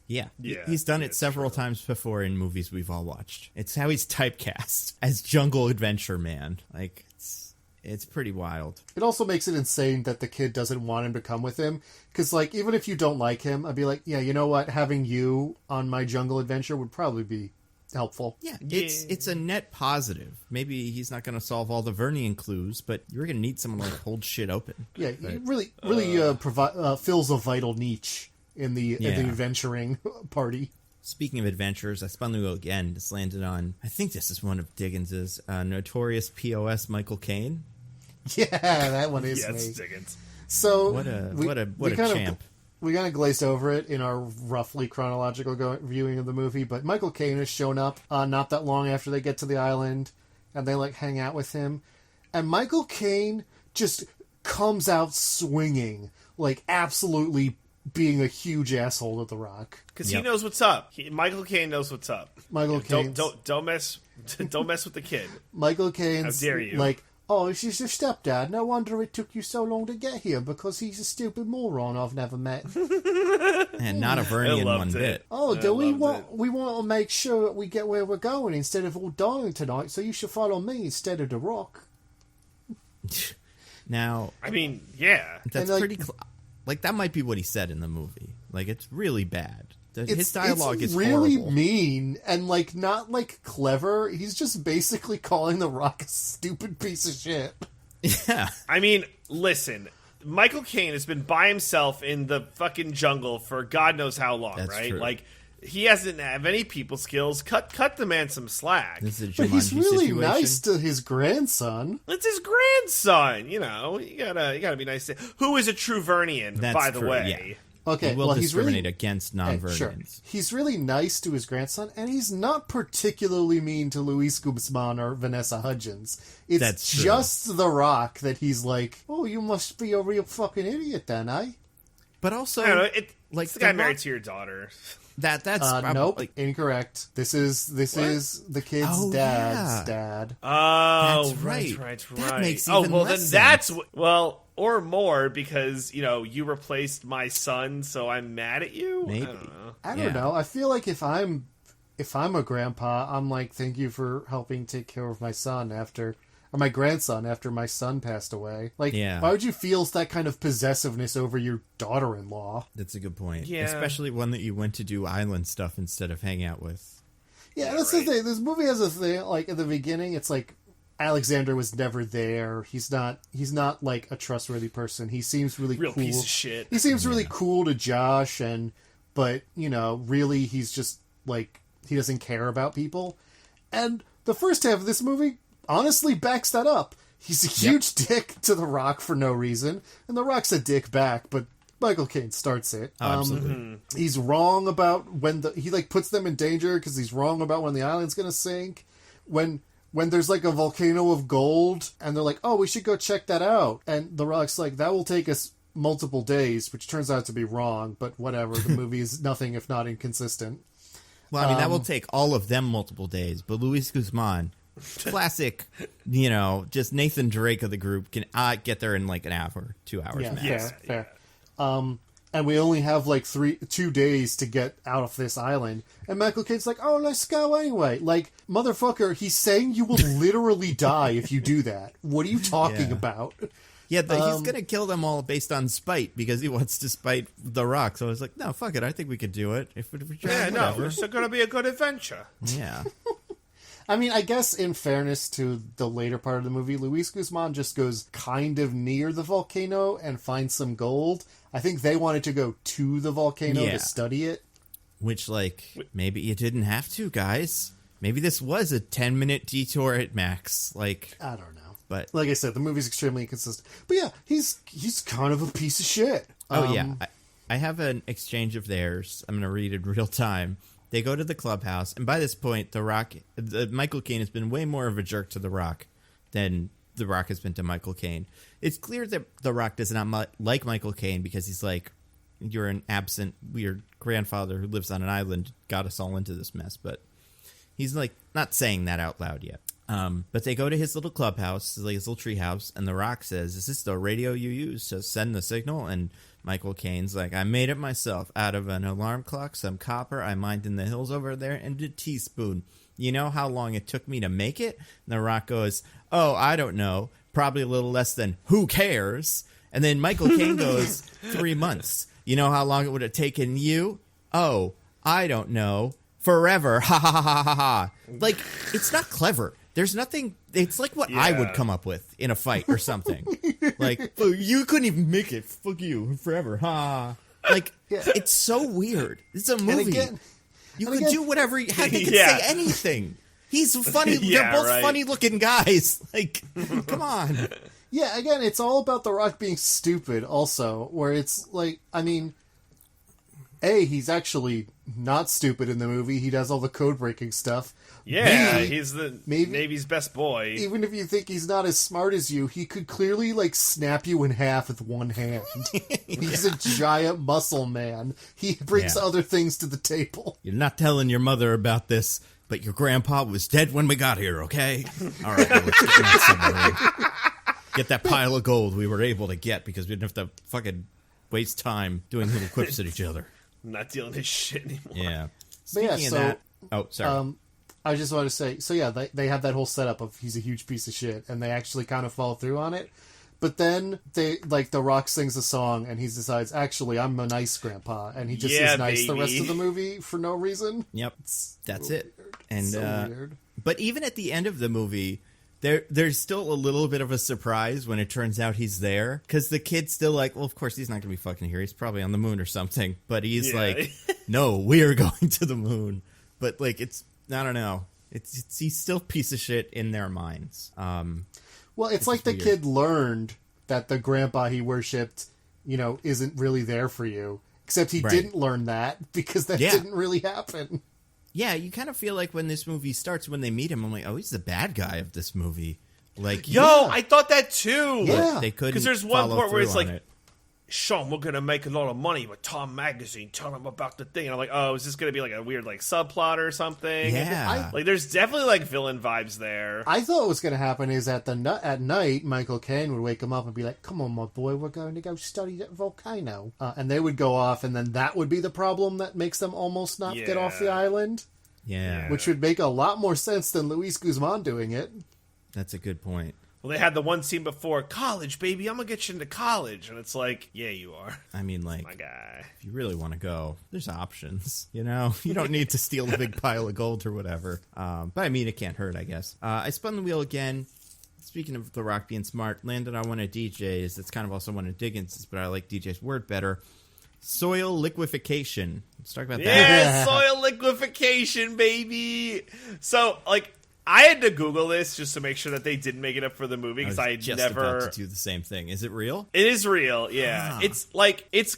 Yeah. He's done it several times before in movies we've all watched. It's how he's typecast as Jungle Adventure Man. Like, it's pretty wild. It also makes it insane that the kid doesn't want him to come with him. Because, like, even if you don't like him, I'd be like, yeah, you know what? Having you on my jungle adventure would probably be helpful. Yeah, it's a net positive. Maybe he's not going to solve all the Vernian clues, but you're going to need someone like hold shit open. Yeah, it really fills a vital niche in the adventuring party. Speaking of adventures, I spun the wheel again. This landed on, I think this is one of Diggins's, notorious POS Michael Caine. Yeah, that one is me. It's Diggins. So what a champ. We kind of glazed over it in our roughly chronological viewing of the movie, but Michael Caine has shown up not that long after they get to the island, and they like hang out with him, and Michael Caine just comes out swinging, like absolutely being a huge asshole to The Rock because he knows what's up. Michael Caine knows what's up. Michael Caine, don't mess with the kid. Michael Caine's, how dare you? Like, oh, she's your stepdad. No wonder it took you so long to get here, because he's a stupid moron I've never met. And not a Vernian one bit. Oh, we want to make sure that we get where we're going instead of all dying tonight, so you should follow me instead of The Rock. Now, I mean, yeah. That's pretty... Like, that might be what he said in the movie. Like, it's really bad. His dialogue is really horrible. Mean and, like, not, like, clever. He's just basically calling The Rock a stupid piece of shit. Yeah. I mean, listen, Michael Caine has been by himself in the fucking jungle for God knows how long, That's right? True. Like, he hasn't have any people skills. Cut the man some slack. This is a but he's really situation. nice to his grandson. It's his grandson, you know. You gotta be nice to... Who is a true Vernian, by the way? Yeah. Okay, he will discriminate he's really, against non-Vernians. Sure. He's really nice to his grandson, and he's not particularly mean to Luis Guzman or Vanessa Hudgens. It's just The Rock that he's like, oh, you must be a real fucking idiot then, eh? But also, I don't know, it's the guy Rock, married to your daughter. That's probably, nope, incorrect. This is the kid's dad's dad. Oh, that's right. That makes even less that's sense. or more, because you replaced my son, so I'm mad at you. Maybe. I don't know. I feel like if I'm a grandpa, I'm like, thank you for helping take care of my son or my grandson after my son passed away. Like, why would you feel that kind of possessiveness over your daughter-in-law? That's a good point. Yeah. Especially one that you went to do island stuff instead of hang out with. Yeah, that's the thing. This movie has a thing, like, at the beginning, it's like, Alexander was never there. He's not like a trustworthy person. He seems really real cool. Piece of shit. He seems really cool to Josh, but really he's just like, he doesn't care about people. And the first half of this movie honestly backs that up. He's a huge dick to The Rock for no reason, and The Rock's a dick back, but Michael Caine starts it. Absolutely. He's wrong about when he like puts them in danger because he's wrong about when the island's gonna sink. When there's like a volcano of gold and they're like, oh, we should go check that out. And The Rock's like, that will take us multiple days, which turns out to be wrong, but whatever. The movie is nothing if not inconsistent. Well, I mean, that will take all of them multiple days, but Luis Guzman, classic, just Nathan Drake of the group, can get there in like an hour, 2 hours max. Fair. And we only have like 2 days to get out of this island. And Michael Caine's like, oh, let's go anyway. Like, motherfucker, he's saying you will literally die if you do that. What are you talking about? Yeah, but he's going to kill them all based on spite because he wants to spite The Rock. So I was like, no, fuck it. I think we could do it. If we try, it's going to be a good adventure. Yeah. I mean, I guess in fairness to the later part of the movie, Luis Guzman just goes kind of near the volcano and finds some gold. I think they wanted to go to the volcano to study it. Which, maybe you didn't have to, guys. Maybe this was a 10-minute detour at max. I don't know. But like I said, the movie's extremely inconsistent. But yeah, he's kind of a piece of shit. I have an exchange of theirs. I'm going to read it real time. They go to the clubhouse, and by this point, Michael Caine has been way more of a jerk to The Rock than The Rock has been to Michael Caine. It's clear that The Rock does not like Michael Caine because he's like, you're an absent, weird grandfather who lives on an island, got us all into this mess. But he's like not saying that out loud yet. But they go to his little clubhouse, his little tree house, and The Rock says, is this the radio you use to send the signal? And Michael Caine's like, I made it myself out of an alarm clock, some copper I mined in the hills over there, and a teaspoon. You know how long it took me to make it? And The Rock goes, oh, I don't know. Probably a little less than who cares? And then Michael Caine goes, 3 months. You know how long it would have taken you? Oh, I don't know. Forever. Ha ha ha ha ha ha. Like, it's not clever. There's nothing. It's like what I would come up with in a fight or something. Like, oh, you couldn't even make it. Fuck you. Forever. Ha. Like, it's so weird. It's a movie. You could do whatever. He could say anything. He's funny. They're both funny-looking guys. Like, come on. Yeah, again, it's all about The Rock being stupid also, where it's like, I mean, he's actually not stupid in the movie. He does all the code-breaking stuff. Yeah, he's the Navy's best boy. Even if you think he's not as smart as you, he could clearly, snap you in half with one hand. He's a giant muscle man. He brings other things to the table. You're not telling your mother about this, but your grandpa was dead when we got here, okay? All right, let's get that submarine. Get that pile of gold we were able to get because we didn't have to fucking waste time doing little quips at each other. I'm not dealing this shit anymore. Yeah. Speaking of that... Oh, sorry. I just want to say, so yeah, they have that whole setup of he's a huge piece of shit, and they actually kind of follow through on it. But then The Rock sings a song, and he decides, actually, I'm a nice grandpa, and he just is nice the rest of the movie for no reason. Yep, that's it. And so weird. But even at the end of the movie, there's still a little bit of a surprise when it turns out he's there, because the kid's still like, well, of course he's not going to be fucking here. He's probably on the moon or something. But he's like, no, we are going to the moon. But it's. I don't know. He's still a piece of shit in their minds. Well, it's like the kid learned that the grandpa he worshipped, isn't really there for you. Except he didn't learn that because that didn't really happen. Yeah, you kind of feel like when this movie starts, when they meet him, I'm like, oh, he's the bad guy of this movie. Like, I thought that too. Yeah, they couldn't. Because there's one part where it's like, it. Sean, we're gonna make a lot of money with Tom Magazine. Tell them about the thing. And I'm like, oh, is this gonna be like a weird subplot or something? Yeah, there's definitely villain vibes there. I thought what was gonna happen is at night, Michael Caine would wake him up and be like, "Come on, my boy, we're going to go study that volcano," and they would go off, and then that would be the problem that makes them almost not get off the island. Yeah, which would make a lot more sense than Luis Guzman doing it. That's a good point. Well, they had the one scene before, college, baby, I'm going to get you into college. And it's like, yeah, you are. I mean, my guy. If you really want to go, there's options, You don't need to steal a big pile of gold or whatever. But I mean, it can't hurt, I guess. I spun the wheel again. speaking of The Rock being smart, landed on one of DJ's. It's kind of also one of Diggins', but I like DJ's word better. Soil liquefaction. Let's talk about that. Yeah, soil liquefaction, baby. So, like, I had to Google this just to make sure that they didn't make it up for the movie because I just never about to do the same thing. Is it real? It is real. Yeah, it's like it's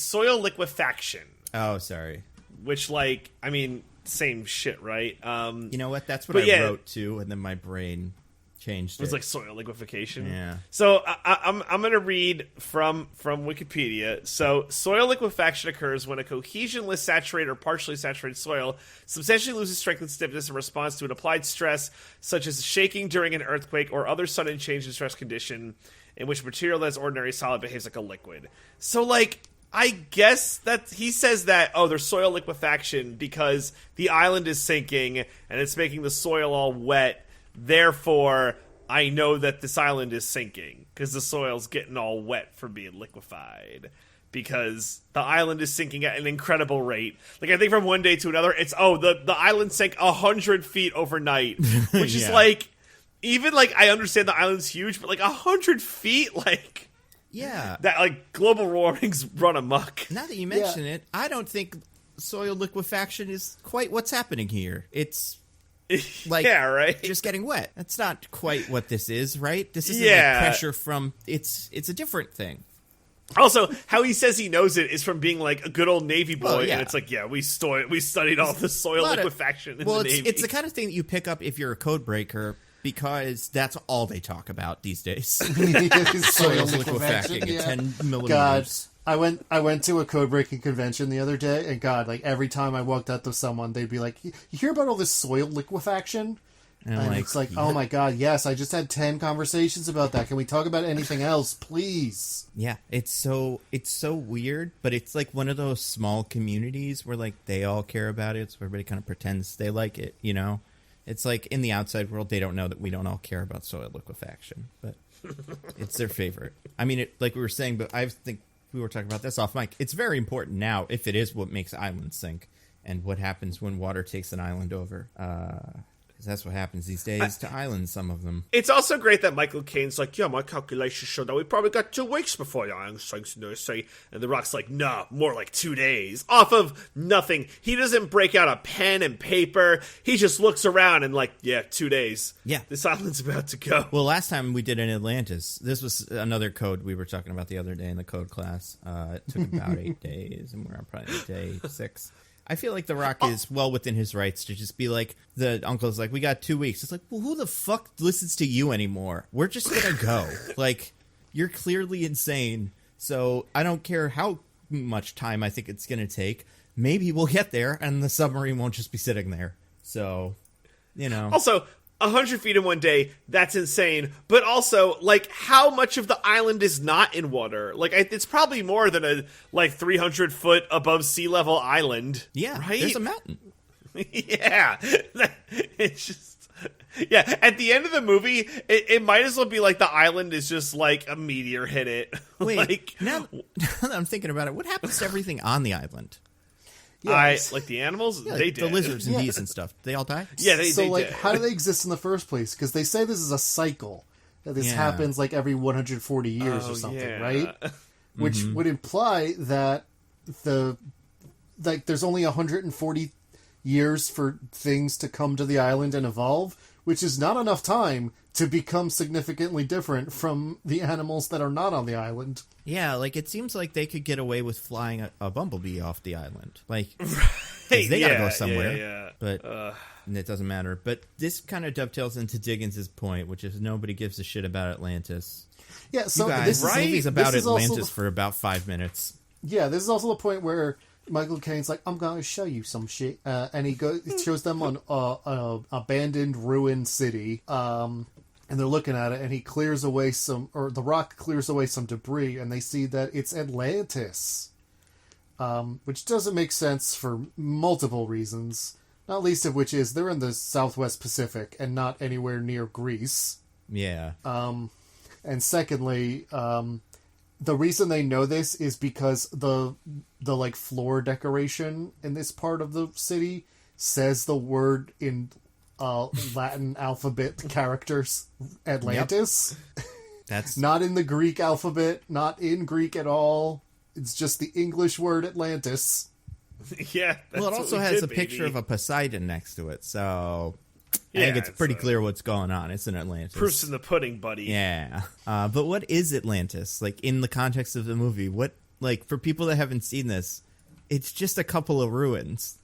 soil liquefaction. Oh, sorry. Which, like, I mean, same shit, right? You know what? That's what I wrote too, and then my brain changed it. It was like soil liquefaction. Yeah. So I'm going to read from Wikipedia. So soil liquefaction occurs when a cohesionless, saturated, or partially saturated soil substantially loses strength and stiffness in response to an applied stress, such as shaking during an earthquake or other sudden change in stress condition, in which material that is ordinary solid behaves like a liquid. So, like, I guess that he says that, there's soil liquefaction because the island is sinking and it's making the soil all wet. Therefore, I know that this island is sinking because the soil's getting all wet from being liquefied. Because the island is sinking at an incredible rate. Like, I think from one day to another, it's, the island sank 100 feet overnight. Which is like, even, like, I understand the island's huge, but, like, 100 feet, like... Yeah. That, like, global warming's run amok. Now that you mention it, I don't think soil liquefaction is quite what's happening here. It's like right? just getting wet. That's not quite what this is, right? This isn't like pressure from it's a different thing. Also, how he says he knows it is from being like a good old Navy boy, and it's like, we studied all the soil liquefaction in the Navy. It's the kind of thing that you pick up if you're a code breaker, because that's all they talk about these days. Soil liquefaction at 10 millimeters. God, I went to a code breaking convention the other day, and God, like, every time I walked up to someone, they'd be like, "You hear about all this soil liquefaction?" And it's like, oh my God, yes, I just had 10 conversations about that. Can we talk about anything else, please? Yeah, it's so weird, but it's like one of those small communities where, like, they all care about it, so everybody kind of pretends they like it, you know? It's like in the outside world, they don't know that we don't all care about soil liquefaction, but it's their favorite. I mean, like we were saying, but I think we were talking about this off mic. It's very important now if it is what makes islands sink and what happens when water takes an island over. Because that's what happens these days to islands, some of them. It's also great that Michael Caine's like, yeah, my calculations show that we probably got 2 weeks before the island sinks in the sea. And The Rock's like, nah, more like 2 days. Off of nothing. He doesn't break out a pen and paper. He just looks around and like, yeah, 2 days. Yeah. This island's about to go. Well, last time we did in Atlantis, this was another code we were talking about the other day in the code class. It took about 8 days, and we're on probably day 6. I feel like The Rock is well within his rights to just be like, the uncle's like, we got 2 weeks. It's like, well, who the fuck listens to you anymore? We're just going to go. Like, you're clearly insane. So I don't care how much time I think it's going to take. Maybe we'll get there and the submarine won't just be sitting there. So, you know. Also, 100 feet in one day, that's insane. But also, like, how much of the island is not in water? Like, it's probably more than a, like, 300 foot above sea level island. Yeah, right? There's a mountain. Yeah. It's just... Yeah, at the end of the movie, it might as well be like the island is just like a meteor hit it. Wait, like, now that I'm thinking about it, what happens to everything on the island? Like the animals, yeah, they the lizards and bees and stuff. They all die. Yeah, they like, did. How do they exist in the first place? Because they say this is a cycle. That this happens like every 140 years or something, right? Which would imply that there's only 140 years for things to come to the island and evolve, which is not enough time to become significantly different from the animals that are not on the island. Yeah, like, it seems like they could get away with flying a bumblebee off the island. Like, 'cause they gotta go somewhere. But it doesn't matter. But this kind of dovetails into Diggins' point, which is nobody gives a shit about Atlantis. Yeah, so you guys, this movie's about this Atlantis for about 5 minutes. Yeah, this is also the point where Michael Caine's like, I'm going to show you some shit. And he shows them on an abandoned, ruined city. And they're looking at it, and he clears away The Rock clears away some debris, and they see that it's Atlantis. Which doesn't make sense for multiple reasons. Not least of which is they're in the Southwest Pacific and not anywhere near Greece. Yeah. And secondly, the reason they know this is because the like floor decoration in this part of the city says the word in Latin alphabet characters Atlantis. Yep. That's not in the Greek alphabet, not in Greek at all. It's just the English word Atlantis. Yeah. Well, it also has a picture of a Poseidon next to it, so I think it's pretty clear what's going on. It's in Atlantis. Proof's in the pudding, buddy. Yeah. But what is Atlantis? Like, in the context of the movie, what, like, for people that haven't seen this, it's just a couple of ruins.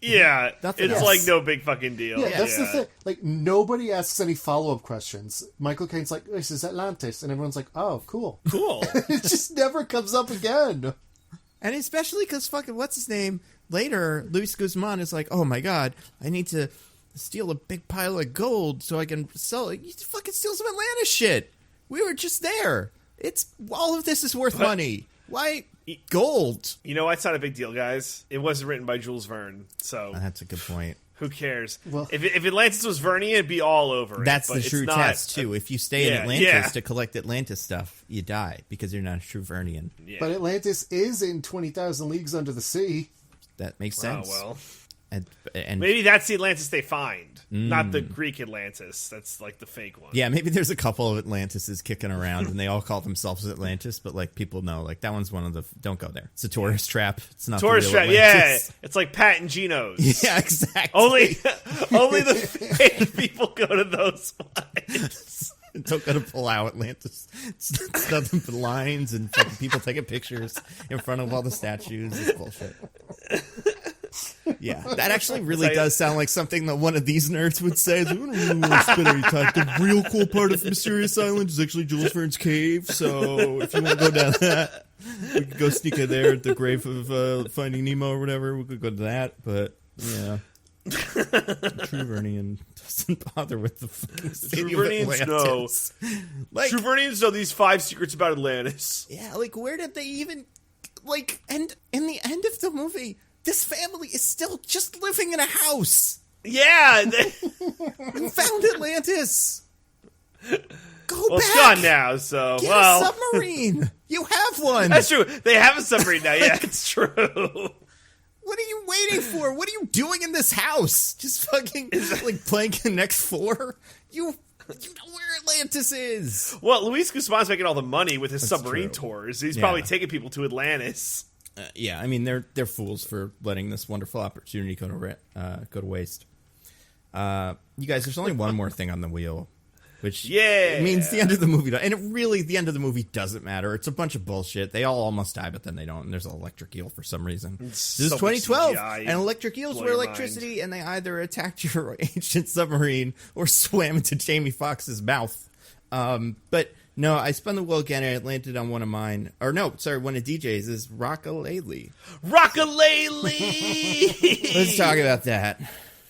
Yeah, Nothing it's else. like no big fucking deal. Yeah, that's the thing. Like, nobody asks any follow-up questions. Michael Caine's like, this is Atlantis. And everyone's like, oh, cool. Cool. It just never comes up again. And especially because fucking, what's his name? Later, Luis Guzman is like, oh my god, I need to steal a big pile of gold so I can sell it. You fucking steal some Atlantis shit. We were just there. All of this is worth money. Why gold? You know, it's not a big deal, guys. It wasn't written by Jules Verne, so That's a good point. who cares? Well, if Atlantis was Vernian, it'd be all over it. That's but the it's true not test, too. If you stay in Atlantis yeah. to collect Atlantis stuff, you die because you're not a true Vernian. Yeah. But Atlantis is in 20,000 Leagues Under the Sea. That makes Oh, sense. well. And Maybe that's the Atlantis they find, not the Greek Atlantis. That's like the fake one. yeah, maybe there's a couple of Atlantises kicking around, and they all call themselves Atlantis, but like people know, like that one's one of the. Don't go there. It's a tourist trap. It's not Tourist the real trap. Yeah, Atlantis. it's like Pat and Gino's. Yeah, exactly. Only the fake people go to those ones. Don't go to Palau, Atlantis. It's nothing but lines and fucking people taking pictures in front of all the statues. It's bullshit. Yeah, that actually really does sound like something that one of these nerds would say. We don't really want to spend any time. The real cool part of Mysterious Island is actually Jules Verne's cave. So if you want to go down that, we could go sneak in there at the grave of Finding Nemo or whatever. We could go to that. But yeah, True Vernian doesn't bother with the fucking city True of Vernians Atlantis. True Vernians know these 5 secrets about Atlantis. Yeah, like where did they even and in the end of the movie, this family is still just living in a house. Yeah. You found Atlantis. Go Well, back. it's gone now, so, Get well. a submarine. You have one. That's true. They have a submarine now. Yeah, it's true. What are you waiting for? What are you doing in this house? Just fucking like playing Connect 4? You know where Atlantis is. Well, Luis Guzman's making all the money with his That's submarine true. tours. He's Yeah. probably taking people to Atlantis. Yeah, I mean they're fools for letting this wonderful opportunity go to waste. You guys, there's only one more thing on the wheel, which means the end of the movie. And the end of the movie doesn't matter. It's a bunch of bullshit. They all almost die, but then they don't. And there's an electric eel for some reason. This is 2012, and electric eels were electricity, and they either attacked your ancient submarine or swam into Jamie Foxx's mouth. But no, I spun the wheel again, and it landed on one of mine. Or no, sorry, one of DJ's is Rockalele. Rockalele! Let's talk about that.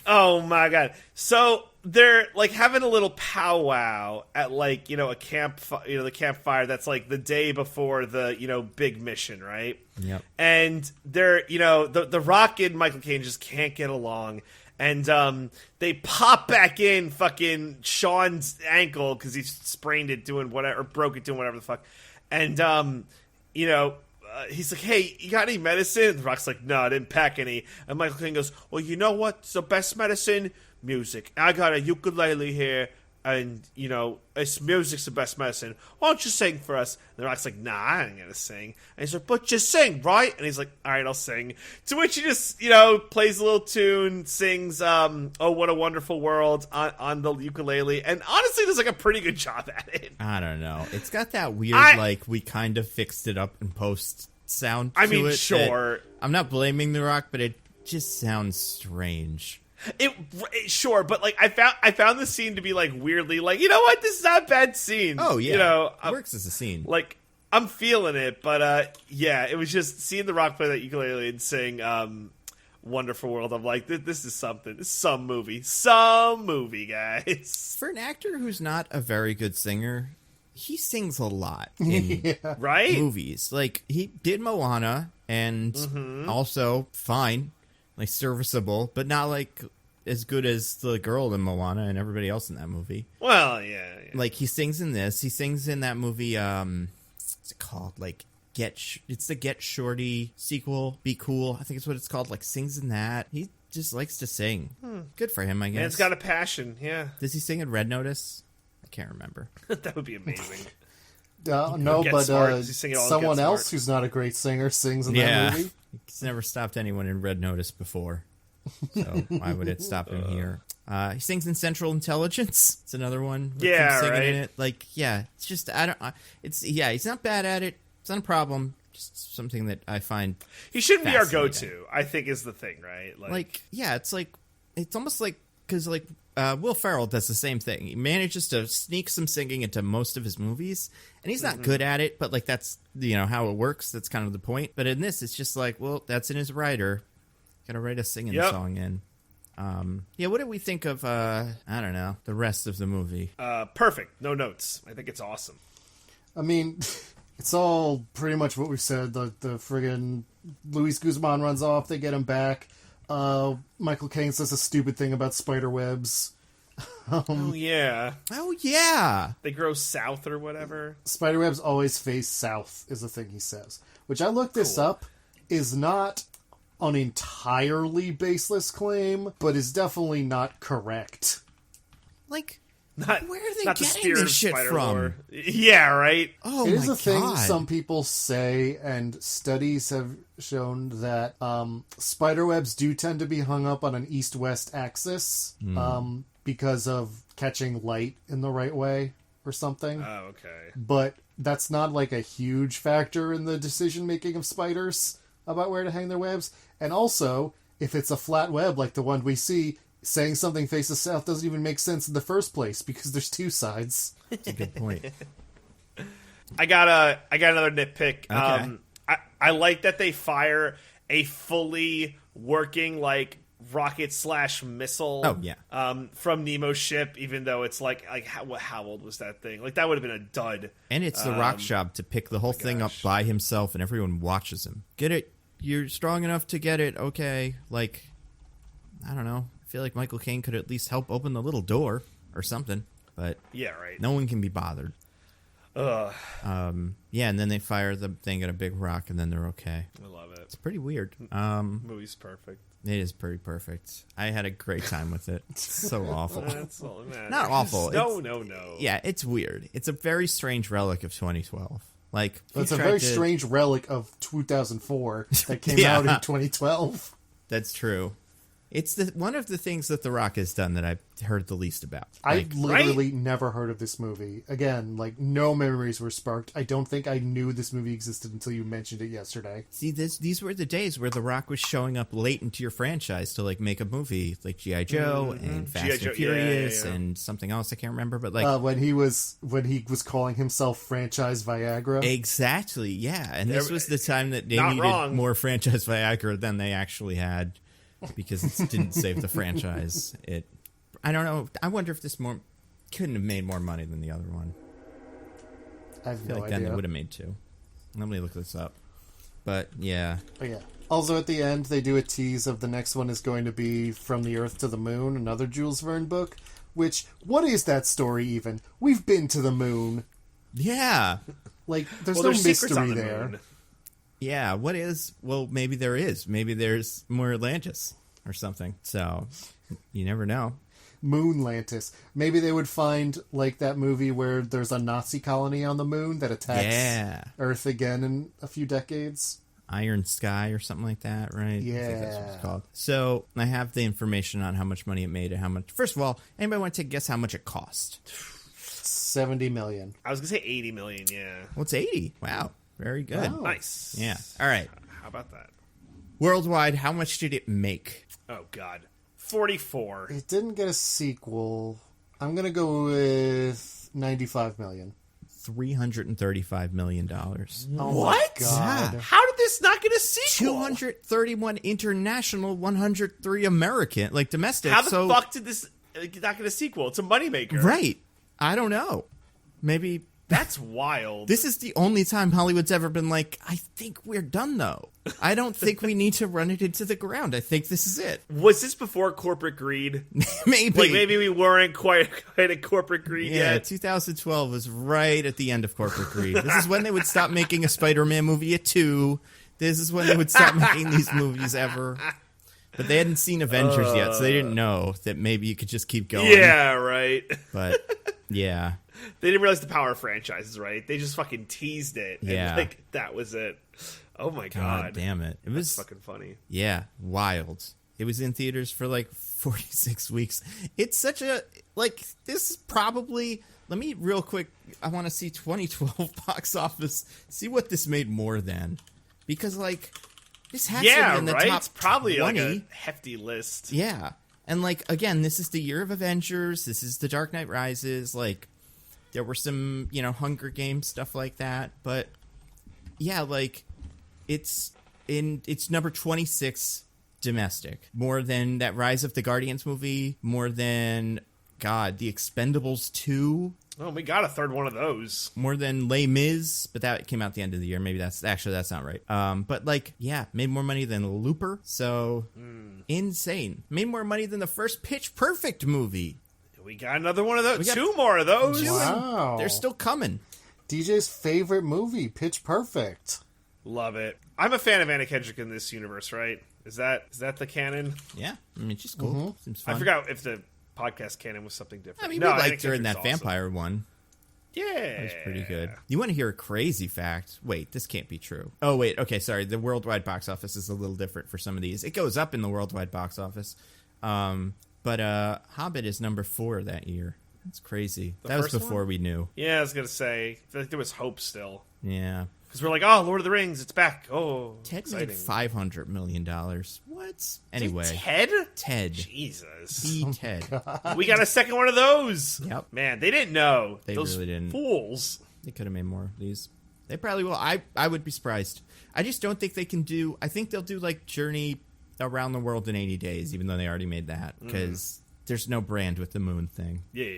Oh my god. So they're like having a little powwow at like, a the campfire that's like the day before the, big mission, right? Yep. And they're, the Rock and Michael Caine just can't get along. And they pop back in fucking Sean's ankle because he sprained it doing whatever, or broke it doing whatever the fuck. And, he's like, hey, you got any medicine? The Rock's like, no, I didn't pack any. And Michael Caine goes, well, you know what's the best medicine? Music. I got a ukulele here, and, it's music's the best medicine. Why don't you sing for us? And the Rock's like, nah, I ain't gonna sing. And he's like, but just sing, right? And he's like, all right, I'll sing. To which he just, plays a little tune, sings, Oh, What a Wonderful World on the ukulele, and honestly does like a pretty good job at it. I don't know. It's got that weird, we kind of fixed it up in post sound to it. Sure. I'm not blaming The Rock, but it just sounds strange. Sure, but I found the scene to be weirdly you know what, this is not a bad scene. Oh yeah, it works as a scene. I'm feeling it, but yeah, it was just seeing The Rock play that ukulele and sing "Wonderful World." I'm like, this is something. This is some movie, guys. For an actor who's not a very good singer, he sings a lot in right movies. Like he did Moana, and also fine. Serviceable, but not as good as the girl in Moana and everybody else in that movie. Well, yeah. He sings in this. He sings in that movie. What's it called? It's the Get Shorty sequel. Be Cool. I think it's what it's called. Sings in that. He just likes to sing. Good for him, I guess. Man's got a passion, yeah. Does he sing in Red Notice? I can't remember. That would be amazing. No, Get but Smart. someone else who's not a great singer sings in that movie. He's never stopped anyone in Red Notice before. So why would it stop him here? He sings in Central Intelligence. It's another one. Yeah, singing right. in it. Like, yeah, it's just he's not bad at it. It's not a problem. Just something that I find he shouldn't be our fascinating. go-to, I think, is the thing, right? It's almost like because Will Ferrell does the same thing. He manages to sneak some singing into most of his movies, and he's not good at it, but like that's how it works. That's kind of the point. But in this, it's just like, well, that's in his writer. Got to write a singing song in. What did we think of? I don't know, the rest of the movie. Perfect. No notes. I think it's awesome. I mean, it's all pretty much what we said. The friggin' Luis Guzman runs off. They get him back. Michael Caine says a stupid thing about spider webs. Oh yeah. They grow south or whatever. Spider webs always face south is the thing he says. Which I looked this up, is not an entirely baseless claim, but is definitely not correct. Like, where are they getting this shit from? Lore. Yeah, right? Oh It my is a thing God. some people say, and studies have shown that spiderwebs do tend to be hung up on an east-west axis because of catching light in the right way or something. Oh, okay. But that's not like a huge factor in the decision-making of spiders about where to hang their webs. And also, if it's a flat web like the one we see, saying something faces south doesn't even make sense in the first place because there's two sides. That's a good point. I got another nitpick. Okay. I like that they fire a fully working rocket/missile. Oh, yeah. From Nemo's ship, even though it's like how old was that thing? Like that would have been a dud. And it's the Rock's job to pick the whole thing up by himself, and everyone watches him. Get it? You're strong enough to get it. Okay. Like, I don't know. I feel like Michael Caine could at least help open the little door or something. But yeah, right. No one can be bothered. Ugh. Yeah, and then they fire the thing at a big rock, and then they're okay. I love it. It's pretty weird. Movie's perfect. It is pretty perfect. I had a great time with it. It's so awful. That's all that matters. Not awful. No. Yeah, it's weird. It's a very strange relic of 2012. Like, It's a very strange relic of 2004 that came out in 2012. That's true. It's one of the things that The Rock has done that I've heard the least about. I've literally never heard of this movie. Again, no memories were sparked. I don't think I knew this movie existed until you mentioned it yesterday. See, these were the days where The Rock was showing up late into your franchise to make a movie like G.I. Joe and Fast and Furious and something else I can't remember. But when he was calling himself Franchise Viagra. Exactly, yeah. And this was the time that they needed more Franchise Viagra than they actually had. Because it didn't save the franchise. I don't know. I wonder if this couldn't have made more money than the other one. I have feel no like idea. then they would have made two. Let me look this up. But yeah. Oh, yeah. Also, at the end, they do a tease of the next one is going to be From the Earth to the Moon, another Jules Verne book. Which, what is that story even? We've been to the moon. Yeah. There's no mystery there. Moon. Yeah, what is... Well, maybe there is. Maybe there's more Atlantis or something. So, you never know. Moonlantis. Maybe they would find, that movie where there's a Nazi colony on the moon that attacks Earth again in a few decades. Iron Sky or something like that, right? Yeah. I think that's what it's called. So, I have the information on how much money it made and how much... First of all, anybody want to take a guess how much it cost? $70 million. I was going to say 80 million, yeah. Well, it's 80. Wow. Very good. Wow. Nice. Yeah. All right. How about that? Worldwide, how much did it make? Oh, God. 44. It didn't get a sequel. I'm going to go with $95 million. $335 million. Oh what? My God. Yeah. How did this not get a sequel? 231 international, 103 American, domestic. How the fuck did this not get a sequel? It's a moneymaker. Right. I don't know. Maybe... That's wild. This is the only time Hollywood's ever been I think we're done, though. I don't think we need to run it into the ground. I think this is it. Was this before corporate greed? Maybe. Maybe we weren't quite at corporate greed yet. 2012 was right at the end of corporate greed. This is when they would stop making a Spider-Man movie at 2. This is when they would stop making these movies ever. But they hadn't seen Avengers yet, so they didn't know that maybe you could just keep going. Yeah, right. But, yeah. They didn't realize the power of franchises, right? They just fucking teased it. Yeah. And, like, that was it. Oh, my God. Damn it. It was fucking funny. Yeah, wild. It was in theaters for, like, 46 weeks. It's such a, like, this is probably... Let me, real quick, I want to see 2012 box office, see what this made more than. Because, like... This has to be in the top It's probably 20. like a hefty list. Yeah. And, like, again, this is the year of Avengers. This is The Dark Knight Rises. Like, there were some, Hunger Games, stuff like that. But, yeah, like, it's number 26 domestic. More than that Rise of the Guardians movie. More than, God, The Expendables 2. Oh, we got a third one of those. More than Les Mis, but that came out the end of the year. Maybe that's not right. But like, yeah, made more money than Looper. So insane. Made more money than the first Pitch Perfect movie. We got another one of those. Two more of those. Wow. They're still coming. DJ's favorite movie, Pitch Perfect. Love it. I'm a fan of Anna Kendrick in this universe, right? Is that the canon? Yeah. I mean, she's cool. Mm-hmm. Seems fun. I forgot if the podcast canon was something different. I mean, no, we liked her in that Kendrick's vampire one. Yeah. That was pretty good. You want to hear a crazy fact? Wait, this can't be true. Oh, wait. Okay, sorry. The worldwide box office is a little different for some of these. It goes up in the worldwide box office. But Hobbit is number 4 that year. That's crazy. That was before we knew. Yeah, I was going to say, I feel like there was hope still. Yeah. Because we're like, oh, Lord of the Rings, it's back. Oh, Ted exciting. made $500 million. What? Anyway. Ted? Jesus. Ted. We got a second one of those. Yep. Man, they didn't know. They Those really didn't. Fools. They could have made more of these. They probably will. I would be surprised. I just don't think they can do... I think they'll do, like, Journey Around the World in 80 Days, even though they already made that. Because there's no brand with the moon thing. Yeah.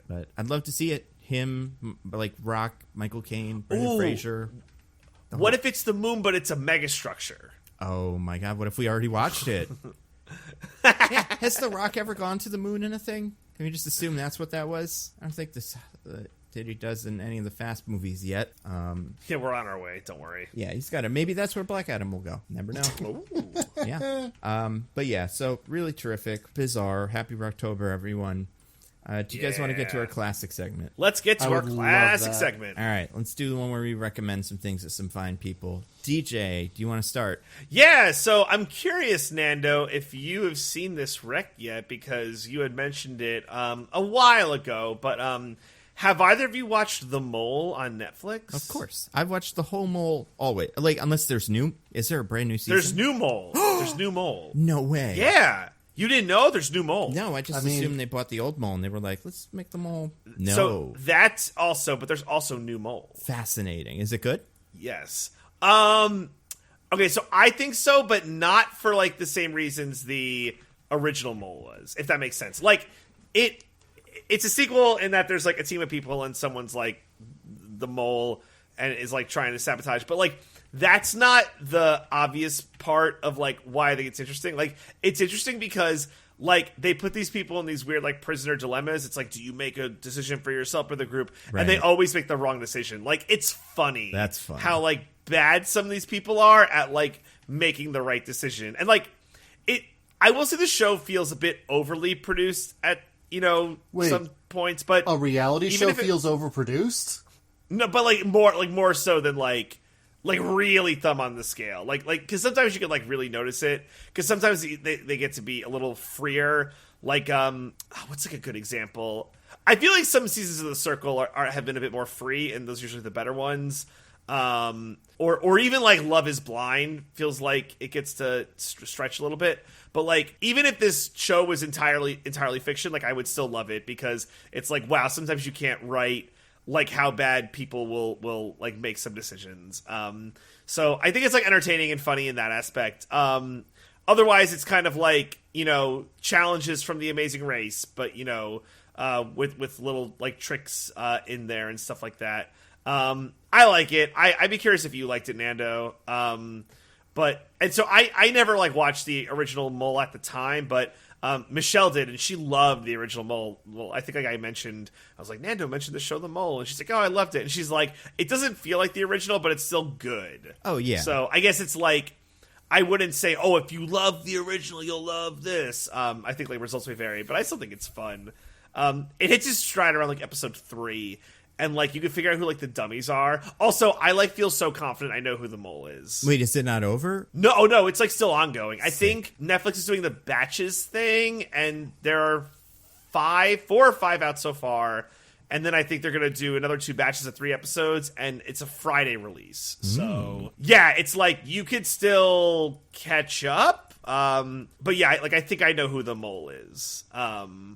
But I'd love to see it. Him, like, Rock, Michael Caine, Brendan Fraser... What if it's the moon, but it's a megastructure? Oh my God! What if we already watched it? Yeah, has The Rock ever gone to the moon in a thing? Can we just assume that's what that was? I don't think this that he does in any of the Fast movies yet. Yeah, we're on our way. Don't worry. Yeah, he's got to. Maybe that's where Black Adam will go. Never know. Yeah. But yeah, so really terrific, bizarre. Happy Rocktober, everyone. Do you guys want to get to our classic segment? Let's get to our classic segment. All right, let's do the one where we recommend some things to some fine people. DJ, do you want to start? Yeah, so I'm curious, Nando, if you have seen this rec yet, because you had mentioned it a while ago, but have either of you watched The Mole on Netflix? Of course. I've watched the whole Mole always. Like, unless there's new... Is there a brand new season? There's new Mole. There's new Mole. No way. Yeah. You didn't know there's new Mole? No, I just assumed they bought the old Mole and they were like, let's make the Mole. No. So that's also, but there's also new Mole. Fascinating. Is it good? Yes. Okay, so I think so, but not for like the same reasons the original Mole was, if that makes sense. Like, it's a sequel in that there's like a team of people and someone's like the Mole and is like trying to sabotage, but like that's not the obvious part of like why I think it's interesting. Like, it's interesting because like they put these people in these weird like prisoner dilemmas. It's like, do you make a decision for yourself or the group? Right. And they always make the wrong decision. Like, it's funny. That's funny. How like bad some of these people are at like making the right decision. And like I will say the show feels a bit overly produced at, some points, but a reality show feels overproduced? No, but like more so than like really thumb on the scale. Like, because sometimes you can like really notice it. Because sometimes they get to be a little freer. Like, what's like a good example? I feel like some seasons of The Circle have been a bit more free, and those are usually the better ones. Or even like Love is Blind feels like it gets to stretch a little bit. But like, even if this show was entirely fiction, like I would still love it because it's like, wow, sometimes you can't write like how bad people will like make some decisions. So I think it's like entertaining and funny in that aspect. Otherwise it's kind of like, challenges from The Amazing Race, but with little like tricks in there and stuff like that. I like it. I'd be curious if you liked it, Nando. So I never like watched the original Mole at the time, but Michelle did, and she loved the original Mole. Well, I think like I was like, Nando mentioned the show The Mole, and she's like, oh, I loved it. And she's like, it doesn't feel like the original, but it's still good. Oh, yeah. So I guess it's like, I wouldn't say, oh, if you love the original, you'll love this. I think like results may vary, but I still think it's fun. It hits its stride around like episode 3, and like you can figure out who like the dummies are. Also, I like feel so confident I know who the mole is. Wait, is it not over? No, it's like still ongoing. I think Netflix is doing the batches thing, and there are 4 or 5 out so far. And then I think they're going to do another 2 batches of 3 episodes, and it's a Friday release. So, yeah, it's like you could still catch up. But yeah, like I think I know who the mole is.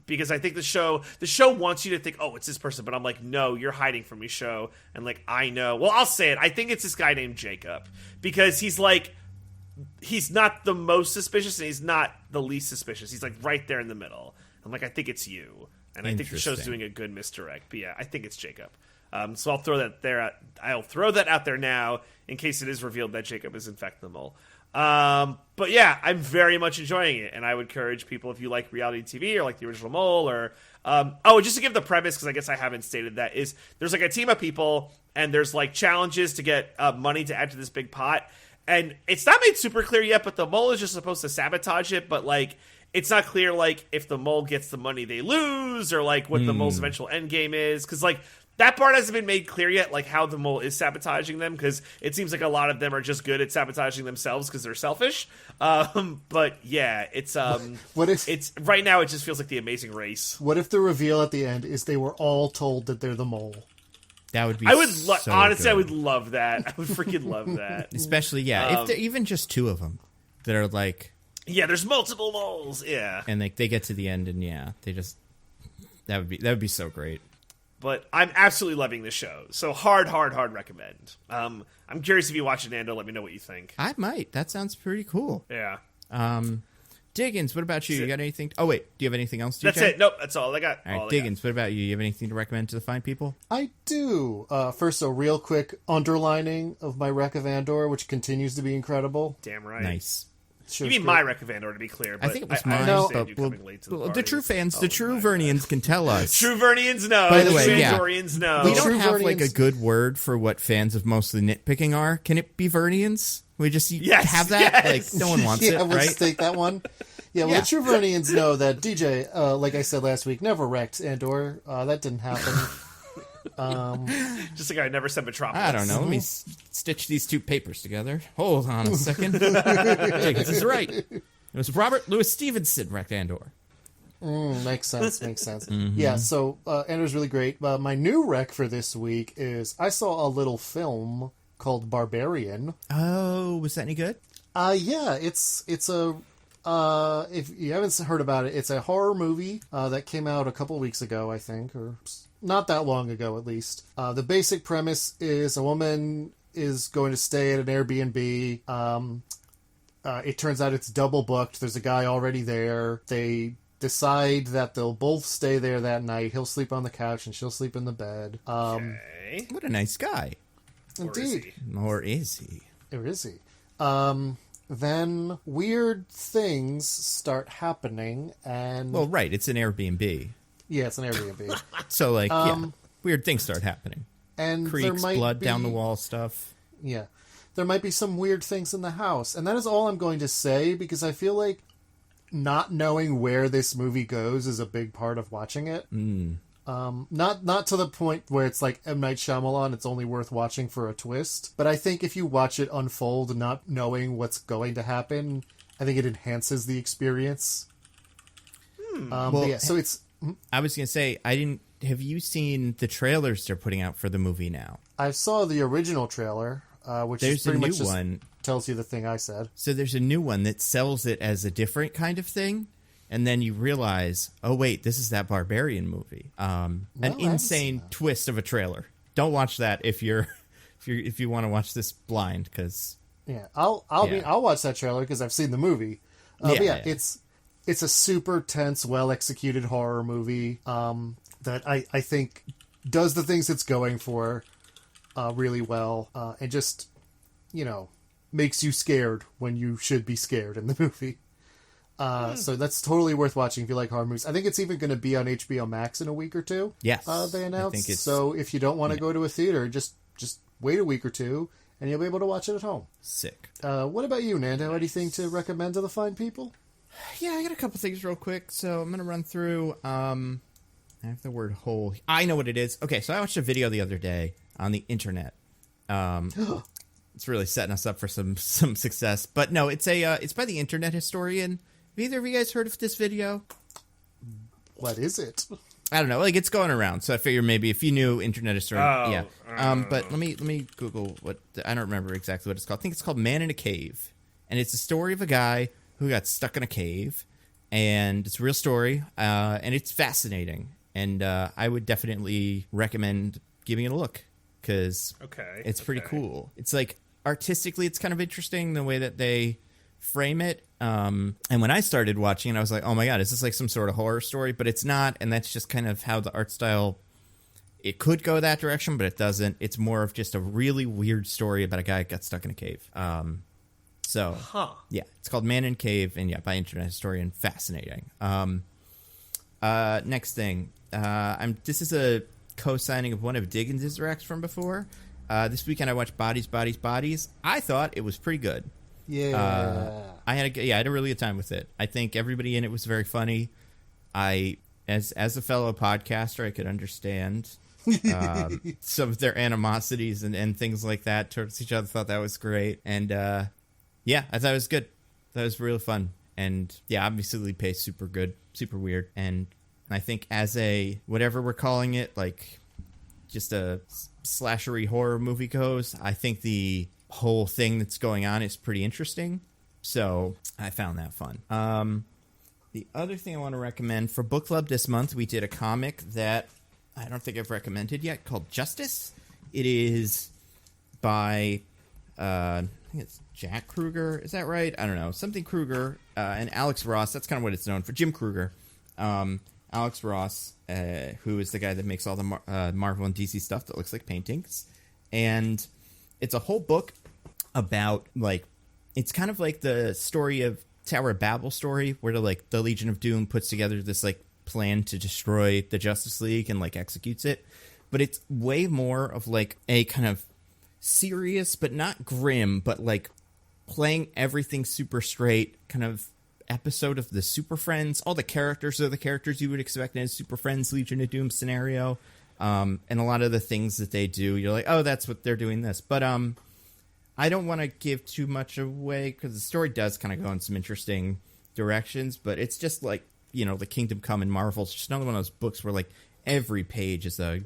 Because I think the show wants you to think, oh, it's this person. But I'm like, no, you're hiding from me, show. And like, I know. Well, I'll say it. I think it's this guy named Jacob. Because he's like, he's not the most suspicious, and he's not the least suspicious. He's like right there in the middle. I'm like, I think it's you. And I think the show's doing a good misdirect. But yeah, I think it's Jacob. So I'll throw that there. I'll throw that out there now in case it is revealed that Jacob is in fact the mole. But yeah, I'm very much enjoying it, and I would encourage people, if you like reality TV or like the original Mole, or just to give the premise, because I guess I haven't stated that, is there's like a team of people, and there's like challenges to get money to add to this big pot, and it's not made super clear yet, but the mole is just supposed to sabotage it, but like it's not clear, like, if the mole gets the money, they lose, or, like, what the mole's eventual end game is. Because, like, that part hasn't been made clear yet, like, how the mole is sabotaging them. Because it seems like a lot of them are just good at sabotaging themselves because they're selfish. But, yeah, it's... what if... It's right now, it just feels like The Amazing Race. What if the reveal at the end is they were all told that they're the mole? That would be honestly, good. I would love that. I would freaking love that. Especially, if they're even just 2 of them that are, like... Yeah, there's multiple moles. Yeah, and they get to the end, and they just that would be so great. But I'm absolutely loving this show. So hard recommend. I'm curious if you watch it, Nando. Let me know what you think. I might. That sounds pretty cool. Yeah. Diggins, what about you? You got anything? Oh wait, do you have anything else? DJ? That's it. Nope, that's all I got. All right, Diggins, what about you? You have anything to recommend to the fine people? I do. First, a real quick underlining of my Rec of Andor, which continues to be incredible. Damn right. Nice. You mean my Rec of Andor, to be clear. But I think it was mine. The true fans, the true Vernians can tell us. True Vernians know. By the way, true Dorians know. We don't have like a good word for what fans of mostly nitpicking are. Can it be Vernians? We just have that? Yes. Like, no one wants it, right? Let's take that one. Yeah, well, the true Vernians know that DJ, like I said last week, never wrecked Andor. That didn't happen. Just like I never said Metropolis. I don't know. Let me stitch these 2 papers together. Hold on a second. This is right. It was Robert Louis Stevenson wrecked Andor. Makes sense. Mm-hmm. Yeah, so Andor's really great. My new rec for this week is I saw a little film called Barbarian. Oh, was that any good? Yeah, it's a... if you haven't heard about it, it's a horror movie that came out a couple weeks ago, I think, or not that long ago, at least. The basic premise is a woman is going to stay at an Airbnb. It turns out it's double booked. There's a guy already there. They decide that they'll both stay there that night. He'll sleep on the couch and she'll sleep in the bed. Okay. What a nice guy. Indeed. Or is he? Or is he? Then weird things start happening, and... Well, right, it's an Airbnb. Yeah, it's an Airbnb. So, like, weird things start happening. And creaks, there might blood be, down the wall stuff. Yeah. There might be some weird things in the house. And that is all I'm going to say, because I feel like not knowing where this movie goes is a big part of watching it. Not to the point where it's like M. Night Shyamalan, it's only worth watching for a twist. But I think if you watch it unfold not knowing what's going to happen, I think it enhances the experience. Well, yeah, so it's... I was going to say, have you seen the trailers they're putting out for the movie now? I saw the original trailer, which there's is pretty a new much just one. Tells you the thing I said. So there's a new one that sells it as a different kind of thing. And then you realize, oh wait, this is that Barbarian movie. An insane twist of a trailer. Don't watch that if you want to watch this blind, because I'll watch that trailer because I've seen the movie. It's a super tense, well executed horror movie that I think does the things it's going for really well, and just makes you scared when you should be scared in the movie. So that's totally worth watching if you like horror movies. I think it's even going to be on HBO Max in a week or two. Yes, they announced. I think so if you don't want to go to a theater, just wait a week or two and you'll be able to watch it at home. Sick. What about you, Nando? Anything to recommend to the fine people? Yeah, I got a couple things real quick, so I'm going to run through. I have the word whole. I know what it is. Okay, so I watched a video the other day on the internet. It's really setting us up for some success. But no, it's by the Internet Historian. Have either of you guys heard of this video? What is it? I don't know. Like, it's going around, so I figure maybe if you knew Internet Historian, yeah. But let me Google what I don't remember exactly what it's called. I think it's called Man in a Cave, and it's a story of a guy who got stuck in a cave, and it's a real story, and it's fascinating, and I would definitely recommend giving it a look because it's pretty cool. It's like artistically, it's kind of interesting the way that they frame it. And when I started watching it, I was like, oh my God, is this like some sort of horror story? But it's not. And that's just kind of how the art style, it could go that direction, but it doesn't. It's more of just a really weird story about a guy who got stuck in a cave. Yeah, it's called Man in Cave, and yeah, by Internet Historian, fascinating. Next thing, this is a co-signing of one of Diggins' recs from before. This weekend I watched Bodies, Bodies, Bodies. I thought it was pretty good. Yeah. I had a really good time with it. I think everybody in it was very funny. As a fellow podcaster, I could understand some of their animosities and things like that towards each other. Thought that was great. And yeah, I thought it was good. That was really fun. And yeah, obviously Lee Pace, super good, super weird. And I think as a, whatever we're calling it, like just a slashery horror movie goes, I think the whole thing that's going on is pretty interesting. So I found that fun. The other thing I want to recommend for book club this month, we did a comic that I don't think I've recommended yet called Justice. It is by, I think it's Jack Kruger. Is that right? I don't know. Something Kruger and Alex Ross. That's kind of what it's known for. Jim Kruger. Alex Ross, who is the guy that makes all the Marvel and DC stuff that looks like paintings. And it's a whole book about, like, it's kind of like the story of Tower of Babel story, where the Legion of Doom puts together this, like, plan to destroy the Justice League and, like, executes it. But it's way more of, like, a kind of serious, but not grim, but, like, playing everything super straight kind of episode of the Super Friends. All the characters are the characters you would expect in a Super Friends Legion of Doom scenario. And a lot of the things that they do, you're like, oh, that's what they're doing this. But I don't want to give too much away because the story does kind of go in some interesting directions. But it's just like, you know, the Kingdom Come in Marvel. It's just another one of those books where, like, every page is a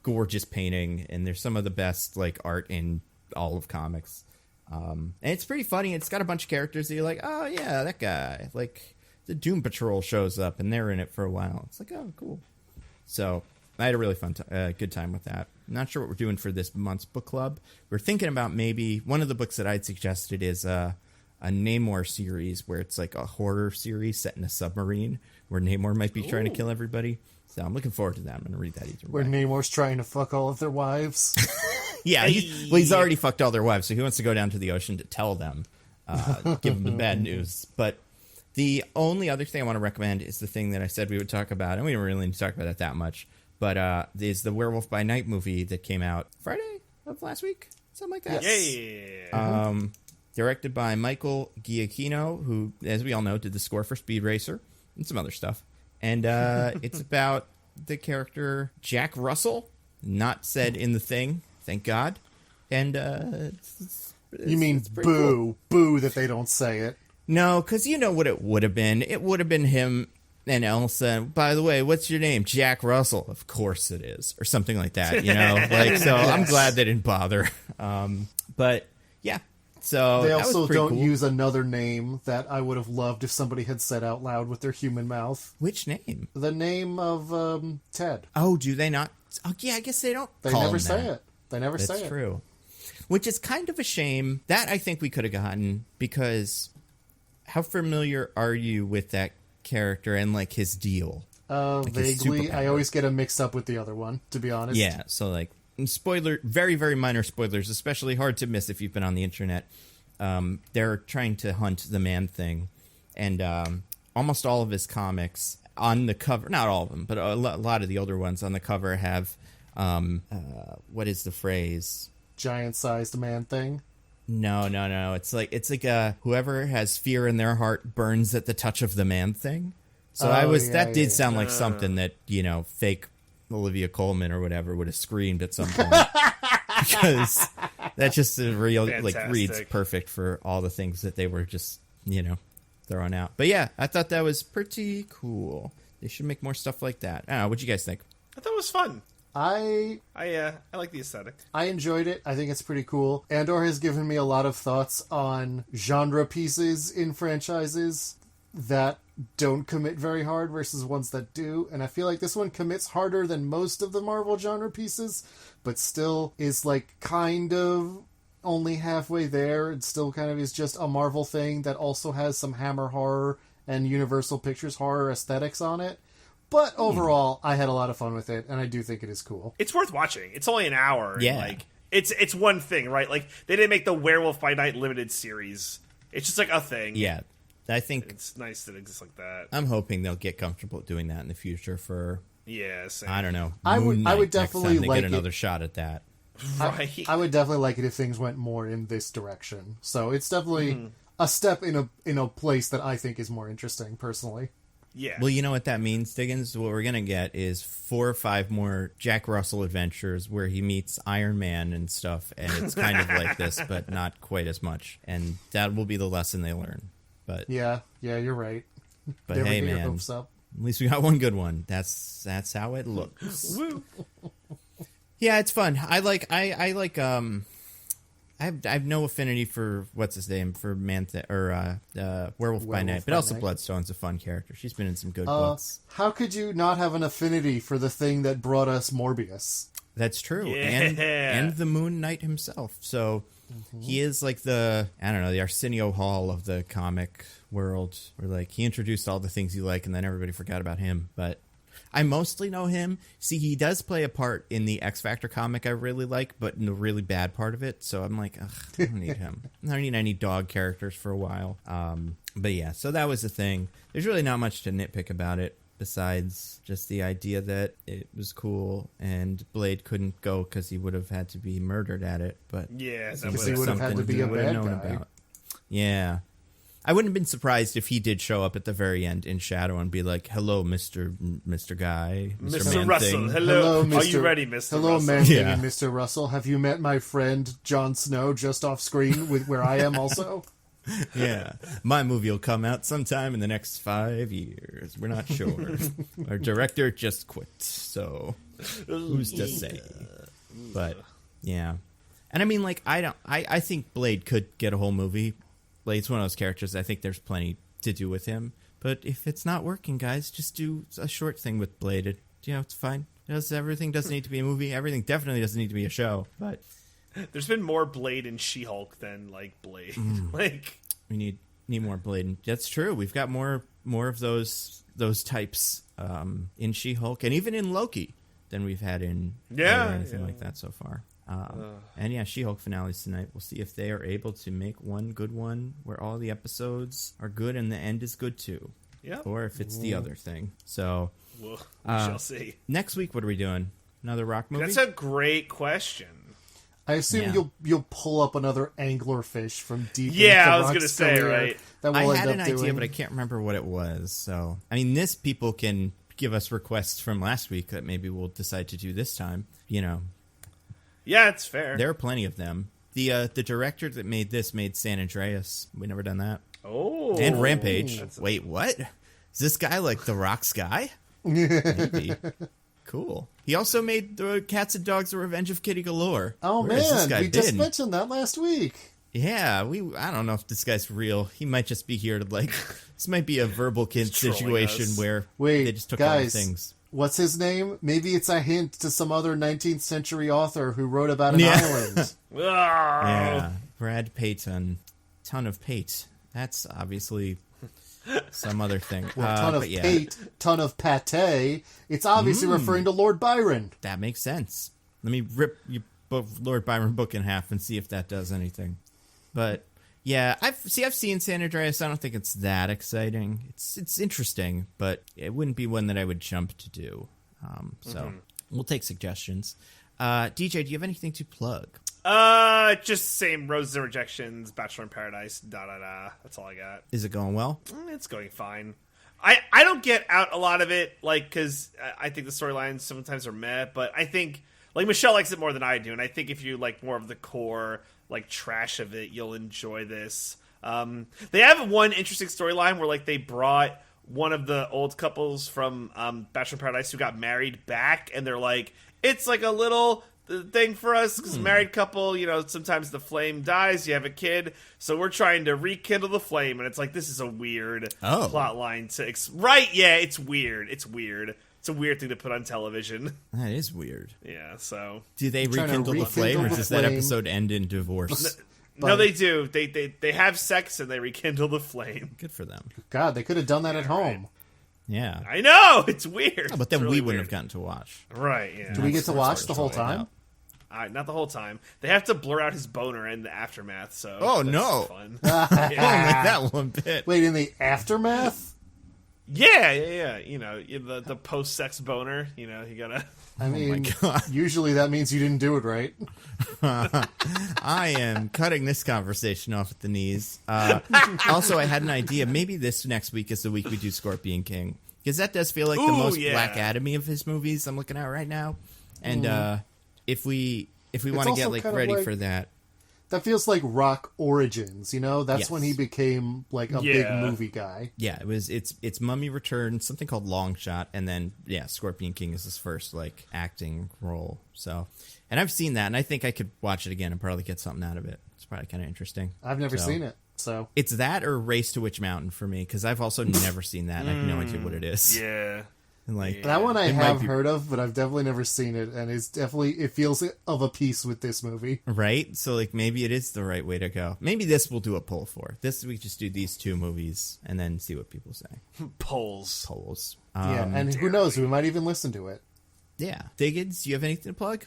gorgeous painting, and there's some of the best, like, art in all of comics. And it's pretty funny. It's got a bunch of characters that you're like, oh yeah, that guy. Like, the Doom Patrol shows up and they're in it for a while. It's like, oh, cool. So I had a really fun, good time with that. Not sure what we're doing for this month's book club. We're thinking about maybe one of the books that I'd suggested is a Namor series where it's like a horror series set in a submarine where Namor might be trying to kill everybody. So I'm looking forward to that. I'm going to read that either way. Where Namor's trying to fuck all of their wives. Yeah, he's already fucked all their wives, so he wants to go down to the ocean to tell them, give them the bad news. But the only other thing I want to recommend is the thing that I said we would talk about, and we don't really need to talk about it that much, but is the Werewolf by Night movie that came out Friday of last week? Something like that. Yes. Yeah. Directed by Michael Giacchino, who, as we all know, did the score for Speed Racer and some other stuff. And it's about the character Jack Russell, not said in the thing. Thank God. And you mean boo, cool. Boo that they don't say it. No, because you know what it would have been. It would have been him and Elsa. By the way, what's your name? Jack Russell. Of course it is. Or something like that, you know? Like, so I'm glad they didn't bother. But, yeah. So they also don't cool. use another name that I would have loved if somebody had said out loud with their human mouth. Which name? The name of Ted. Oh, do they not? Oh, yeah, I guess they don't. They call never him say that. it. They never say it. That's true. Which is kind of a shame. That I think we could have gotten, because how familiar are you with that character and, like, his deal? Like vaguely. I always get him mixed up with the other one, to be honest. Yeah, so, like, spoiler, very, very minor spoilers, especially hard to miss if you've been on the internet. They're trying to hunt the Man-Thing, and almost all of his comics on the cover, not all of them, but a lot of the older ones on the cover have, what is the phrase? giant-sized man thing? No. It's like whoever has fear in their heart burns at the touch of the man thing. So that did sound like something that, fake Olivia Colman or whatever would have screamed at some point. Because that just real reads perfect for all the things that they were just, throwing out. But yeah, I thought that was pretty cool. They should make more stuff like that. I don't know, what'd you guys think? I thought it was fun. I like the aesthetic. I enjoyed it. I think it's pretty cool. Andor has given me a lot of thoughts on genre pieces in franchises that don't commit very hard versus ones that do. And I feel like this one commits harder than most of the Marvel genre pieces, but still is like kind of only halfway there. It still kind of is just a Marvel thing that also has some Hammer horror and Universal Pictures horror aesthetics on it. But overall, I had a lot of fun with it, and I do think it is cool. It's worth watching. It's only an hour. Yeah. And it's one thing, right? Like, they didn't make the Werewolf by Night limited series. It's just like a thing. Yeah. I think it's nice that it exists like that. I'm hoping they'll get comfortable doing that in the future for, same. I don't know, I would definitely like get another shot at that. Right. I would definitely like it if things went more in this direction. So it's definitely a step in a place that I think is more interesting, personally. Yeah. Well, you know what that means, Diggins? What we're going to get is 4 or 5 more Jack Russell adventures where he meets Iron Man and stuff, and it's kind of like this, but not quite as much. And that will be the lesson they learn. But yeah, you're right. But Never hey, get your man, hopes up. at least we got one good one. That's how it looks. Woo. Yeah, it's fun. I have no affinity for what's his name for Werewolf by Night, but also Bloodstone's a fun character. She's been in some good books. How could you not have an affinity for the thing that brought us Morbius? That's true, Yeah. and the Moon Knight himself. So he is like the Arsenio Hall of the comic world, where like he introduced all the things you like, and then everybody forgot about him. But I mostly know him. See, he does play a part in the X Factor comic I really like, but in a really bad part of it. So I'm like, ugh, I don't need him. I don't need any dog characters for a while. But yeah, so that was the thing. There's really not much to nitpick about it, besides just the idea that it was cool and Blade couldn't go because he would have had to be murdered at it. But yeah, because he would have had to be a bad guy. Yeah. I wouldn't have been surprised if he did show up at the very end in shadow and be like, "Hello, Mr. Guy, Mr. Russell. Hello, Mr. Are you ready, Mr. Hello, Russell? man thing and Mr. Russell. Have you met my friend Jon Snow just off screen with where I am also?" Yeah, my movie will come out sometime in the next 5 years. We're not sure. Our director just quit, so who's to say? But yeah, and I mean, like, I think Blade could get a whole movie. Blade's one of those characters I think there's plenty to do with him. But if it's not working, guys, just do a short thing with Blade. It's fine. Everything doesn't need to be a movie. Everything definitely doesn't need to be a show. But there's been more Blade in She-Hulk than like Blade. Like, we need more Blade. That's true. We've got more of those types in She-Hulk and even in Loki than we've had in anything like that so far. And yeah, She-Hulk finales tonight. We'll see if they are able to make one good one where all the episodes are good and the end is good too. Yeah. Or if it's the other thing. So we shall see. Next week, what are we doing? Another Rock movie? That's a great question. I assume you'll pull up another anglerfish from deep. Yeah, I was going to say, right. That we'll I had an idea, doing. but I can't remember what it was. So, I mean, people can give us requests from last week that maybe we'll decide to do this time. Yeah, it's fair. There are plenty of them. The director that made this made San Andreas. We never done that. Oh. And Rampage. Wait, what? Is this guy like The Rock's guy? Maybe. Cool. He also made the Cats and Dogs: The Revenge of Kitty Galore. Oh, man. We just mentioned that last week. Yeah, I don't know if this guy's real. He might just be here to, like, this might be a verbal situation where they just took all the things. What's his name? Maybe it's a hint to some other 19th century author who wrote about an island. Yeah, Brad Payton. Ton of Pate. That's obviously some other thing. Well, ton of pate. It's obviously referring to Lord Byron. That makes sense. Let me rip Lord Byron book in half and see if that does anything. But yeah, I've seen San Andreas. I don't think it's that exciting. It's interesting, but it wouldn't be one that I would jump to do. So we'll take suggestions. DJ, do you have anything to plug? Just same roses and rejections, Bachelor in Paradise, da-da-da. That's all I got. Is it going well? It's going fine. I don't get out a lot of it, like, because I think the storylines sometimes are meh, but I think, like, Michelle likes it more than I do, and I think if you like more of the core, like, trash of it, you'll enjoy this. They have one interesting storyline where, like, they brought one of the old couples from Bachelor in Paradise who got married back, and they're like, it's like a little thing for us, because married couple, you know, sometimes the flame dies, you have a kid, so we're trying to rekindle the flame, and it's like, this is a weird plot line to right, yeah, it's weird. It's a weird thing to put on television. That is weird. Yeah, so do they rekindle the flame, or does that episode end in divorce? No, they do. They have sex and they rekindle the flame. Good for them. God, they could have done that at home. Yeah, I know, it's weird. Oh, but then really we wouldn't weird. have gotten to watch. Right, yeah. Do we get to watch the whole time? Not the whole time. They have to blur out his boner in the aftermath, so oh, that's no. fun. I don't like that one bit. Wait, in the aftermath? Yeah. You know, the post-sex boner, you know, you gotta... I mean, my God. Usually that means you didn't do it right. I am cutting this conversation off at the knees. Also, I had an idea. Maybe this next week is the week we do Scorpion King, because that does feel like the most Black Adam-y of his movies I'm looking at right now. And if we want to get like ready for that. That feels like Rock Origins, you know? That's when he became like a big movie guy. Yeah, it's Mummy Returns, something called Long Shot, and then Scorpion King is his first like acting role. So, and I've seen that, and I think I could watch it again and probably get something out of it. It's probably kind of interesting. I've never seen it, so it's that or Race to Witch Mountain for me, because I've also never seen that, and I have no idea what it is. Yeah. And like that one I have heard of, but I've definitely never seen it, and it feels of a piece with this movie. Right? So like maybe it is the right way to go. Maybe this we'll do a poll for. This we just do these two movies and then see what people say. Polls. And who knows, we might even listen to it. Yeah. Diggins, do you have anything to plug?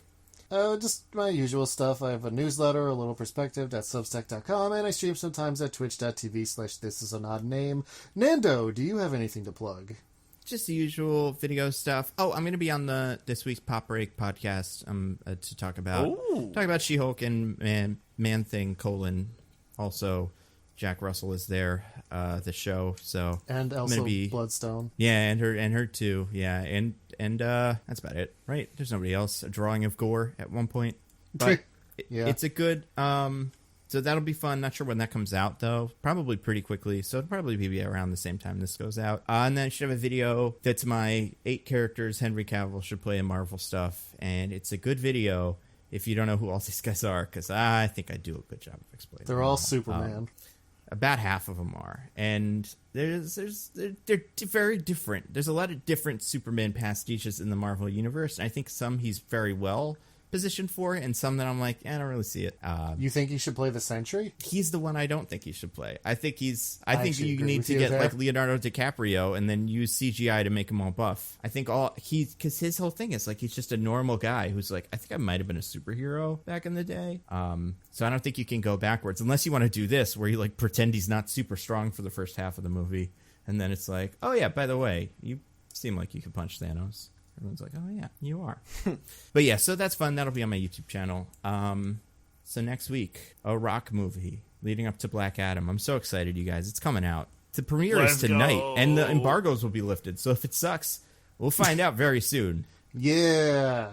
Just my usual stuff. I have a newsletter, a little perspective.substack.com, and I stream sometimes at twitch.tv/thisisanodname. Nando, do you have anything to plug? Just the usual video stuff. Oh, I'm going to be on this week's Pop Break podcast to talk about She-Hulk and Man Thing : also Jack Russell is there, the show. So and also Bloodstone. Yeah, and her too. Yeah, and that's about it. Right? There's nobody else. A drawing of Gore at one point, but it's a good. So that'll be fun. Not sure when that comes out, though. Probably pretty quickly. So it'll probably be around the same time this goes out. And then I should have a video that's my 8 characters Henry Cavill should play in Marvel stuff. And it's a good video if you don't know who all these guys are, because I think I do a good job of explaining. They're all Superman. About half of them are. And they're very different. There's a lot of different Superman pastiches in the Marvel universe. And I think some he's very well positioned for, and some that I'm like, I don't really see it. You think he should play the Sentry? He's the one I don't think he should play. I think you need to get like Leonardo DiCaprio and then use CGI to make him all buff. I think because his whole thing is like he's just a normal guy who's like, I think I might have been a superhero back in the day. So I don't think you can go backwards unless you want to do this where you like pretend he's not super strong for the first half of the movie, and then it's like, oh yeah, by the way, you seem like you could punch Thanos. Everyone's like, oh, yeah, you are. But yeah, so that's fun. That'll be on my YouTube channel. So next week, a Rock movie leading up to Black Adam. I'm so excited, you guys. It's coming out. The premiere is tonight, and the embargoes will be lifted. So if it sucks, we'll find out very soon. Yeah.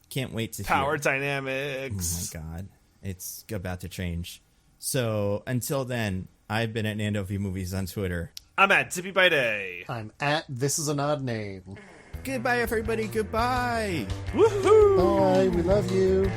Can't wait to Power dynamics. Oh, my God. It's about to change. So until then, I've been at Nando V Movies on Twitter. I'm at Zippy by Day. I'm at This Is an Odd Name. Goodbye, everybody. Goodbye. Woohoo! Bye. We love you.